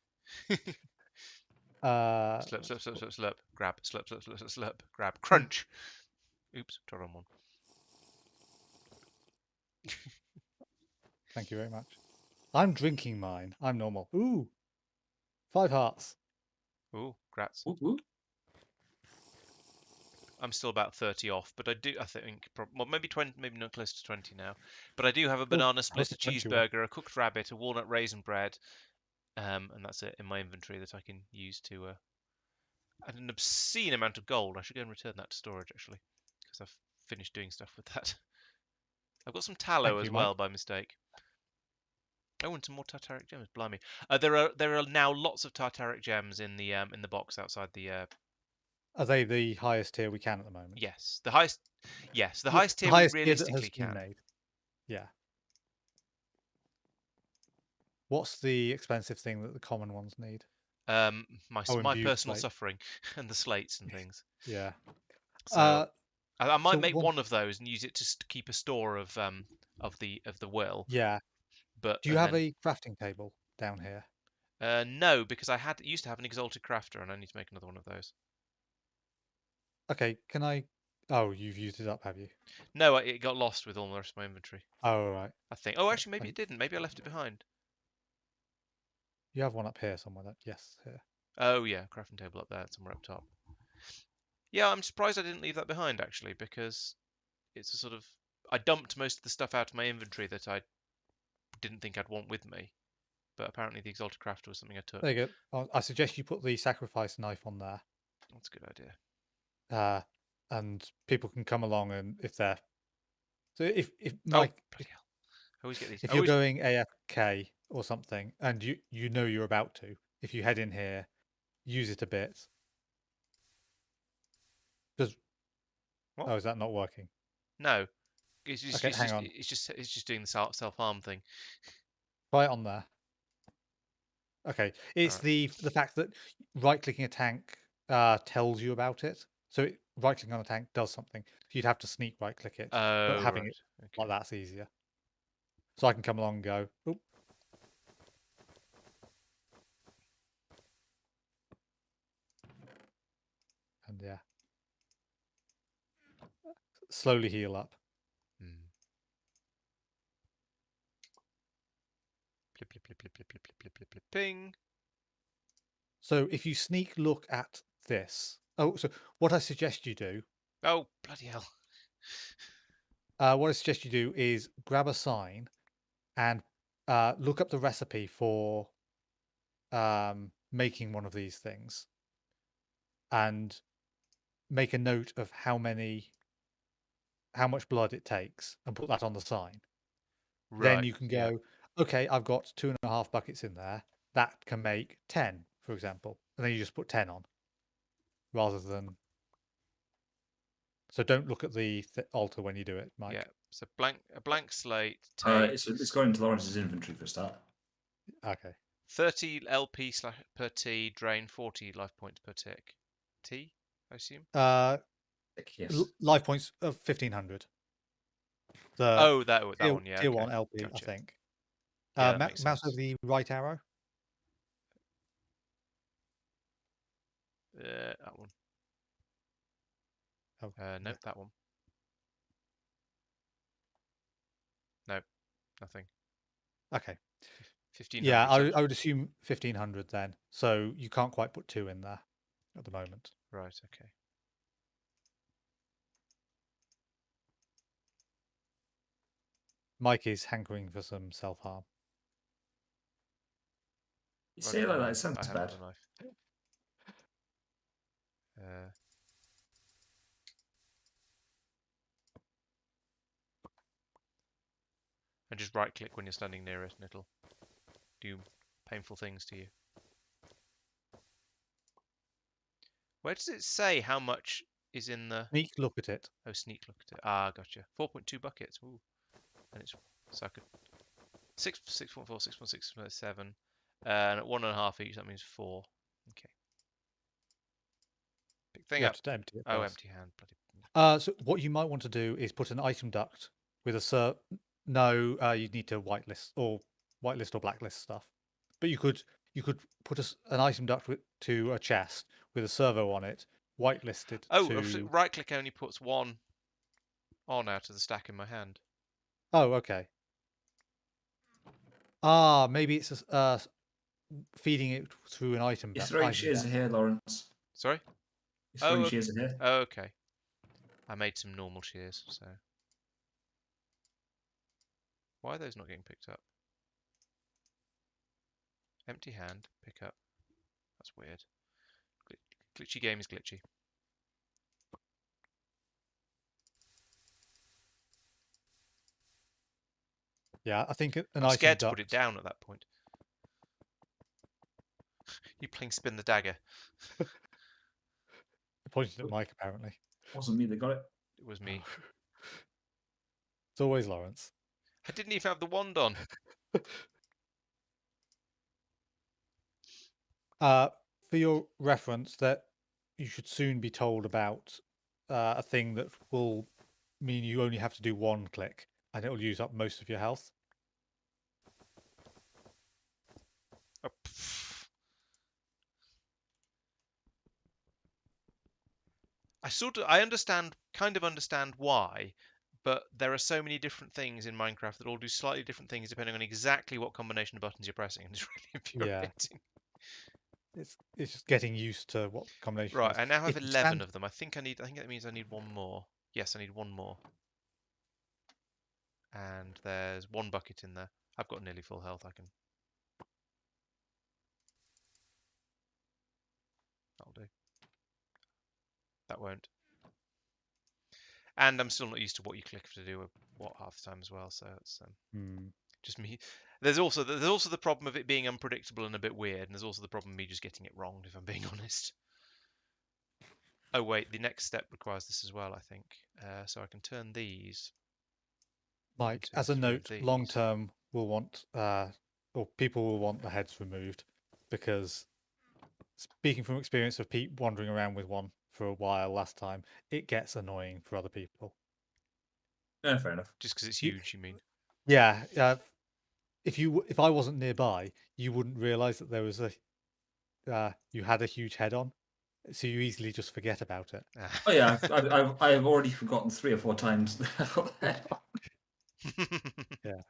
Slurp, slurp, slurp, slurp, slurp. Grab. Slurp, slurp, slurp, slurp, slurp. Grab. Crunch. Oops, tried on one. Thank you very much. I'm drinking mine. I'm normal. Ooh. 5 hearts. Ooh, grats. Whoop, whoop. I'm still about 30 off, but I think, well, maybe 20, maybe not close to 20 now. But I do have a banana split, a close to 21. cheeseburger, a cooked rabbit, a walnut raisin bread, and that's it in my inventory that I can use to. An obscene amount of gold. I should go and return that to storage actually, because I've finished doing stuff with that. I've got some tallow Thank as you, well Mike. by mistake. Oh, and some more tartaric gems. Blimey, there are now lots of tartaric gems in the box outside the. Are they the highest tier we can at the moment? Yes, the highest. Yes, the highest tier highest we tier that has realistically been can. made. Yeah. What's the expensive thing that the common ones need? My imbued personal slate. suffering and the slates and things. Yeah. So I might so make one of those and use it to keep a store of the will. Yeah. But Do you have a crafting table down here? no, because I used to have an exalted crafter, and I need to make another one of those. Okay, can I? Oh, you've used it up, have you? No, it got lost with all the rest of my inventory. Oh, right. I think. Oh, actually, maybe it didn't. Maybe I left it behind. You have one up here somewhere. Yes, here. Oh yeah, crafting table up there, somewhere up top. Yeah, I'm surprised I didn't leave that behind actually, because it's a sort of I dumped most of the stuff out of my inventory that I didn't think I'd want with me, but apparently the exalted crafter was something I took. There you go. I suggest you put the sacrifice knife on there. That's a good idea. And people can come along, and if Bloody hell. I always get these. if you're going AFK or something, and you know you're about to. If you head in here, use it a bit. Does What? oh, is that not working? No. It's just, Okay, hang on. it's just doing the self-harm thing. Try it on there. Okay, it's Alright. the fact that right-clicking a tank tells you about it. So right-clicking on a tank does something. You'd have to sneak right-click it, but Oh, having right. it like Okay. that's easier. So I can come along and go, oop. And yeah, slowly heal up. Hmm. Plip, plip, plip, plip, plip, plip, plip, plip, plip, ping. So if you sneak look at this, oh, so what I suggest you do, Oh, bloody hell. what I suggest you do is grab a sign and look up the recipe for making one of these things, and make a note of how much blood it takes, and put that on the sign. Then Right. you can Yeah. go, okay, I've got 2.5 buckets in there. That can make 10, for example, and then you just put 10 on, rather than. So don't look at the altar when you do it, Mike. Yeah. So a blank slate takes It's going into Lawrence's inventory for a start. Okay. 30 LP per T, drain 40 life points per tick. T, I assume? Yes. Life points of 1,500. The Oh, that one, yeah. tier Okay. 1 LP, I Gotcha. think. Yeah, that makes Mouse sense. over the right arrow. That one. Oh, Nope, that one. Nope, nothing. okay. 1,500. Yeah, So, I would assume 1,500 then. So you can't quite put 2 in there at the moment. right, okay. Mike is hankering for some self-harm. You say it like that, it sounds I have bad. got a knife. And just right click when you're standing near it and it'll do painful things to you. Where does it say how much is in the... Sneak look at it. Oh, sneak look at it. Ah, gotcha. 4.2 buckets. Ooh. And it's... So I could... 6.4, 6.6, 7. And at 1.5 each, that means 4. Okay. Pick thing You up. have to empty it Oh, first. empty hand. Bloody... So what you might want to do is put an item duct with a No, you'd need to whitelist or blacklist stuff. But you could put an item duct to a chest with a servo on it, whitelisted Oh, to. right click only puts one on out of the stack in my hand. Oh, okay. Maybe it's feeding it through an item. You're throwing shears duct. of hair, Lawrence. Sorry? You're throwing shears of hair. Oh, okay. I made some normal shears, so... Why are those not getting picked up? Empty hand, pick up. That's weird. Glitchy game is glitchy. Yeah, I think an I'm item scared to duct. put it down at that point. You playing spin the dagger. Pointed at Mike, apparently. Wasn't me that got it. It was me. It's always Lawrence. I didn't even have the wand on. For your reference, that you should soon be told about a thing that will mean you only have to do one click, and it will use up most of your health. Oh, I kind of understand why, but there are so many different things in Minecraft that all do slightly different things depending on exactly what combination of buttons you're pressing, and it's really Yeah. infuriating. It's just getting used to what combination. Right, is. I now have If you 11 stand- of them. I think that means I need one more. Yes, I need one more. And there's one bucket in there. I've got nearly full health. That'll do. That won't. And I'm still not used to what you click to do what half the time as well, so it's Just me. There's also the problem of it being unpredictable and a bit weird, and there's also the problem of me just getting it wrong, if I'm being honest. Oh wait, the next step requires this as well, I think. So I can turn these. Mike, into as a 3 of note, long these. term we'll want, or people will want the heads removed, because speaking from experience of Pete wandering around with one for a while last time, it gets annoying for other people. Yeah, fair enough. Just because it's You- huge, you mean? Yeah, if I wasn't nearby, you wouldn't realise that there was you had a huge head on, so you easily just forget about it. Oh yeah, I've already forgotten 3 or 4 times that I've got that. Yeah.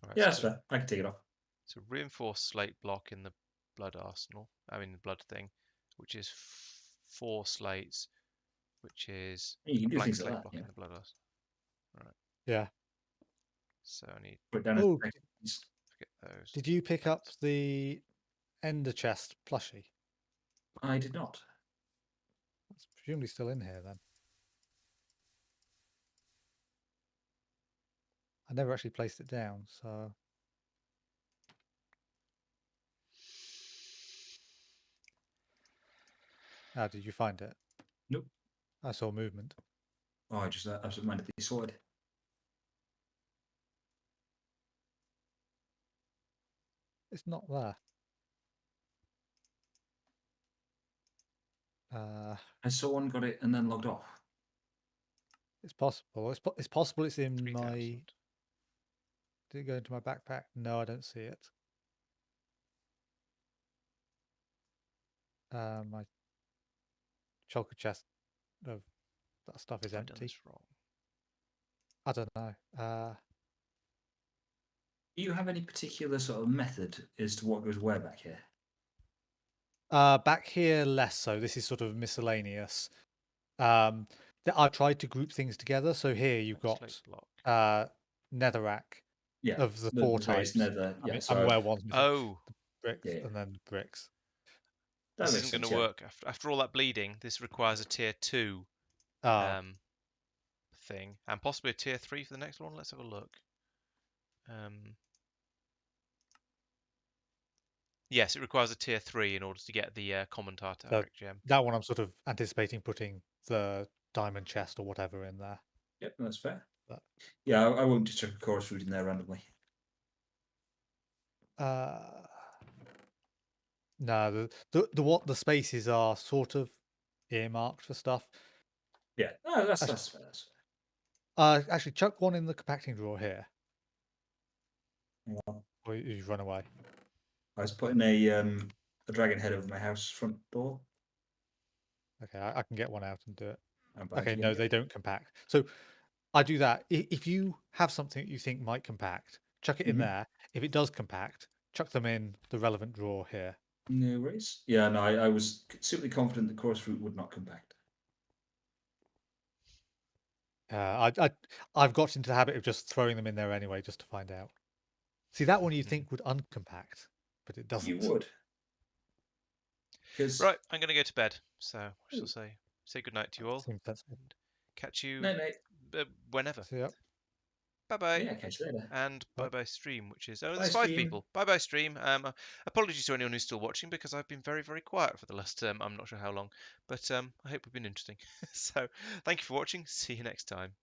Alright, Yeah, so that's fair. I can take it off. So reinforced slate block in the blood arsenal. I mean the blood thing, which is 4 slates, which is You can a do blank things like slate that. block Yeah. in the blood arsenal. Yeah. So I need Put it down as Oh, text. to get those. did you pick up Thanks. the Ender chest plushie? I did not. It's presumably still in here then. I never actually placed it down, so. Ah, did you find it? Nope. I saw movement. Oh, I just absent-mindedly sorted. It's not there. And someone got it and then logged off. It's possible. It's possible it's in 3000. my. Did it go into my backpack? No, I don't see it. My shulker chest of that stuff is Have I done empty. this wrong? I don't know. Do you have any particular sort of method as to what goes where back here? Back here, less so. This is sort of miscellaneous. I tried to group things together. So here you've got Slate block. netherrack Yeah, of the 4 various types. nether. I Yeah, mean, so I'm aware I've- one's missing Oh, bricks Yeah, yeah. and then bricks. that this makes isn't going sense. to Yeah. work. After all that bleeding, this requires a tier 2 Ah, thing, and possibly a tier 3 for the next one. Let's have a look. Yes, it requires a tier 3 in order to get the commentator So- gem. that one I'm sort of anticipating putting the diamond chest or whatever in there. Yep, that's fair. But- Yeah, I won't just chuck a chorus route in there randomly. No, the spaces are sort of earmarked for stuff. Yeah, no, that's Actually- fair. That's fair. Actually, chuck one in the compacting drawer here, Well, or you run away. I was putting a dragon head over my house front door. Okay, I can get one out and do it. I'm back Okay, again. no, they don't compact. So I do that. If you have something that you think might compact, chuck it in Mhm. there. If it does compact, chuck them in the relevant drawer here. No worries. Yeah, no, I was simply confident the chorus route would not compact. I've got into the habit of just throwing them in there anyway, just to find out. See, that one you'd think would uncompact, but it doesn't. You would. Because Right, I'm going to go to bed. So I shall say good night to you all. Seems sensible. Catch you no, whenever. So, yeah. Bye bye. yeah, catch you later. And Bye. bye bye stream, which is there's Bye, 5 stream. people. Bye bye stream. Apologies to anyone who's still watching because I've been very quiet for the last I'm not sure how long, but I hope we've been interesting. So thank you for watching. See you next time.